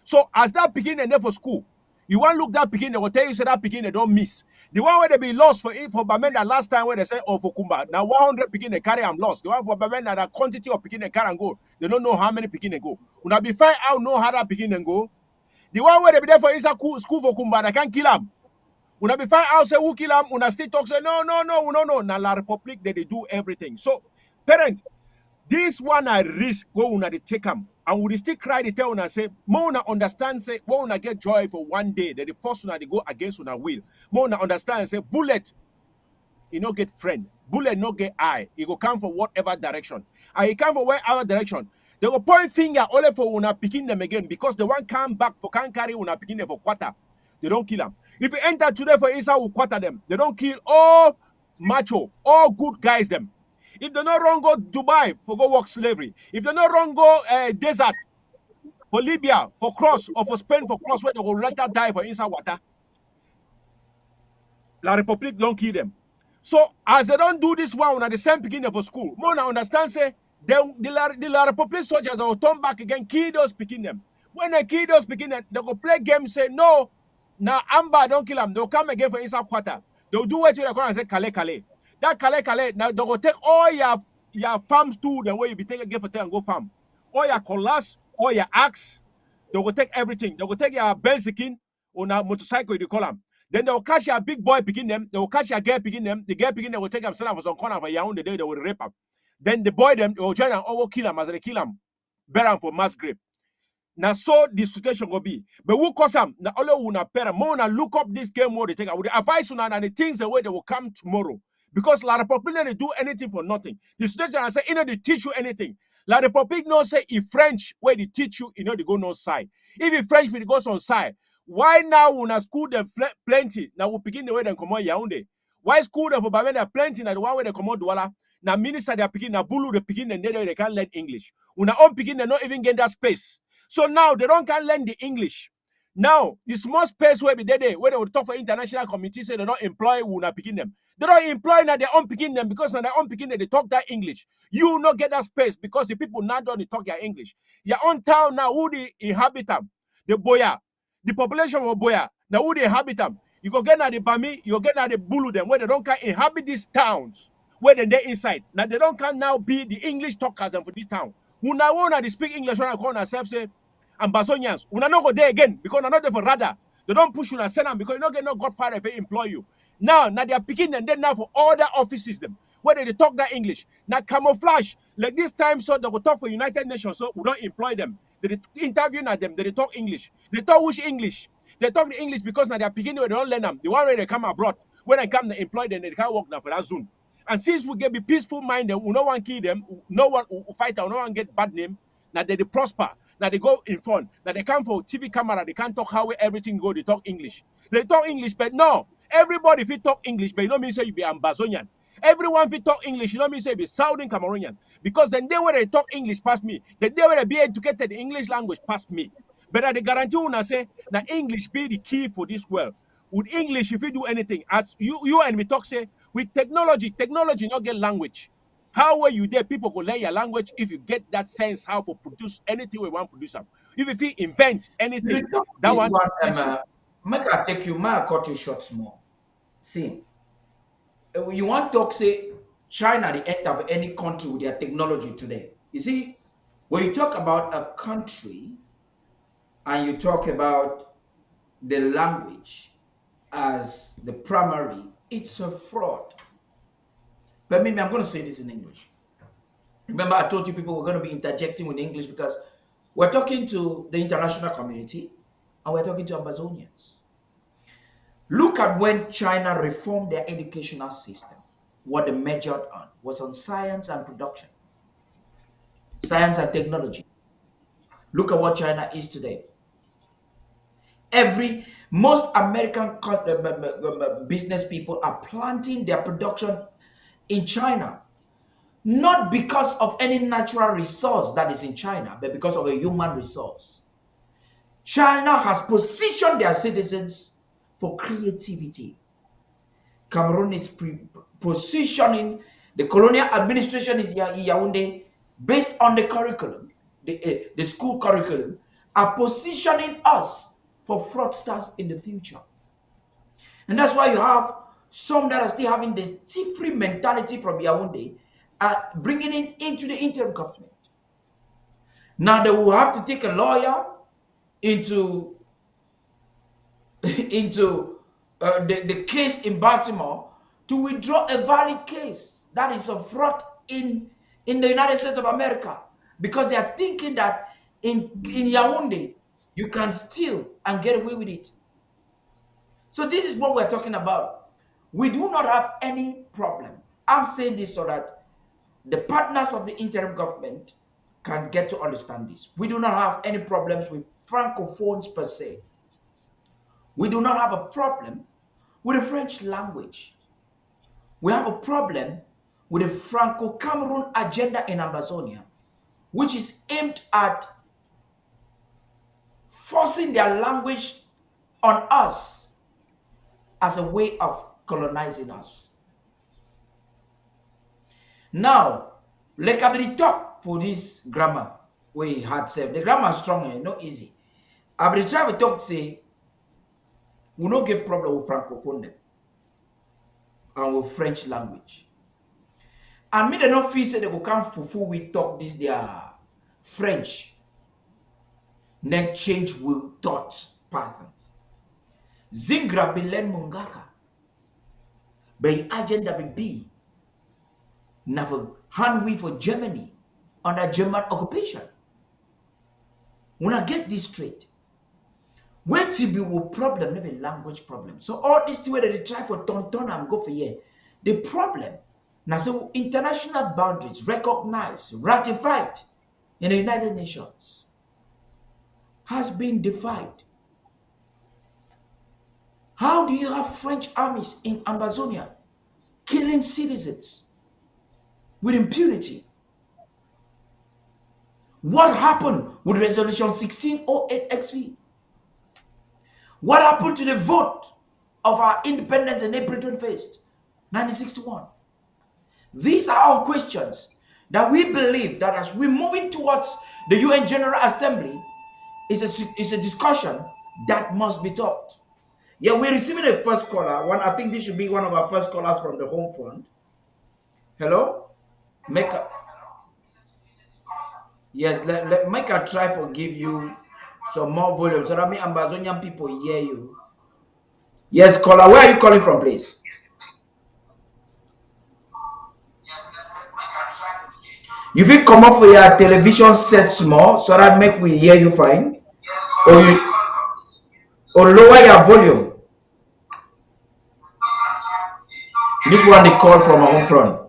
So as that picking and there for school, you want look that picking, they will tell you say that picking they don't miss. The one where they be lost for Bamenda last time where they say oh for Kumba now 100 picking they carry I'm lost. The one for Bamenda that quantity of picking they carry and go, they don't know how many picking they go. When I be find out know how that picking and go. The one where they be there for inside school for Kumba, they can't kill them. When I be find out say who kill him, when I still talk say no. Now La Republic they do everything. So parent, this one I risk go una they take them. And we still cry the tell una say, more una understand say, more una get joy for one day that the first one they go against una will. More una understand say bullet, you no get friend. Bullet no get eye. It go come for whatever direction. And it come for whatever direction. They go point finger only for una picking them again because the one come back for can't carry una picking them for quarter. They don't kill them. If you enter today for inside, we quarter them. They don't kill all macho, all good guys them. If they not wrong go Dubai for go work slavery. If they not wrong go desert for Libya for cross or for Spain for cross where they will rather die for inside water. La Republic don't kill them. So as they don't do this one at the same beginning for school, more now understand say the La Republic soldiers will turn back again, kill those picking them. When they kill those picking them, they go play games say no. Now Amber don't kill them. They'll come again for inside quarter. They'll do what you and say Calais. That Calais. Now they go take all your farms too. The way you be taking again for and go farm. All your colass, all your axe, They will take everything. They will take your Benzikin on a motorcycle, you call them. Then they will catch your big boy picking them. They will catch your girl picking them. The girl picking them will take them, send them for some corner of a yawn the day they will rape them. Then the boy them, they will join and all kill them as they kill them. Bury them for mass grave. Now, so the situation will be. But who cause them? Now, all of you parent, more look up this game more they take. I would advise you now and the things the way they will come tomorrow. Because a lot of people they do anything for nothing. The situation I say, they teach you anything. Like the public no say if French where they teach you, they go no side. If in French it goes on side, why now when a school them plenty? Now we begin the way they come on Yaoundé. Why school them for Bavenda plenty? Now the one way they come on Douala. Now minister they are picking, now Bulu they picking, and they can't learn English. When own picking, they not even get that space. So now they don't can learn the English. Now the small space where they will talk for international committee say they don't employ who not picking them. They don't employ now they own picking them because now they own picking them they talk that English. You not get that space because the people now don't talk their English. Your own town now who they inhabit them, the Boya, the population of Boya now who they inhabit them. You go get now the Bami, you go get now the Bulu them where they don't can inhabit these towns where they're inside. Now they don't can now be the English talkers and for this town. Who now want to speak English when I call ourselves say Ambazonians. We not go there again because they're not there for rather. They don't push you and send them because you don't get no godfather if they employ you. Now they are picking them then now for all the offices them where they talk that English. Now camouflage like this time so they will talk for United Nations so we don't employ them. They interview at them. They talk English. They talk which English. They talk the English because now they are picking where they don't learn them. The one where they come abroad when they come they employ them they can't work now for that zone. And since we get be peaceful minded, we no one kill them, no one fight them, no one get bad name. Now they prosper. Now they go in front. Now they come for TV camera. They can't talk how everything go. They talk English. They talk English, but no. Everybody if you talk English, but you don't mean say you be Ambazonian. Everyone if you talk English, you don't mean say you be Southern Cameroonian. Because then they where they talk English past me. The day where they be educated in English language past me. But I guarantee you now say that English be the key for this world. With English, if you do anything, as you and me talk say, with technology not get language. How were you there? People will learn your language if you get that sense how to produce anything we want to produce. If you invent anything, that one. Make I take you, may I cut you short small. See, you want to talk say China the end of any country with their technology today. You see, when you talk about a country and you talk about the language as the primary, it's a fraud. But maybe I'm going to say this in English. Remember, I told you people were going to be interjecting with English because we're talking to the international community and we're talking to Ambazonians. Look at when China reformed their educational system. What they measured on was on science and production, science and technology. Look at what China is today. Most American business people are planting their production in China, not because of any natural resource that is in China, but because of a human resource. China has positioned their citizens for creativity. Cameroon is positioning, the colonial administration is Yaoundé, based on the curriculum, the school curriculum, are positioning us for fraudsters in the future. And that's why you have some that are still having the thief-free mentality from Yaoundé, bringing it into the interim government. Now they will have to take a lawyer into the case in Baltimore to withdraw a valid case that is a fraud in the United States of America, because they are thinking that in Yaoundé you can steal and get away with it. So this is what we're talking about. We do not have any problem. I'm saying this so that the partners of the interim government can get to understand this. We do not have any problems with francophones per se. We do not have a problem with the French language. We have a problem with the Franco-Cameroon agenda in Ambazonia, which is aimed at forcing their language on us as a way of colonizing us. Now, like I will talk for this grammar we had said. The grammar is strong and not easy. I will try to talk say we no get problem with francophone and with French language. And me they not feel say they go come fufu we talk this their French. then change will thoughts pattern. Zingra bilen mungaka. By agenda be never hand for Germany under German occupation. When I get this straight, where to be a problem, not a language problem. So all this thing where they try for ton and go for here. The problem now, so international boundaries recognized, ratified in the United Nations has been defied. How do you have French armies in Amazonia killing citizens with impunity? What happened with Resolution 1608 XV? What happened to the vote of our independence on April 21st, 1961? These are all questions that we believe that as we're moving towards the UN General Assembly, is a discussion that must be taught. Yeah, we're receiving a first caller. I think this should be one of our first callers from the home front. Hello? Yes, make a try for give you some more volume so that me Ambazonian people hear you. Yes, caller, where are you calling from, please? You will come up for your television set small so that make we hear you fine, or lower your volume. This one they call from our home front.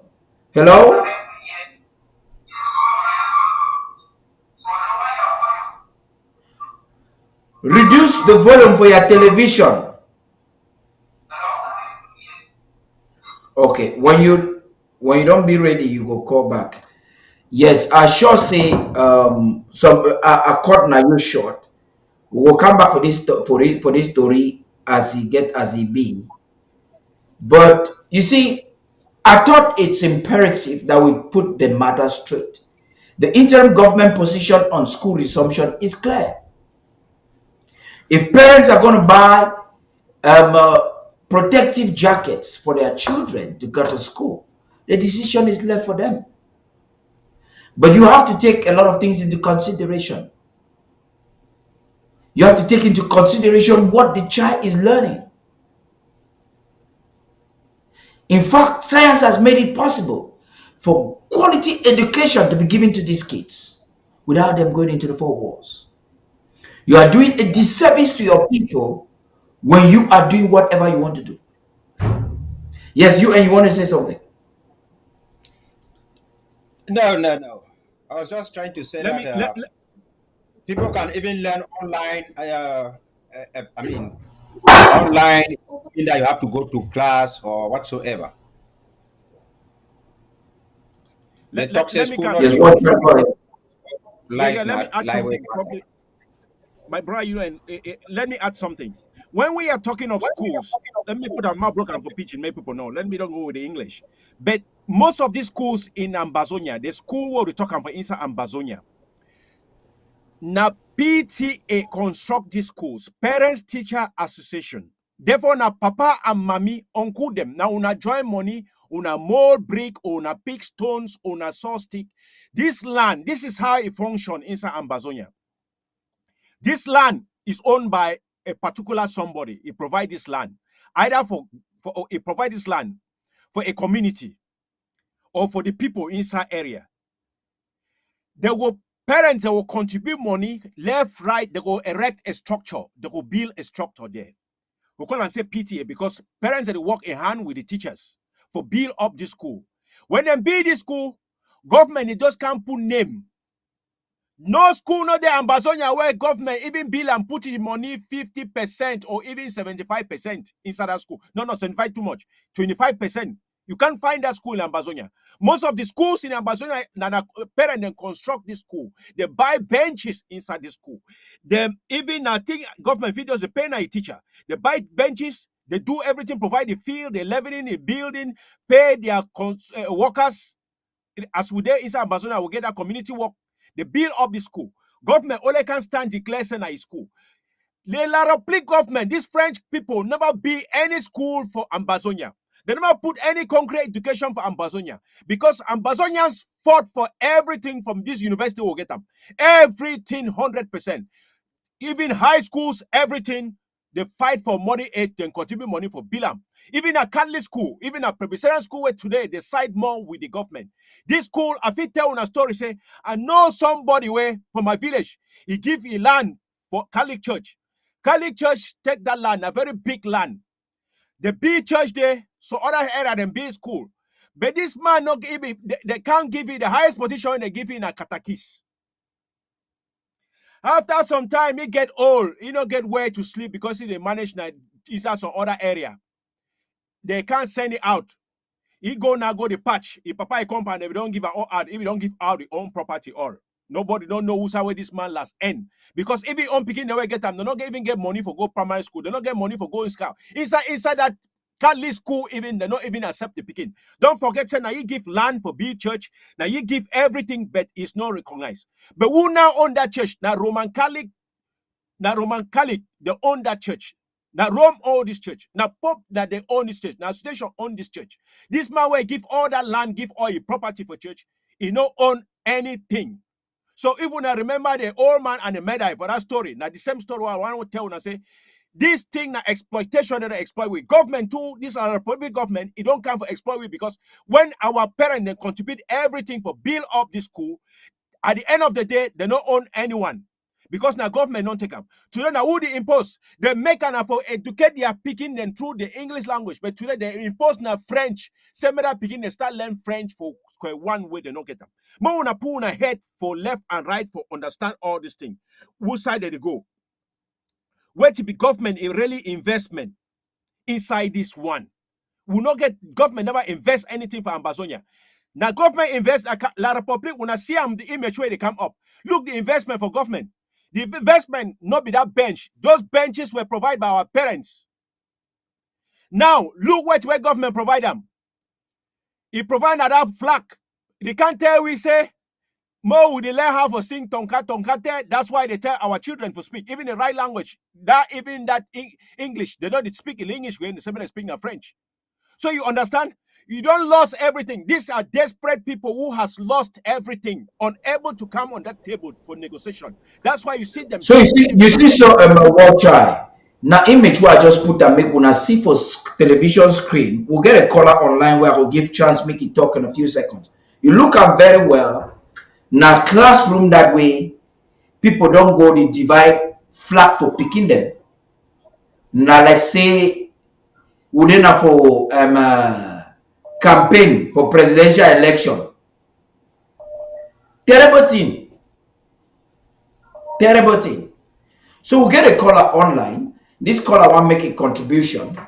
Hello? Reduce the volume for your television. Okay, when you don't be ready, you go call back. Yes, I sure say some a cut now you short. We will come back for this story as he be. But you see, I thought it's imperative that we put the matter straight. The interim government position on school resumption is clear. If parents are going to buy protective jackets for their children to go to school, the decision is left for them. But you have to take a lot of things into consideration. You have to take into consideration what the child is learning. In fact, science has made it possible for quality education to be given to these kids without them going into the four walls. You are doing a disservice to your people when you are doing whatever you want to do. Yes, you want to say something? No. I was just trying to say people can even learn online. Online, in that you have to go to class or whatsoever. Let me add something. My brother, let me add something. When we are talking of schools, let me put a mouth broken for pitching, make people know. Let me don't go with the English. But most of these schools in Ambazonia, the school where we talk about inside Ambazonia, now PTA construct these schools, Parents Teacher Association. Therefore, now papa and mommy uncle them. Now una join money, una mold brick, una pick stones, una saw stick. This land, this is how it functions inside Ambazonia. This land is owned by a particular somebody. He provides this land, either he provides this land for a community or for the people inside area. Parents will contribute money left, right. They will erect a structure. They will build a structure there. We call and say PTA because parents they work in hand with the teachers for build up the school. When they build the school, government it just can't put name. No school, no there Ambazonia where government even bill and put in money 50% or even 75% inside that school. No, 75 too much. 25%. You can't find that school in Ambazonia. Most of the schools in Ambazonia, parents then construct this school. They buy benches inside the school. They even I think government videos they pay a teacher. They buy benches. They do everything, provide the field, they live in a building, pay their workers. As we there inside Ambazonia, we get that community work. They build up the school. Government only can stand declare Sena is school. The La République government, these French people never build any school for Ambazonia. They never put any concrete education for Ambazonia because Ambazonians fought for everything from this university will get them. Everything 100%. Even high schools, everything, they fight for money aid and contribute money for Bilam. Even a Catholic school, even a Presbyterian school where today they side more with the government. This school, I fit tell a story, say, I know somebody where from my village, he give a land for Catholic church. Catholic church take that land, a very big land. The big church there, so other area than big school. But this man not give it, they can't give it the highest position, they give it in a catechist. After some time, he get old. He don't get where to sleep because he they manage that he's at some other area. They can't send it out. He go now go the patch. If papa come and they don't give out, if he don't give out the own property all. Nobody don't know who's how this man last end. Because if he own picking never get them, they not even get money for go primary school. They not get money for going scout. Inside that Catholic school, even they not even accept the picking. Don't forget, say now you give land for big church. Now you give everything, but it's not recognized. But who now own that church? Now Roman Catholic. Now Roman Catholic, they own that church. Now Rome own this church. Now Pope that they own this church. Now Station own this church. This man will give all that land, give all his property for church. He no own anything. So even I remember the old man and the Medai for that story. Now the same story I want to tell and say, this thing na exploitation that they exploit with government too. This are public government. It don't come for exploit with because when our parents they contribute everything for build up this school, at the end of the day they don't own anyone. Because now government don't take them. Today now who they impose? They make an for educate their picking them through the English language. But today they impose now French. Similar picking they start learn French for one way they don't get them. More una put una head for left and right for understand all these things. Which side did they go? Where to be government a really investment inside this one. We not get government never invest anything for Ambazonia. Now government invest La Republic when I see them the image where they come up. Look the investment for government. The investment not be that bench. Those benches were provided by our parents. Now, look where government provide them. He provide that flag. They can't tell we say, Mo, we learn how to sing tonkate. That's why they tell our children to speak. Even the right language. Even that English. They don't speak in English when they speak in French. So you understand? You don't lose everything. These are desperate people who has lost everything, unable to come on that table for negotiation. That's why you see them. So you see so world try. Now image where I just put and make when I see for television screen, we'll get a caller online where I will give chance, make it talk in a few seconds. You look up very well. Now classroom that way, people don't go the divide flat for picking them. Now like say we didn't have for campaign for presidential election. Terrible thing. Terrible thing. So we get a caller online. This caller want make a contribution.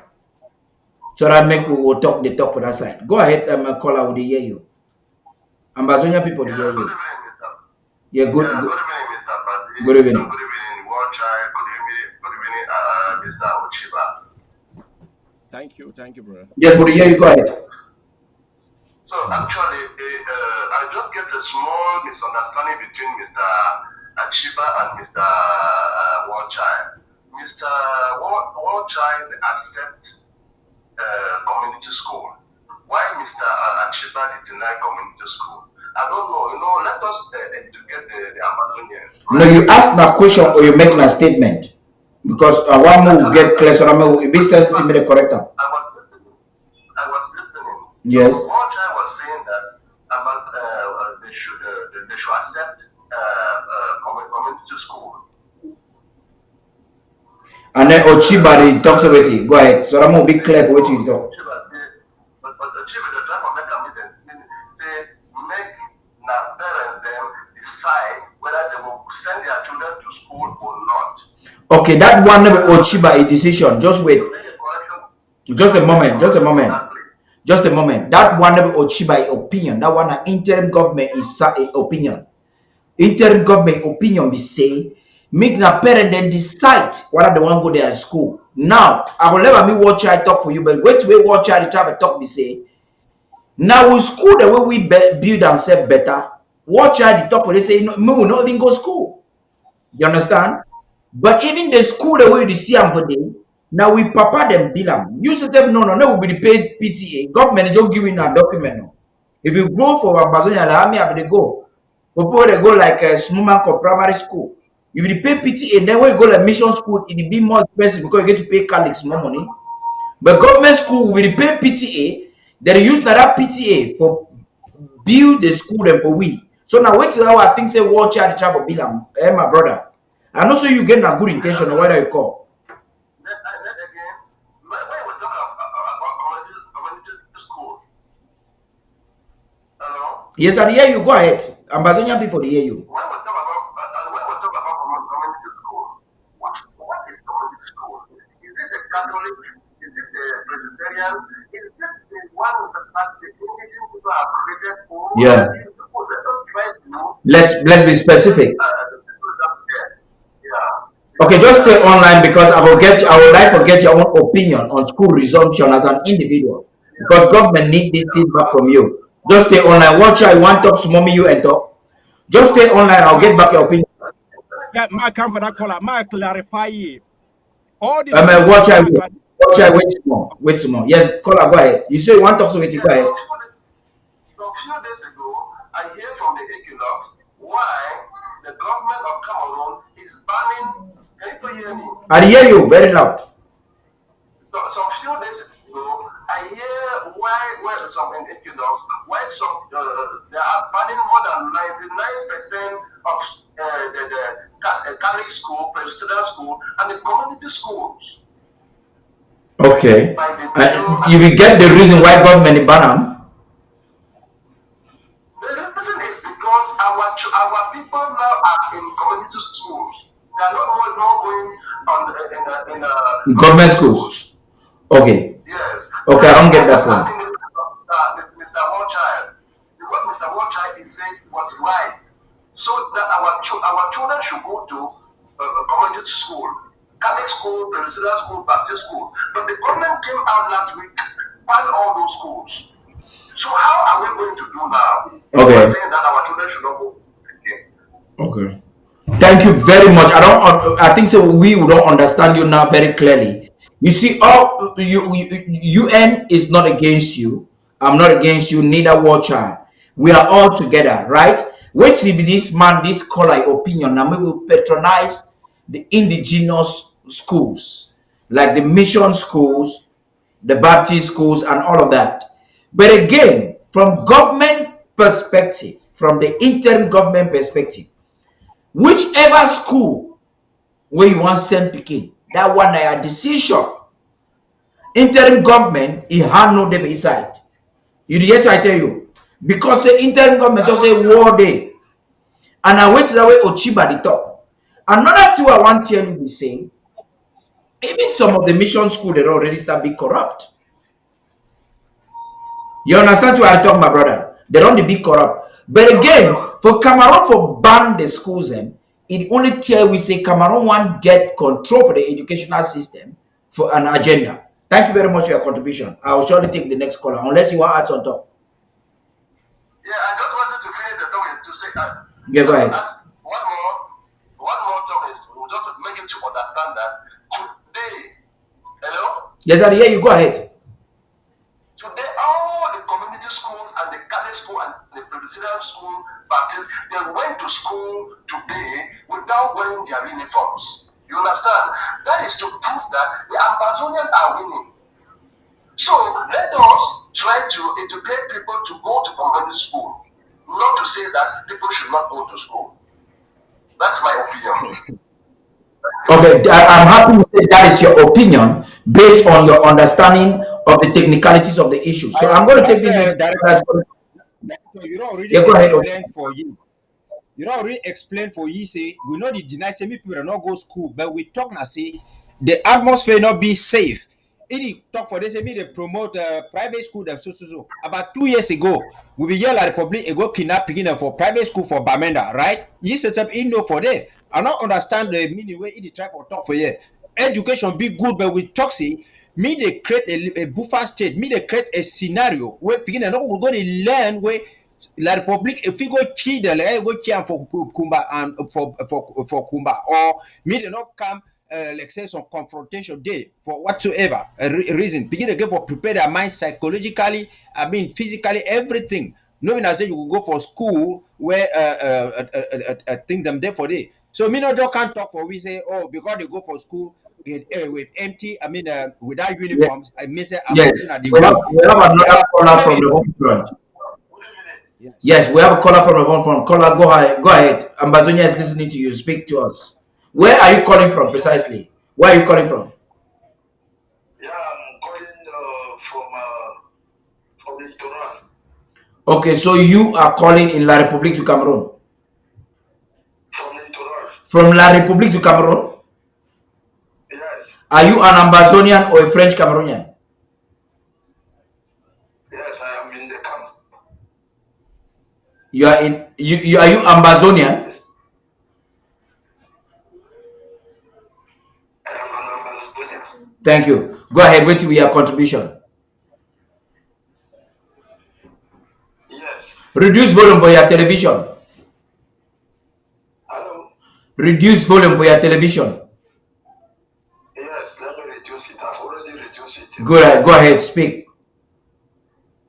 So that make we will talk the talk for that side. Go ahead, caller, would they hear you? Ambazonia people they hear you. Yeah, good. Good evening, Mr. Paddy. Good evening. Good evening, World Child. Good evening, Mr. Ochiba. Thank you, brother. Yes, would they hear you? Go ahead. So actually, I just get a small misunderstanding between Mr. Achiba and Mr. Warchild. Mr. Warchild accept community school. Why Mr. Achiba deny community school? I don't know. Let us educate the Amazonians. No, you ask that question or you make a statement. Because I want to get clear, so I'm going to be sensitive to the corrector. I was listening. Yes. So Warchild was saying that they should accept community school. And then Ochiba talks about it. Go ahead. So I'm going to be clear for what you talk. But Ochiba, the time of say make the parents them decide whether they will send their children to school or not. Okay, that one never Ochiba a decision. Just wait. Just a moment. Just a moment. That one never Ochiba opinion. That one interim government is opinion. Interim government opinion be say make the parent then decide whether they want to go there at school. Now I will never me watch I talk for you, but wait watch I try to talk be say. Now with school the way we build ourselves better. Watch I talk for they say no, we will not even go school. You understand? But even the school the way you see them for them, now we papa them bill them. You say no, will be paid PTA. Government just giving a document. No. If you go for Ambazonia, how many have they go? People they go like a Smuman primary school. You will pay PTA, then when you go to mission school, it will be more expensive because you get to pay colleagues more money. But government school will pay PTA, they use that PTA for build the school and for we. So now wait till how I think say war child the type of bill my brother. And also you get a good intention or whether you call. Yes, I hear you. Go ahead. Ambazonian people hear you. When we talk about community school, what is community school? Is it the Catholic? Is it the Presbyterian? Is it the one that the indigenous people have created for? Yeah. Let's be specific. Okay, just stay online because I would like to get your own opinion on school resumption as an individual. Because government need this feedback from you. Just stay online. Watch I want to talk to mommy you and talk. Just stay online. I'll get back your opinion. Yeah, my come for that caller. My clarify. All this. Watch I wait more. Yes, caller, go ahead. You say you want to talk to it, go ahead. So a few days ago, I hear from the Equinox why the government of Cameroon is banning. Can you hear me? I hear you very loud. So a few days ago, I hear why some in Equinox, why some they are banning more than 99% of the Catholic school, Presbyterian school, and the community schools. Okay. You will get the reason why government ban them. The reason is because our people now are in community schools. They are not going on in government schools. Okay. Yes. Okay, I don't get that point. Mr. Warchild, what Mr. Warchild is saying was right. So that our children should go to a community school, Catholic school, Presbyterian school, Baptist school. But the government came out last week, banned all those schools. So how are we going to do now? Okay. We're saying that our children should not go to school again. Okay. Thank you very much. I think so. We don't understand you now very clearly. You see, UN is not against you. I'm not against you. Neither Watcher. We are all together, right? Wait till this man, this caller opinion. Now we will patronize the indigenous schools, like the mission schools, the Baptist schools, and all of that. But again, from government perspective, from the interim government perspective, whichever school where you want send Peking, that one a decision. Interim government, it had no devil inside. You get what I tell you? Because the interim government does say war day. And I wait that way Ochiba the top. Another thing I want to tell you is saying, even some of the mission school they already start being corrupt. You understand what I talk, my brother? They don't be corrupt. But again, for Cameroon for ban the schools, it only tell we say Cameroon want get control for the educational system for an agenda. Thank you very much for your contribution. I will surely take the next caller, unless you want to add on top. Yeah, I just wanted to finish the talk to say that. Yeah, go ahead. One more talk is just to make him to understand that today, hello? Yes, I hear you. Go ahead. Today, all the community schools and the Catholic school and the Presbyterian school, Baptist, they went to school today without wearing their uniforms. You understand? That is to prove that the Ambazonians are winning. So let us try to educate people to go to community school, not to say that people should not go to school. That's my opinion. Okay, I'm happy to say that is your opinion based on your understanding of the technicalities of the issue. So I'm going to take this next. You don't really go ahead. Explain for you. You don't really explain for you. Say we know the deny say people do not go school, but we talk now say the atmosphere not be safe. Any talk for this, me they promote private school them so. About 2 years ago, we be here like Republic ago kidnapping for private school for Bamenda, right? You set up in no for there. I don't understand the meaning where it try for talk for you. Education be good, but we talk say me they create a buffer state, me they create a scenario where begin and we're going to learn where La Republic if we go kill the go kill for Kumba and for Kumba or me they not come like say some confrontation day for whatsoever reason begin again for prepare their mind psychologically, I mean physically, everything. Knowing I say you will go for school where think them there for day. So me no just can't talk for we say, oh, because they go for school with empty, without uniforms. I miss it. I'm Yes, looking at the we have, road. we have another caller from the home front. Yes, we have a caller from the home front. Caller, go ahead. Go ahead. Ambazonia is listening to you. Speak to us. Where are you calling from precisely? Where are you calling from? Yeah, I'm calling from Littoral. Okay, so you are calling in La République du Cameroon. From Littoral. From La République du Cameroon? Yes. Are you an Ambazonian or a French Cameroonian? Yes, I am in the camp. You are in are you Ambazonian? I am an Ambazonian. Thank you. Go ahead, wait till we have contribution. Yes. Reduce volume for your television. Hello? Reduce volume for your television. Yes, let me reduce it. I've already reduced it. Go ahead, speak.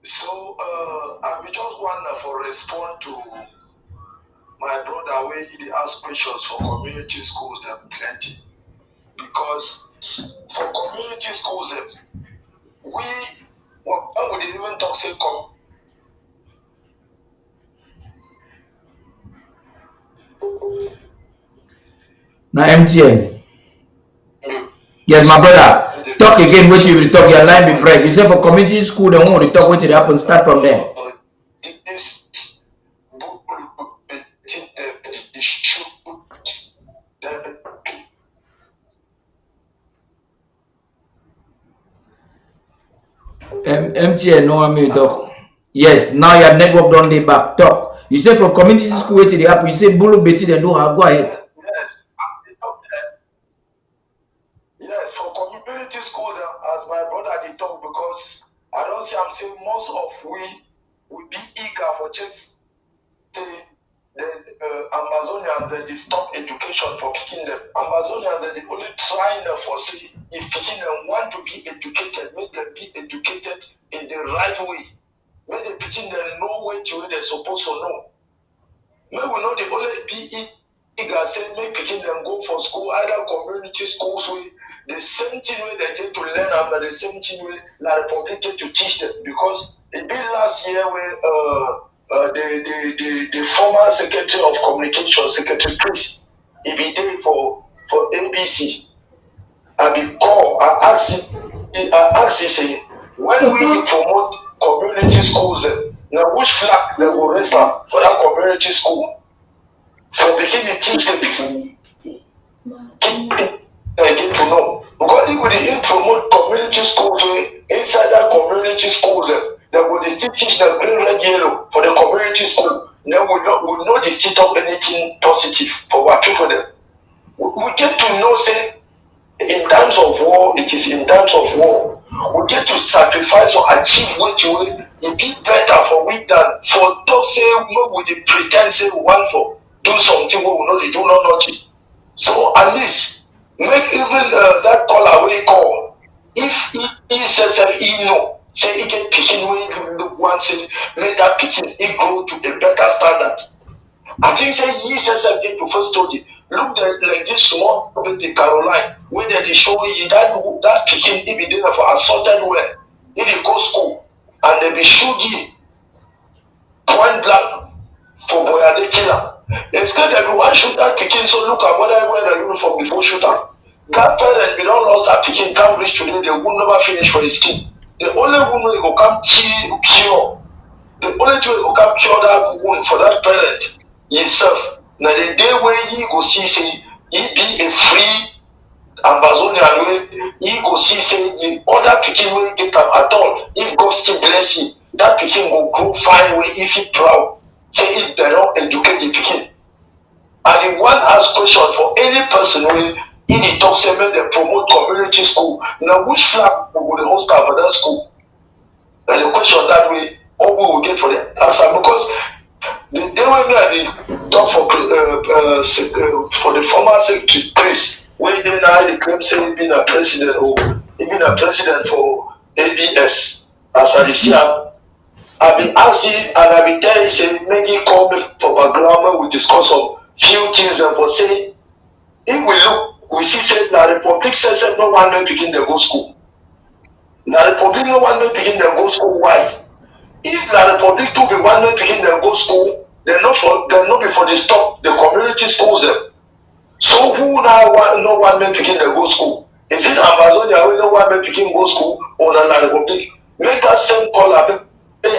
So, I will just want to respond to my brother where he asked questions for community schools and plenty. Because for community schools, we would even talk say Now MTN. Yes, my brother. Talk again what you will talk. Your line be break. You say for community school, they want to talk what it happen. Start from there. MTN, no one may talk. Yes, now your network don't lay back. Talk. You say from community school where it happen. You say Bulu Betty, then do her. Go ahead. Yes, for community schools, as my brother did talk, because I don't see, I'm saying most of we would be eager for just say the Amazonians that they stop education for picking them. Amazonians that they only trying for say if picking them want to be educated, make them be educated in the right way. Make the picking them know what they're supposed to know. May we know they only be eager say make picking them go for school, either community schools way, the same thing way they get to learn and the same thing way La Republic get to teach them. Because it been last year where the former Secretary of Communication, Secretary Chris, he be there for ABC. I be call, I ask him say, when we promote community schools, now which flag they will raise up for that community school? For beginning to teach them they get to know. Because if we promote community schools, inside that community schools, they will still teach them green, red, yellow for the community school. Then we know the state of anything positive for our people there. We get to know, say, in times of war, it is in times of war. We get to sacrifice or achieve what you will. It be better for we than for talk say we dey pretend say we want for do something we will know they do not nothing. So at least make even that caller we call. If he says he know, say he get picking way one say make that picking he grow to a better standard. I think say he says get to first study. Look like this small baby Caroline, where they show you that picking he be there for assaulted way. He dey go school and they be shoot you point blank for boy and they kill him. Instead everyone shoot that picking, so look at what I wear the uniform before shoot him. That parent be don't lost that picking can't reach today, they will never finish for his team. The only wound will go come cure. The only thing will come cure that wound for that parent himself. Now the day where he go see say he be a free Ambazonian way, he go see say the other picking will get up at all. If God still bless him, that picking will grow fine way if he proud. Say if they don't educate the picking. And if one asks question for any person who in the talk say make they promote community school, now which flag will the host for that school? And the question that way, all we will get for the answer, because the day when I talk for the former secretary Chris, where they now claim say he been a president or he been a president for ABS as I see I been asking and I been telling say make he call me for background where we discuss some few things and for say if we look, we see say La Republic says no one may begin the go school. La Republic no one may begin the go school. Why? If La Republic to be one may begin the go school, they're not before they stop the community schools them. So who now no one may begin the go school? Is it Amazonia who no one may begin go school or La Republic? Make that same call and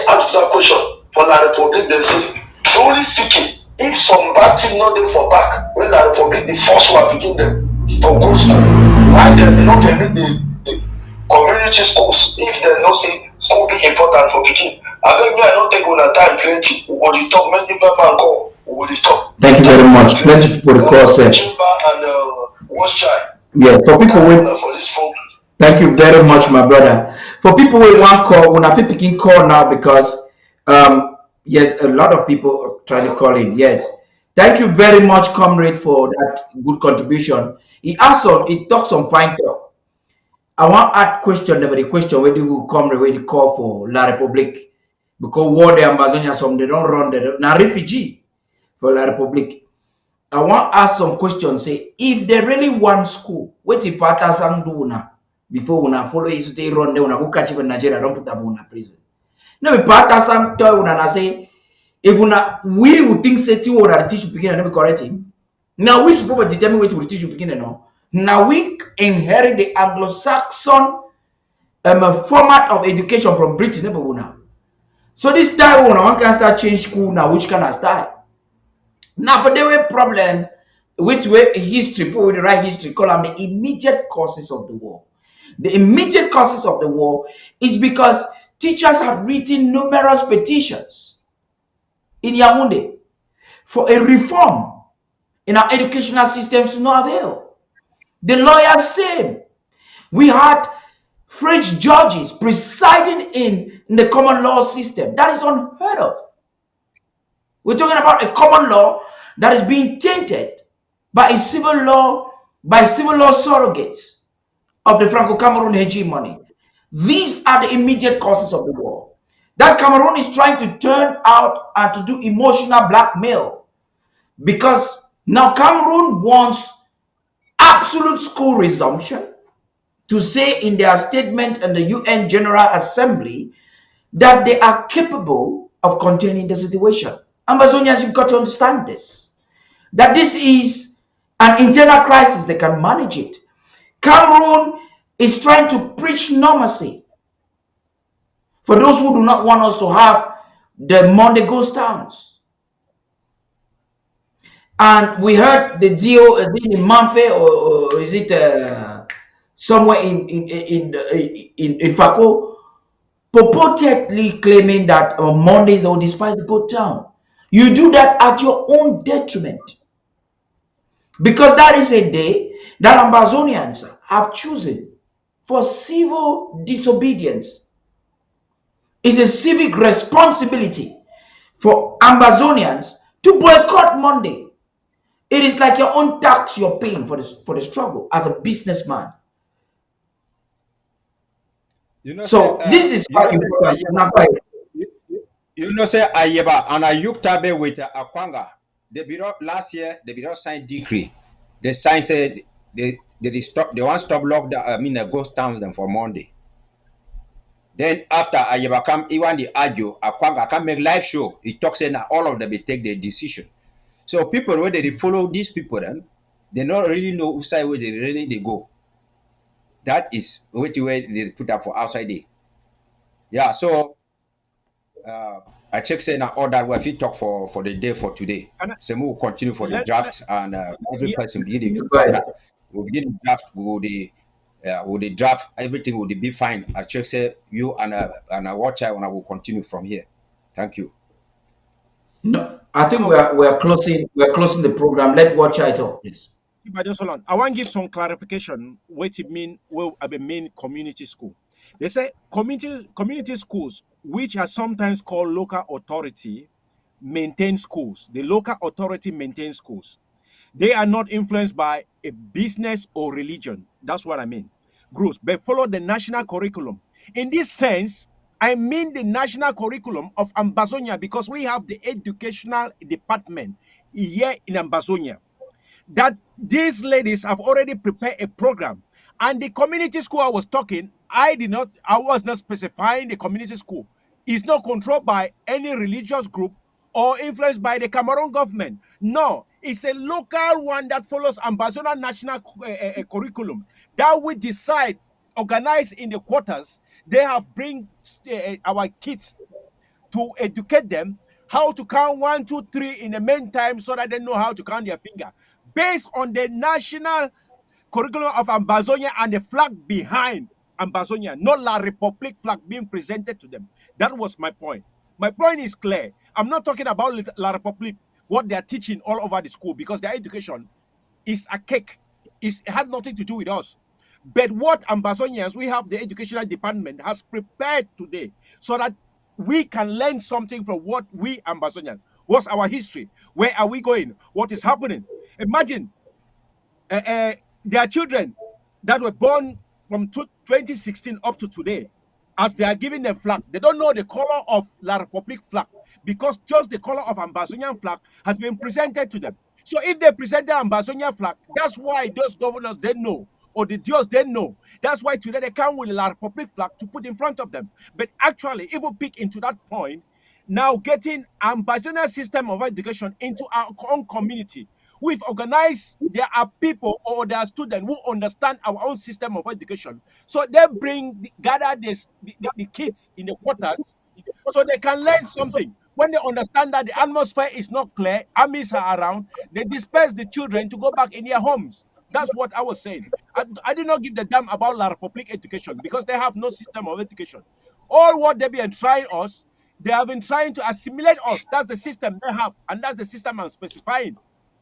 ask that question for La Republic. They say, truly speaking, if some bad thing not there for back, when La Republic the first one begin them for go school, why they not permit the community schools if they not say school be important for picking? I beg me, I don't take on a time plenty. We will talk, many different man go. We will talk. Thank you very much. Plenty people request it. Yeah, for people with. Thank you very much, my brother. For people with one call, when I picking call now because yes, a lot of people are trying to call in. Yes. Thank you very much, comrade, for that good contribution. He also he talks some fine talk. I want to add question never the question where do you come where they call for La Republique because war the Amazonia some they don't run the now refugee for La Republique. I want to ask some questions. Say if they really want school, what the partners do now before una follow is they run there una go catch in Nigeria don't put them in prison. No be partners tell una say if una we would think say you or teach you begin and never correct him. Now we supposed to determine what to teach you begin now. Now we inherit the Anglo-Saxon format of education from Britain. Now. So this time when one can start change school now, which kind of style? Now for the way problem, which way history, people with the right history, call them the immediate causes of the war. The immediate causes of the war is because teachers have written numerous petitions in Yaoundé for a reform in our educational systems to no avail. The lawyers said we had French judges presiding in the common law system. That is unheard of. We're talking about a common law that is being tainted by civil law surrogates of the Franco-Cameroon hegemony. These are the immediate causes of the war. That Cameroon is trying to turn out and to do emotional blackmail because now Cameroon wants absolute school resumption to say in their statement in the UN General Assembly that they are capable of containing the situation. Amazonians, you've got to understand this. That this is an internal crisis, they can manage it. Cameroon is trying to preach normalcy. For those who do not want us to have the Monday ghost towns. And we heard the deal is it in Manfe or is it somewhere in Fako purportedly claiming that on Mondays they will despise the ghost town. You do that at your own detriment. Because that is a day that Ambazonians have chosen for civil disobedience. It's a civic responsibility for Ambazonians to boycott Monday. It is like your own tax you're paying for the struggle as a businessman. You know, so this is very important. You know, say Ayeba and Ayuktabe with Akwanga. Last year they signed decree. They signed said they want stop lockdown. I mean, ghost towns them for Monday. Then after Ayeba come, even the Ajo Akwanga can make live show. He talks saying that all of them will take their decision. So people where they follow these people, then they don't really know which side where they go. That is which way they put up for outside day. Yeah, so I check saying all that we have talk for the day for today. So we will continue for the draft and every person begin we'll begin the draft with the draft everything will be fine. I check say you and I watch out and I will continue from here. Thank you. No, I think we're closing the program. Let watch it up, please. But just hold on. I want to give some clarification. What it mean? Well, I mean community school. They say community schools, which are sometimes called local authority, maintain schools. The local authority maintains schools. They are not influenced by a business or religion. That's what I mean. Groups, but follow the national curriculum. In this sense, I mean the national curriculum of Ambazonia because we have the educational department here in Ambazonia. that these ladies have already prepared a program. And the community school I was talking, I was not specifying the community school. It's not controlled by any religious group or influenced by the Cameroon government. No, it's a local one that follows Ambazona national curriculum that we decide, organize in the quarters. They have bring our kids to educate them how to count 1, 2, 3 in the meantime so that they know how to count their finger based on the national curriculum of Ambazonia and the flag behind Ambazonia, not La Republique flag being presented to them. That was my point. My point is clear. I'm not talking about La Republique, what they are teaching all over the school, because their education is a cake. It had nothing to do with us. But what Ambazonians, we have the educational department, has prepared today so that we can learn something from what we Ambazonians, what's our history, where are we going, what is happening. Imagine there are children that were born from 2016 up to today. As they are giving them flag, they don't know the color of La Republique flag because just the color of Ambazonian flag has been presented to them. So if they present the Ambazonian flag, that's why those governors they know, or the Dios they know. That's why today they come with La Republique flag to put in front of them. But actually, if we pick into that point, now getting Ambazonian system of education into our own community, we've organized, there are people or there are students who understand our own system of education. So they gather the kids in the quarters so they can learn something. When they understand that the atmosphere is not clear, armies are around, they disperse the children to go back in their homes. That's what I was saying. I did not give the damn about La Republique education because they have no system of education. All what they've been trying us, they have been trying to assimilate us. That's the system they have, and that's the system I'm specifying.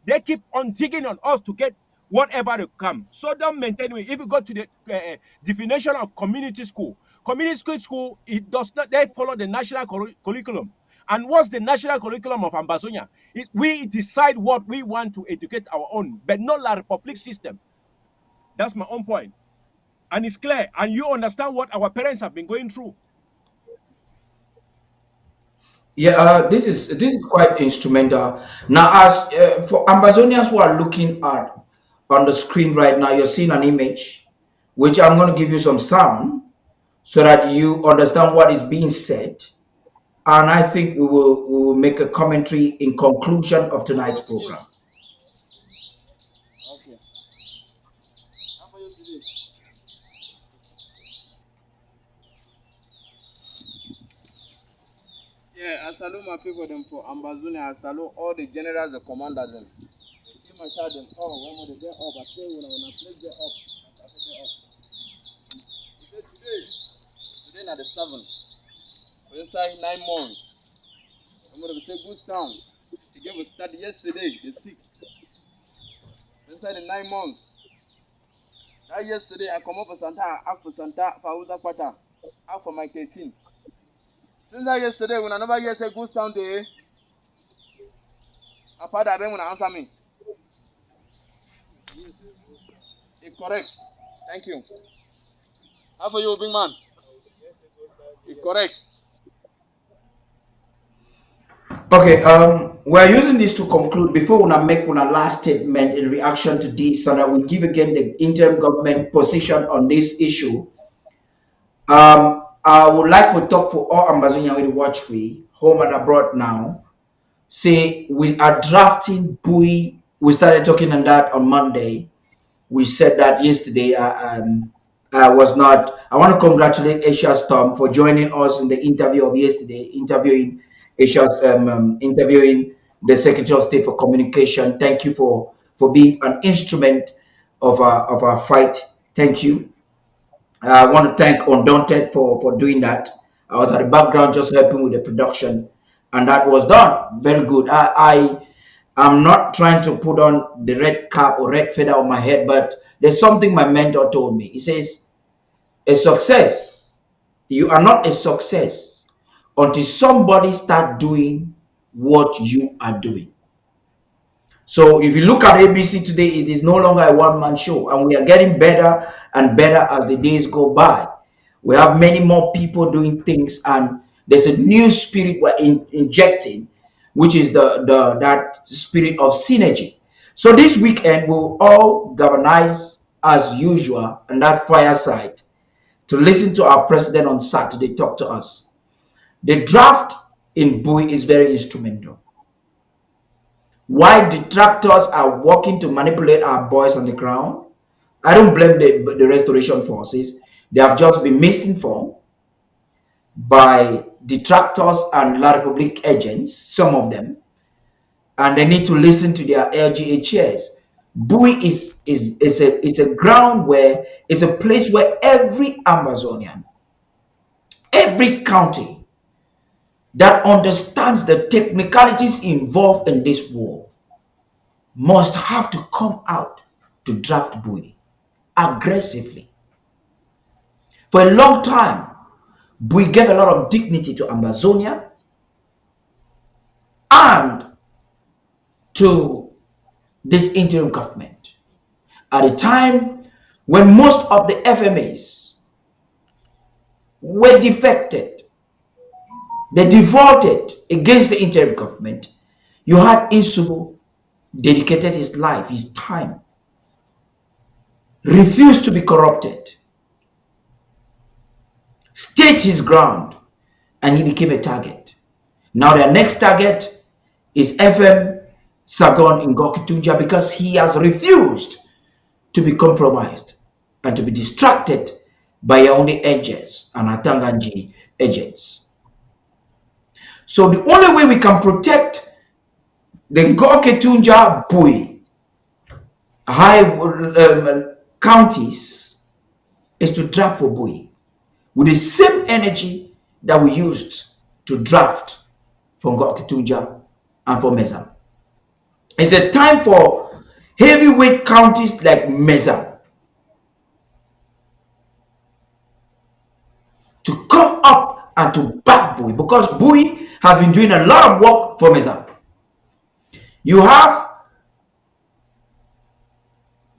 They keep on digging on us to get whatever they come. So don't maintain me. If you go to the definition of community school, it does not, they follow the national curriculum. And what's the national curriculum of Ambazonia? We decide what we want to educate our own, but not La Republique system. That's my own point. And it's clear. And you understand what our parents have been going through. Yeah, this is quite instrumental. Now, as for Ambazonians who are looking at on the screen right now, you're seeing an image, which I'm going to give you some sound so that you understand what is being said. And I think we will make a commentary in conclusion of tonight's program. Yeah, I salute my people them for Ambazonia. I salute all the generals, the commanders them. See my child them. Oh, when they get up, I say when I play get up, I say get up. Today not the 7th. We inside 9 months. I'm gonna say good town. The game was started yesterday, the 6th. Inside the 9 months. That yesterday I come up for Santa, ask for Santa, for Uza Pata, ask for my 13. Since that yesterday, when I never hear say ghost town day, I thought that when I answer me. It's correct. Thank you. How for you, big man? It's correct. Okay, we're using this to conclude before we make one last statement in reaction to this, so that we give again the interim government position on this issue. I would like to talk for all Ambazonian with watch we home and abroad now. Say we are drafting BUI. We started talking on that on Monday. We said that yesterday. I was not. I want to congratulate Asia Storm for joining us in the interview of yesterday, interviewing interviewing the Secretary of State for Communication. Thank you for being an instrument of our fight. Thank you. I want to thank Undaunted for doing that. I was at the background just helping with the production, and that was done very good. I am not trying to put on the red cap or red feather on my head, but there's something my mentor told me. He says, a success, you are not a success until somebody start doing what you are doing. So if you look at ABC today, it is no longer a one-man show, and we are getting better and better as the days go by. We have many more people doing things, and there's a new spirit we're injecting, which is that spirit of synergy. So this weekend we'll all galvanize as usual on that fireside to listen to our president on Saturday talk to us. The draft in Bui is very instrumental. Why detractors are working to manipulate our boys on the ground, I don't blame the restoration forces. They have just been misinformed by detractors and La Republique agents, some of them, and they need to listen to their LGA chairs. Bui is a ground where it's a place where every Amazonian, every county that understands the technicalities involved in this war must have to come out to draft Bui aggressively. For a long time, Bui gave a lot of dignity to Amazonia and to this interim government. At a time when most of the FMAs were defected, they defaulted against the interim government, you had Insubu dedicated his life, his time, refused to be corrupted, stayed his ground, and he became a target. Now their next target is FM Sagon in Gokitunja because he has refused to be compromised and to be distracted by Yaoundé agents and Atanganji agents. So the only way we can protect the Gokitunja Bui high counties is to draft for Bui with the same energy that we used to draft for Gokitunja and for Mezam. It's a time for heavyweight counties like Mezam to come up and to back Bui, because Bui has been doing a lot of work for Mezam. You have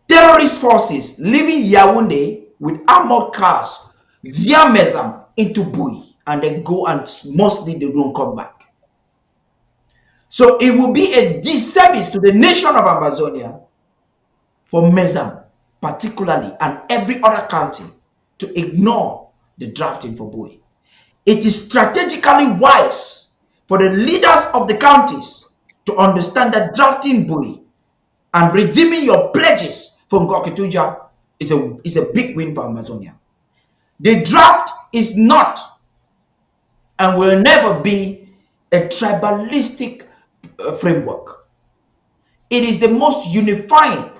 terrorist forces leaving Yaoundé with armored cars via Mezam into Bui, and they go and mostly they don't come back. So it will be a disservice to the nation of Amazonia for Mezam particularly and every other county to ignore the drafting for Bui. It is strategically wise for the leaders of the counties to understand that drafting Bui and redeeming your pledges from Gokitunja is a big win for Amazonia. The draft is not and will never be a tribalistic framework. It is the most unifying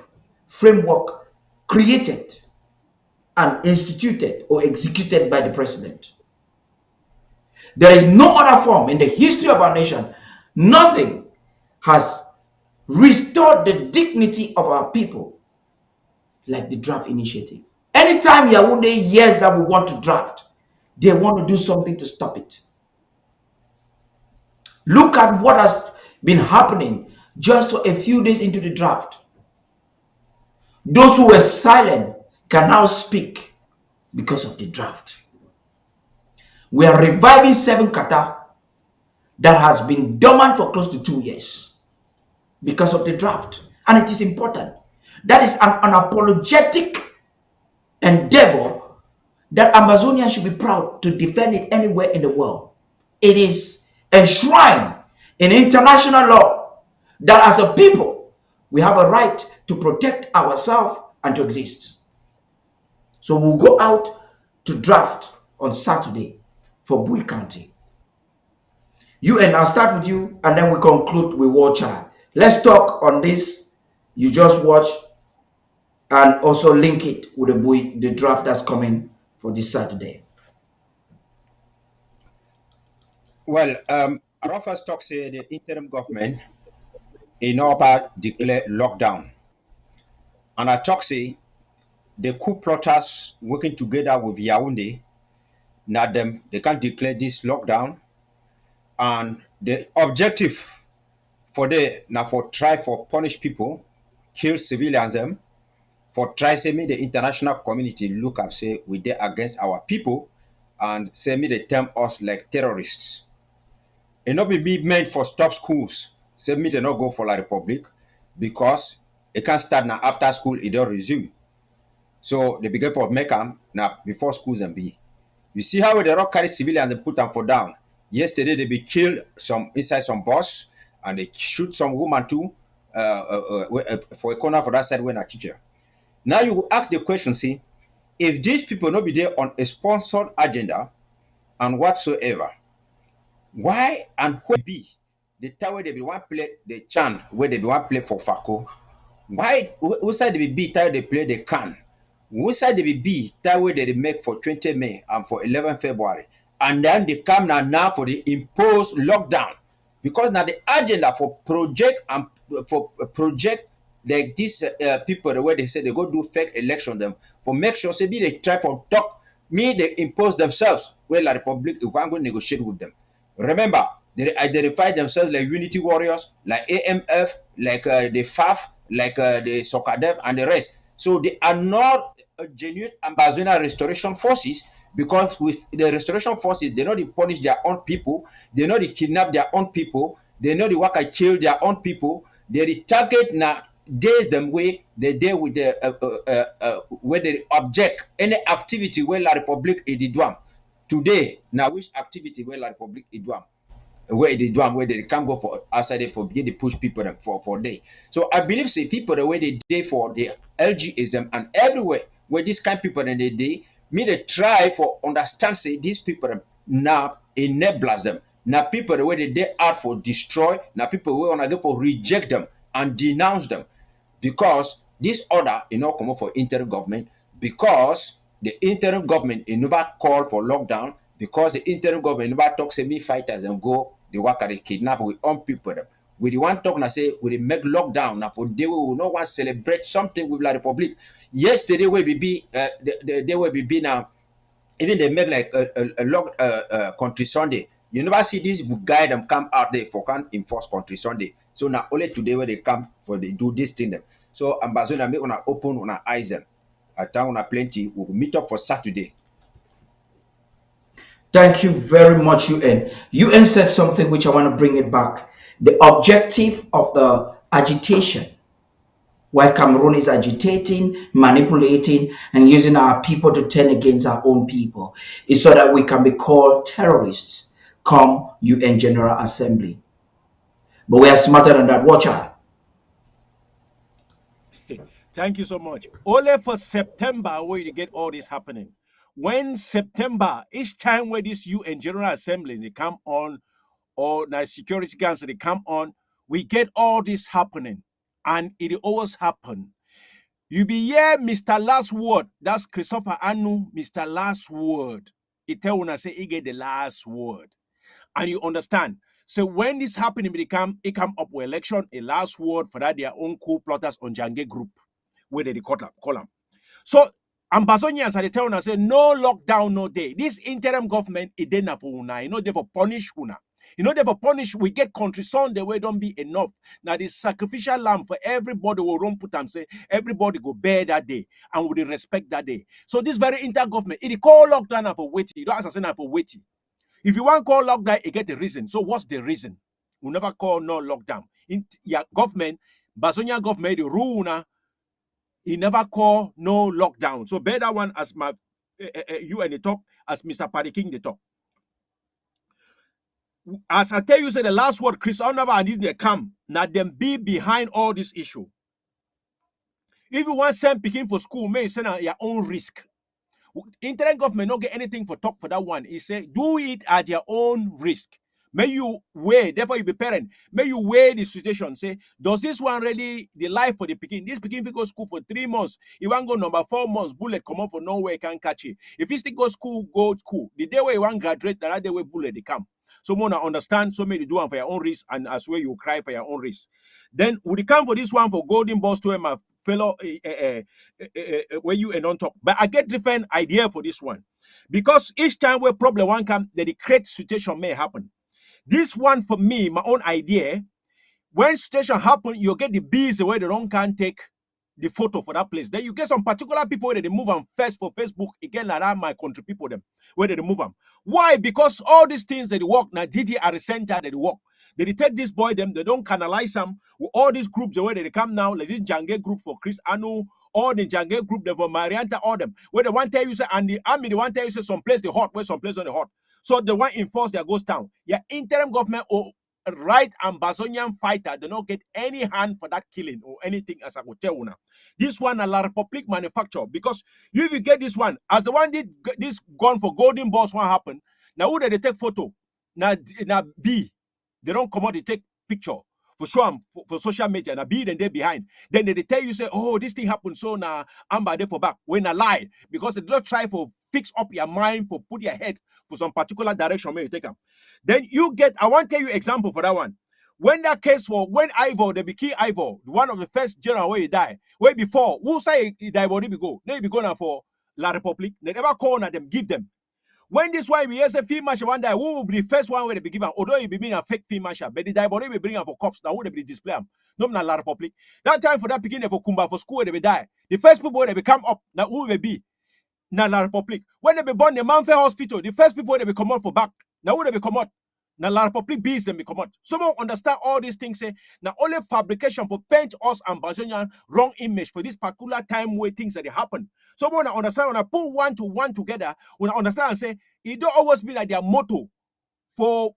framework created and instituted or executed by the president. There is no other form in the history of our nation. Nothing has restored the dignity of our people like the draft initiative. Anytime Yaoundé hears that we want to draft, they want to do something to stop it. Look at what has been happening just a few days into the draft. Those who were silent can now speak because of the draft. We are reviving 7 Kata that has been dormant for close to 2 years because of the draft. And it is important. That is an unapologetic endeavor that Amazonia should be proud to defend it anywhere in the world. It is enshrined in international law that as a people, we have a right to protect ourselves and to exist. So we'll go out to draft on Saturday for Bui County. UN, I'll start with you and then we conclude with War Child. Let's talk on this. You just watch and also link it with the draft that's coming for this Saturday. Well, Arafat talks the interim government in order declare lockdown. And I talk say the coup plotters working together with Yaoundé, now they can declare this lockdown. And the objective for try for punish people, kill civilians them, for try say me the international community look up say we there against our people and say me they term us like terrorists. It not be meant for stop schools. Say me they not go for La Republic because It can start now after school, it don't resume. So they begin for make them now before schools and be. You see how they rock carry civilians and put them for down. Yesterday they be killed some inside some bus and they shoot some woman too for a corner for that side when a teacher. Now you ask the question, see, if these people not be there on a sponsored agenda and whatsoever, why and where be the time where they be one play the chant where they be one play for Fako? Why who side they be time they play the can? Who side they be time where they make for 20 May and for 11 February? And then they come now for the imposed lockdown. Because now the agenda for project and for project like these people the way they say they go do fake election them for make sure say they try for talk me they impose themselves where la Republic if I'm going to negotiate with them. Remember, they identify themselves like unity warriors, like AMF, like the FAF, like the SOCADEF and the rest. So they are not a genuine Ambazonian restoration forces because with the restoration forces, they know they punish their own people, they know they kidnap their own people, they know they work and kill their own people, they target now days them way they deal with the where they object any activity where La Republic is the drum. Today, now which activity where La Republic is drum? Where they do where they can't go for outside for begin to push people for day. So I believe say people the way they day for the LGism and everywhere where these kind of people in the day me they try for understand say these people now enablers them. Now people the way they day out for destroy, now people who wanna go for reject them and denounce them because this order you know come up for interim government because the interim government never call for lockdown because the interim government never talk say me fighters and go the work at the kidnap with own people them. We the one talk now say we make lockdown now for they will no one celebrate something with La Republic. Yesterday will be they will be now even they make like a country Sunday. You never see this guy them come out there for can enforce country Sunday. So now only today where they come for they do this thing them. So Ambassador make una open una eyes them. At time una plenty. We will meet up for Saturday. Thank you very much, UN. UN said something which I want to bring it back. The objective of the agitation, why Cameroon is agitating, manipulating, and using our people to turn against our own people, is so that we can be called terrorists come UN General Assembly. But we are smarter than that. Watch out. Thank you so much. Only for September where you get all this happening. When September, each time where this UN General Assembly they come on, or the Security Council they come on, we get all this happening, and it always happen. You be here, Mr. Last Word. That's Christopher Anu, Mr. Last Word. It tell when I say he get the last word, and you understand. So when this happening, it come up with election, a last word for that their own coup plotters on Jange group, where they call them. So Ambazonians are telling us say no lockdown, no day. This interim government is there for una. You know they for punish una. You know they for punish. We get country Sunday where don't be enough. Now the sacrificial lamb for everybody will run put and say everybody go bear that day and will respect that day. So this very intergovernment it call lockdown for waiting. You don't assassin for waiting. If you want to call lockdown, you get a reason. So what's the reason? We never call no lockdown. In your government, Bazonia government the rule now. He never call no lockdown. So bear that one as my you and the talk, as Mr. Paddy King the talk. As I tell you, say the last word, Chris Onava and they come. Now them be behind all this issue. If you want send picking for school, may send at your own risk. Interim government not get anything for talk for that one. He say do it at your own risk. May you weigh, therefore you be parent. May you weigh the situation. Say, does this one really the life for the picking? This picking if he go school for 3 months, he want go number 4 months, bullet come up for nowhere can't catch it. If he still go school, go school. The day where you want graduate, that day where bullet they come. So more understand, so many do one for your own risk, and as well you cry for your own risk. Then would it come for this one for Golden Boss to my fellow where you and on top. But I get different idea for this one. Because each time where problem one come, then the great situation may happen. This one for me, my own idea, when situation happen, you get the bees where the wrong can take the photo for that place. Then you get some particular people where they move them first for Facebook. Again, like that, my country people them where they move them. Why? Because all these things that they work now, DT are the center that they work. They detect this boy, them, they don't canalize them with all these groups the way they come now, like this Jange group for Chris Anu, all the Jange group, they for Marianta, all them. Where the one tell you say, and the army, the one tell you say some place the hot, where some place on the hot. So the one enforce their ghost town. Yeah, interim government or right Ambazonian fighter, they don't get any hand for that killing or anything as I would tell you now. This one a La Republic manufacture because you will get this one as the one did this gun for Golden Boss one happen. Now who they take photo? Now B, they don't come out, they take picture for show them for social media. Now B then they behind. Then they tell you say, oh, this thing happened, so now I'm by there for back. When I lie, because they don't try for fix up your mind for put your head for some particular direction where you take them. Then you get, I want to tell you example for that one. When that case for when Ivor, they be key Ivor, one of the first general where he died, way before, who say he died, body be go? They be going for La Republic. They never call on them, give them. When this one we hear a field marshal one day, who will be the first one where they be given, although he be being a fake field marshal, but the die body we bring them for cops, now who they be display them. No, not La Republic. That time for that beginning for Kumba for school, they be die. The first people they be come up, now who will be? Now La Republic. When they be born the Manfair Hospital, the first people they be come out for back. Now who they be come out? Now La Republic bees them be come out. Someone understand all these things say now only fabrication for paint us and Ambazonian wrong image for this particular time where things that they happen. Someone understand when I put one to one together, when I understand and say it don't always be like their motto for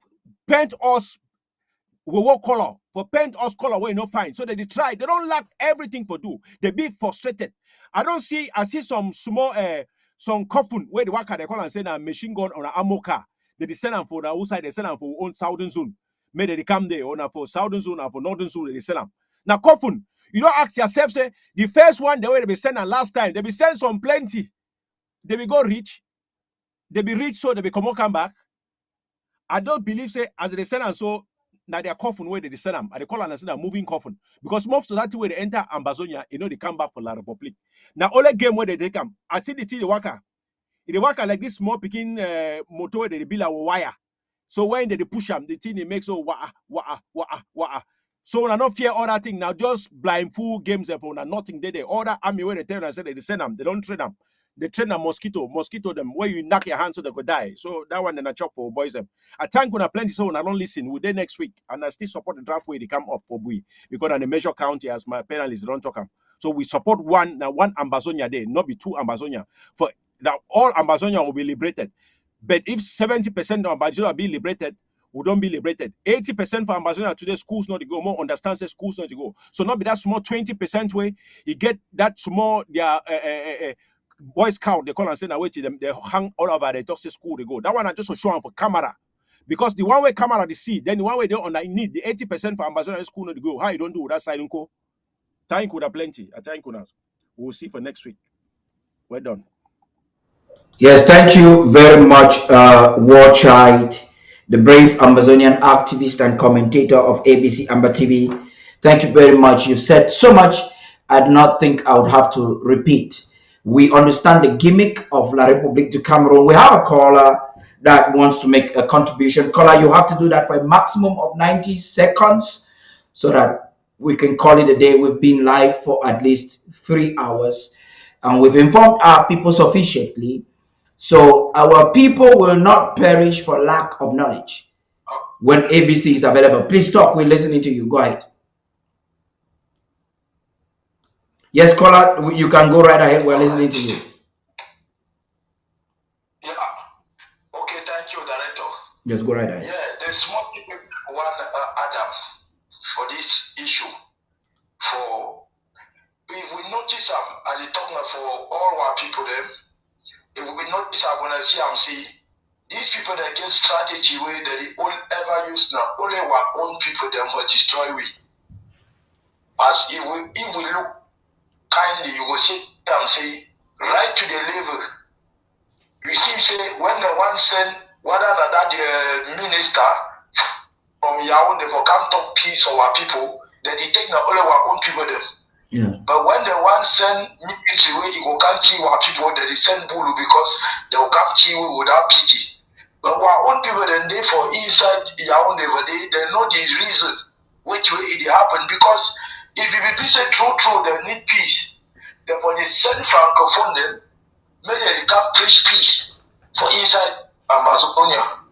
paint us we what color for paint us color where you no find. So they try, they don't lack everything for do. They be frustrated. I see some small some coffin where the worker they call and say a machine gun or an ammo car. They send them for the outside, they send them for own southern zone. Maybe they come there or for southern zone or for northern zone, they send them. Now coffin, you don't ask yourself, say the first one the way they be sent and last time, they be sent some plenty. They will go rich. They be rich so they be come back. I don't believe say as they send and so now their coffin where they send them, and they call and say a moving coffin. Because most of that way they enter Ambazonia, you know they come back for La Republic. Now all the game where they come, I see the worker. They work like this small picking motor they build a wire. So when they push them, the thing they make so wah. So when I not fear all that thing now, just blind fool games and for nothing they order army where they tell them and say they send them, they don't train them. They train a mosquito them where you knock your hands so they could die. So that one then I chop for boys them. I thank when I plenty so when I don't listen, we there next week and I still support the draft way they come up for Bui because on the major county as my panelists don't talk them. So we support one Ambazonia day, not be two Ambazonia. For now, all Ambazonia will be liberated. But if 70% of Ambazonia will be liberated, we don't be liberated. 80% for Ambazonia today, schools not to go. More understands that schools not to go. So not be that small 20% way. You get that small, their Boy Scout, they call and say, now wait till them, they hang all over the toxic school they go. That one I just show them for camera. Because the one way camera they see, then the one way they on need the 80% for Ambazonia school not to go. How you don't do that side uncle? Time could have plenty. I think we'll see for next week. Well done. Yes, thank you very much, War Child, the brave Amazonian activist and commentator of ABC Amber TV. Thank you very much. You've said so much, I do not think I would have to repeat. We understand the gimmick of La République du Cameroon. We have a caller that wants to make a contribution. Caller, you have to do that for a maximum of 90 seconds so that we can call it a day. We've been live for at least 3 hours and we've informed our people sufficiently. So our people will not perish for lack of knowledge when ABC is available. Please talk. We're listening to you. Go ahead. Yes, caller, you can go right ahead. We're listening to you. Yeah. Okay, thank you, Director. Just go right ahead. Yeah, there's small people want Adam for this issue. For if we notice I talk for all our people them. If we notice I'm gonna see these people that get strategy way that they all ever use now, only our own people them will destroy we. As if we look kindly, you will see them say right to the level. You see, say when the one send whether that minister from Yaoundé for come talk peace of our people, that they take now only our own people them. Yeah. But when the one send military way, he will come kill our people, that they send Bulu because they will come kill without pity. But our own people then they for inside Yaoundé, they know the reason which way it happened. Because if you be say true, they need peace. Therefore they send francophone them, maybe they can preach peace for inside Amazonia.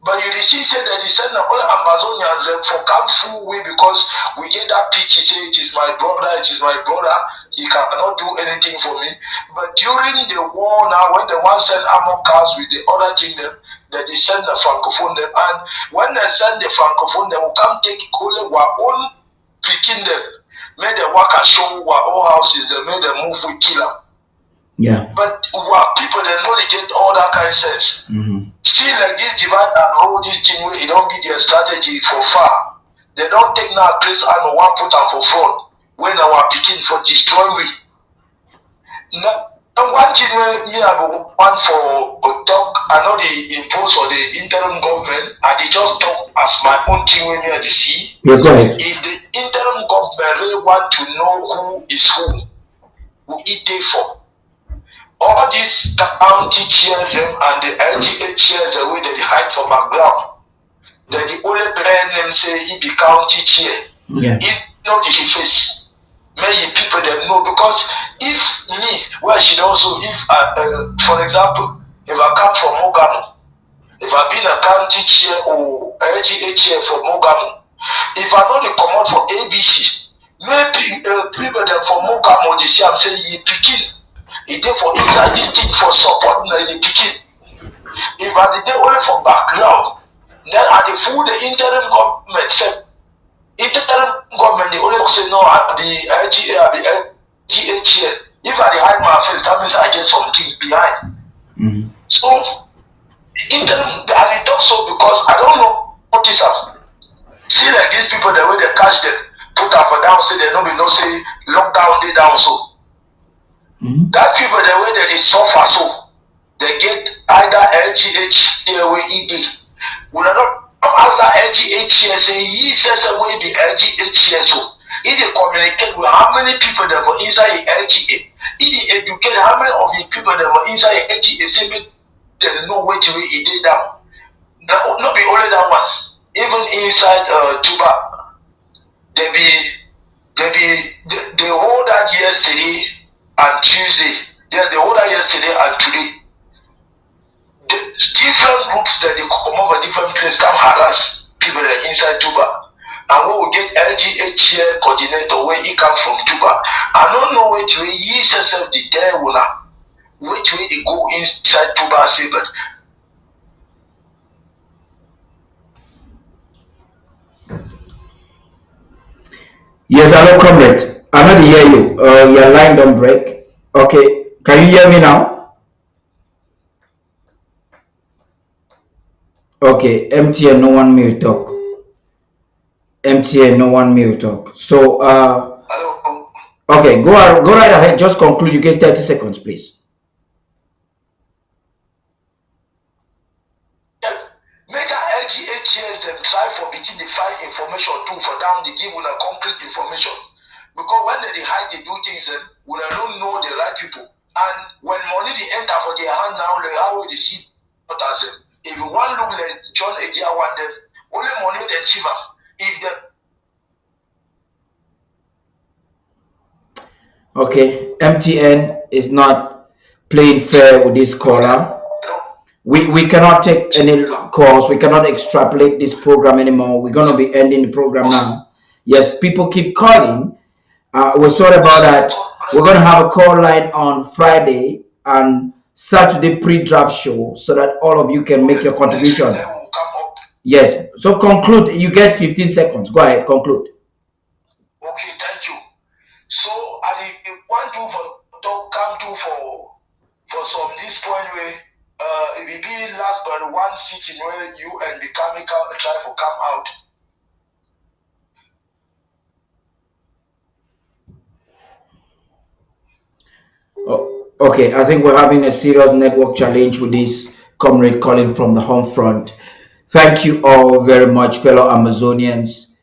But you see, say that he send all Amazonians for come full way because we get that pitch. He say it is my brother, it is my brother. He cannot do anything for me. But during the war now, when they want to send armor cars with the other kingdom, that they send the francophone them, and when they send the francophone, they will come take only our own picking them. May they work and show our own houses. They may they move with killer. Yeah. But our people they know they get all that kind of sense. Still like this divide and hold this thing where it don't be their strategy for far. They don't take now place and one put them for front when our picking for destroy we. Now one thing where me I want for talk I know the impose on the interim government and they just talk as my own thing when me I see. Yeah, go ahead. If the interim government really want to know who is who it day for. All these county chairs and the LGA chairs the way they hide for background. Then the only brand name say he be county chair. Yeah. He know the face. Many people they know because if me, well should also if for example, if I come from Mogamo, if I been a county chair or LGA chair for Mogamo, if I know the command for ABC, maybe people them from Mogamo they say I'm saying you picking. It dey for inside this thing for support na the pikin. If I did only for background, then I dey fool the interim government say interim government they only say no I be LGA, I be LGA chair. If I dey hide my face, that means I get something behind. So interim I dey talk so because I don't know notice am. See like these people the way they catch them, put them for down say they no be no say lockdown dey down so. That people the way that they suffer so they get either LGH here or ED. When I don't answer LGH here say he says away the LGH here so it they communicate with how many people that were inside the LGA. It educate how many of the people that were inside the LGA say they know where to it did down. Not be only that one. Even inside Tuba they hold that yesterday and Tuesday, then they order yesterday and today. The different groups that they come over different places come harass people that are inside Tuba. And we will get LGH coordinator where he come from Tuba. I don't know which way he says the day which way they go inside Tuba say but Yes, hello, comrade. I'm not hear you. Your line don't break. Okay, can you hear me now? Okay, MTN, no one may talk. MTN, no one may talk. So, okay, go right ahead. Just conclude. You get 30 seconds, please. Make our LGHs them try for begin to find information too for them. They give una concrete information. Because when they hide, they do things then we don't know the right people. And when money they enter for their hand now, they how they see what as them. If you want look like John Egia want them, only money they achieve. If they Okay, MTN is not playing fair with this caller. We cannot take any calls. We cannot extrapolate this program anymore. We're going to be ending the program now. Yes, people keep calling. We're sorry about that. We're going to have a call line on Friday and Saturday pre-draft show so that all of you can make your contribution. Yes, so conclude. You get 15 seconds. Go ahead, conclude. Okay, thank you. So I want to come to for some this point where it will be last but one sitting where you and the chemical try to come out. Oh, okay, I think we're having a serious network challenge with this comrade calling from the home front. Thank you all very much, fellow Amazonians.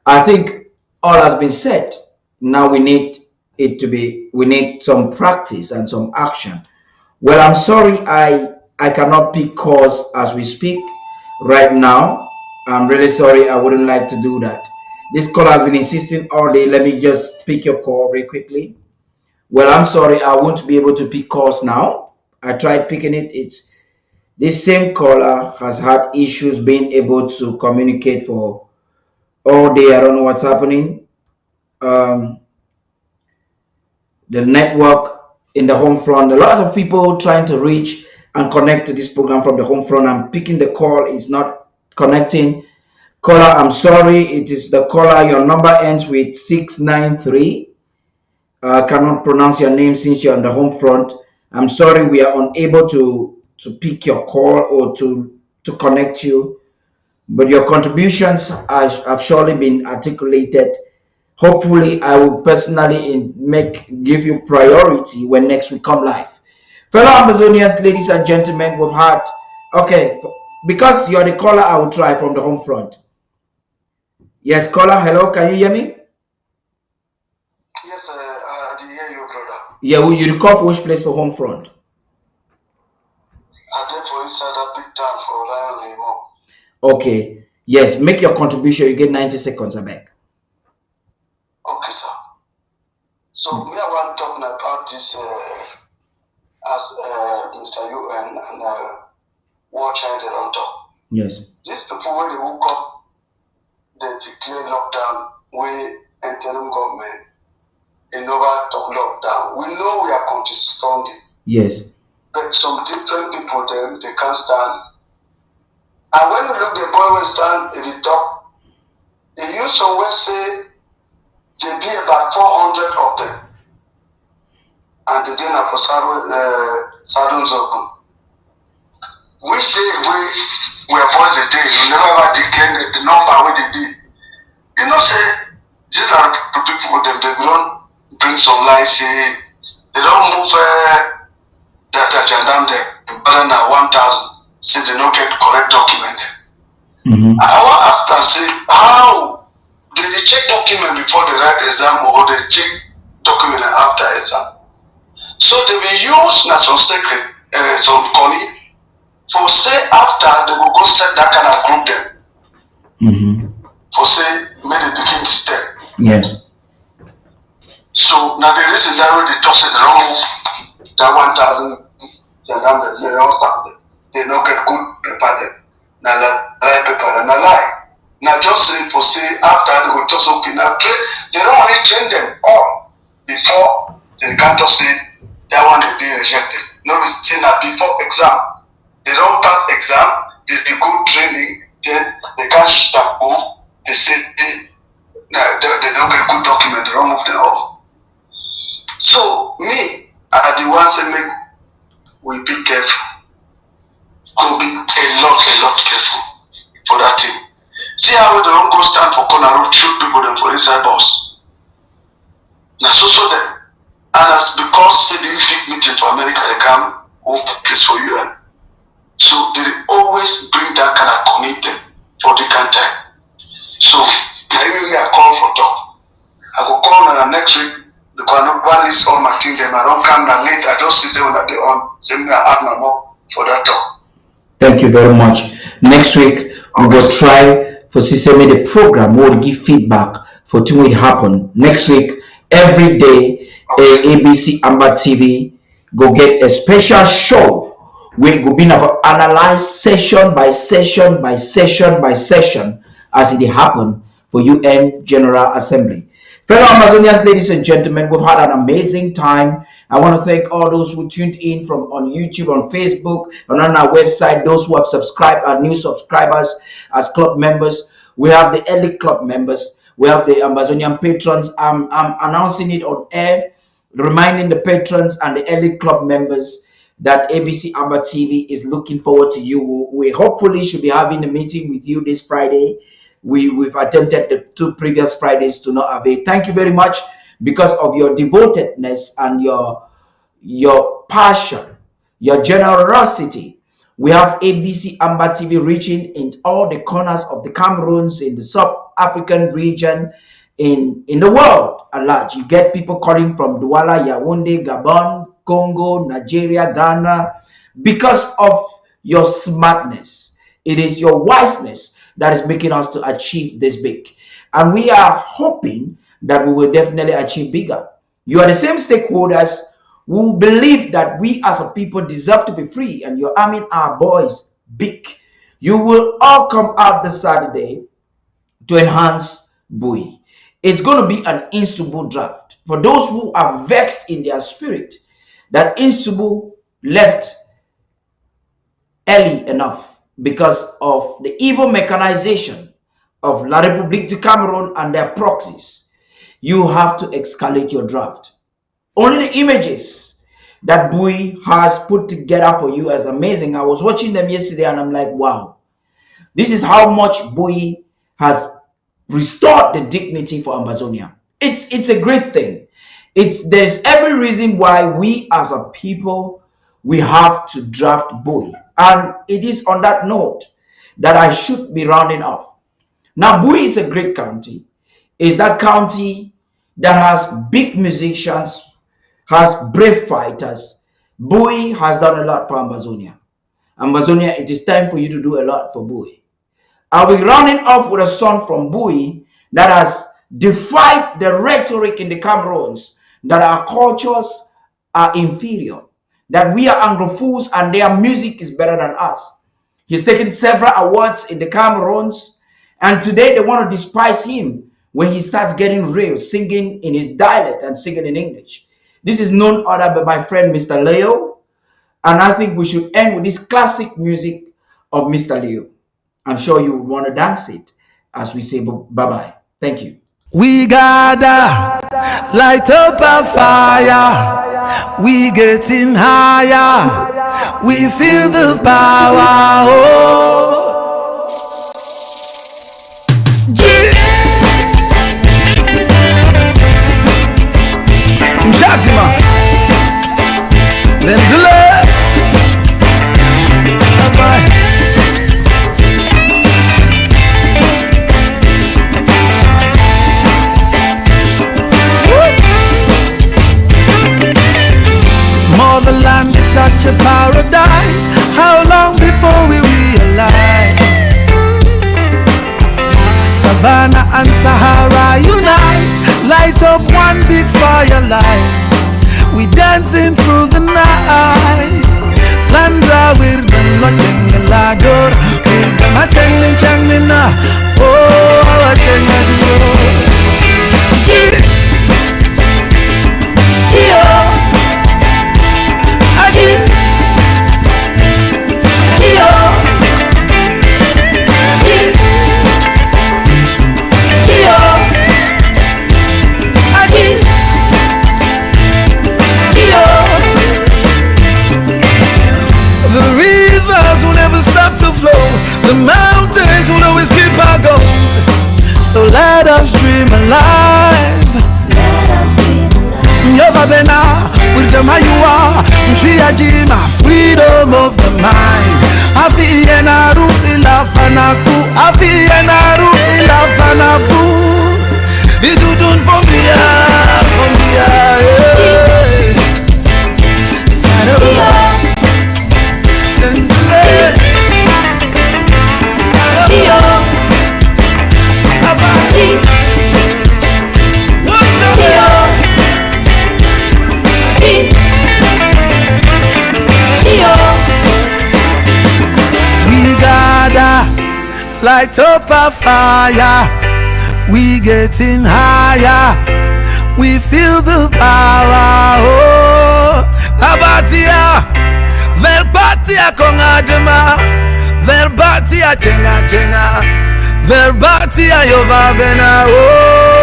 I think all has been said. Now we need we need some practice and some action. Well, I'm sorry I cannot pick calls as we speak right now. I'm really sorry. I wouldn't like to do that. This call has been insisting all day. Let me just pick your call very quickly. Well, I'm sorry. I won't be able to pick calls now. I tried picking it. This same caller has had issues being able to communicate for all day. I don't know what's happening. The network in the home front, a lot of people trying to reach and connect to this program from the home front. I'm picking the call, it's not connecting. Caller, I'm sorry, it is the caller. Your number ends with 693. I cannot pronounce your name since you're on the home front. I'm sorry, we are unable to pick your call or to connect you. But your contributions have surely been articulated. Hopefully, I will personally give you priority when next we come live. Fellow Amazonians, ladies and gentlemen, we've had, okay, because you're the caller, I will try from the home front. Yes, caller, hello, can you hear me? Yes, I did hear you, brother. Yeah, will you recall for which place for home front? I did for inside that big town for Lion anymore. Okay, yes, make your contribution, you get 90 seconds, I beg. Okay, sir. So, me, I want to talk about this as Mr. UN and War Child they don't talk. Yes. These people, when they woke up, they declare lockdown, we interim government, in over talk lockdown. We know we are contesting. Yes. But some different people, them, they can't stand. And when you look, the boy will stand, if he talk, he used some words say, there be about 400 of them. And they didn't have for Sadun's open. Which day we boys the day, you never ever declare the number where they did. You know, say, these are the people, them, they don't bring some lies, say, they don't move that agenda there, better than 1,000, say they don't get correct document there. I want to ask and say, how did they check document before they write exam or they check document after exam? So they will use some secret, some colleague, for say after they will go set that kind of group them. For say, may they begin to step. Yes. So now the reason that when they talk say they don't move that 1,000, they don't stop them. They don't get good paper them. Now lie paper and a lie. Now just say for say after they will just okay now train, they don't only train them all before they can't just say that one is being rejected. No, it's still not before exam. They don't pass exam, they go training, then they can't shoot that move, they say they don't get good document, they don't move them off. So me, I the one say make we be careful. Go be a lot careful for that thing. See how they don't go stand for corner road, shoot people them for inside bus. Now so them. And that's because say the big meeting for America, they come open place for UN. So they always bring that kind of community for the time. So now even me I call for talk. I go call on the next week because I don't want this all my team them. I don't come that late. I just see them that they on. Say me I add my more for that talk. Thank you very much. Next week, we will try for Sisemi the program. We will give feedback for things will happen. Next week, every day, ABC Amber TV go get a special show where go be analyze session by session by session by session as it happen for UN General Assembly. Fellow Amazonians, ladies and gentlemen, we've had an amazing time. I want to thank all those who tuned in from on YouTube, on Facebook, and on our website, those who have subscribed, our new subscribers as club members. We have the elite club members. We have the Amazonian patrons. I'm announcing it on air, reminding the patrons and the elite club members that ABC Amber TV is looking forward to you. We hopefully should be having a meeting with you this Friday. We've attempted the 2 previous Fridays to not avail. Thank you very much because of your devotedness and your passion, your generosity. We have ABC Amber TV reaching in all the corners of the Cameroons, in the sub-African region, in the world at large. You get people calling from Douala, Yaoundé, Gabon, Congo, Nigeria, Ghana, because of your smartness. It is your wiseness that is making us to achieve this big. And we are hoping that we will definitely achieve bigger. You are the same stakeholders who believe that we as a people deserve to be free and you're arming our boys big, you will all come out this Saturday to enhance Bui. It's going to be an Insubu draft. For those who are vexed in their spirit that Insubu left early enough because of the evil mechanization of La République du Cameroon and their proxies, you have to escalate your draft. Only the images that Bui has put together for you is amazing. I was watching them yesterday and I'm like, wow, this is how much Bui has restored the dignity for Ambazonia. It's a great thing. There's every reason why we as a people, we have to draft Bui. And it is on that note that I should be rounding off. Now, Bui is a great county. It's that county that has big musicians, has brave fighters. Bui has done a lot for Ambazonia. Ambazonia, it is time for you to do a lot for Bui. I'll be rounding off with a song from Bui that has defied the rhetoric in the Cameroons that our cultures are inferior, that we are Anglophiles and their music is better than us. He's taken several awards in the Cameroons, and today they want to despise him when he starts getting real, singing in his dialect and singing in English. This is none other but my friend Mr. Leo, and I think we should end with this classic music of Mr. Leo. I'm sure you would want to dance it as we say bye-bye. Thank you. We gather, light up a fire, we getting higher, we feel the power, oh. Shatima, then delay, bye-bye. Motherland is such a paradise. How long before we realize? Savannah and Sahara unite, light up one big firelight. We dancing through the night. Landra with the looking lador, with the matching changlina. Oh, stop to flow, the mountains will always keep our gold. So let us dream alive. Yovabena, with the Mayua, Mshiajima, freedom of the mind. Afienaru ila fanaku, Afienaru ila fanaku. Idudun from light up a fire, we getting higher, we feel the power, oh. Abatia, verbatia kongadema, verbatia chenga chenga, verbatia yovabena, oh.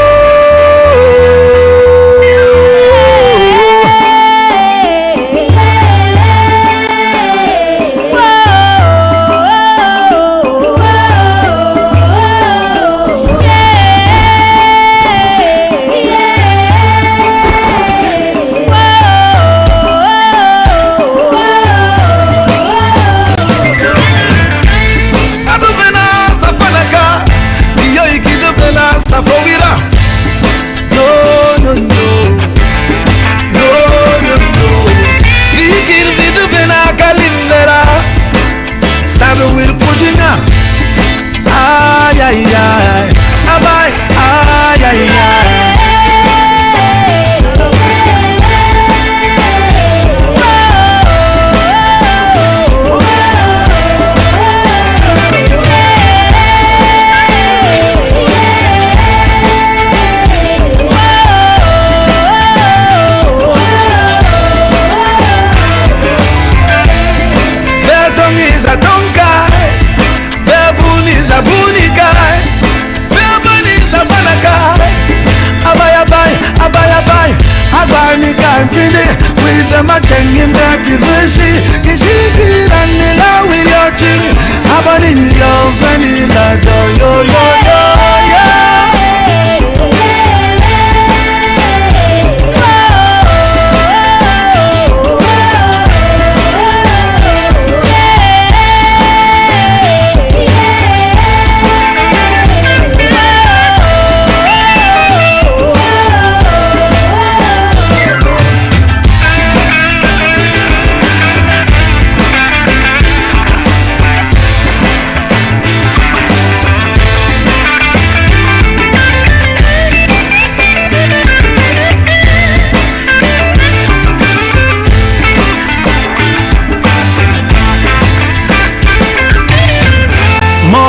Safowira Antini, with the matching in the Kivushi, Kishiki, and Nila with your chi, Abanin your vanilla, yo.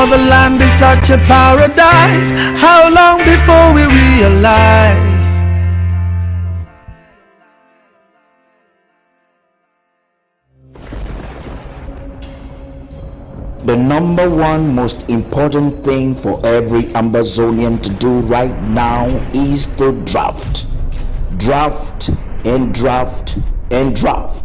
Motherland is such a paradise. How long before we realize? The number one most important thing for every Ambazonian to do right now is to draft. Draft and draft and draft.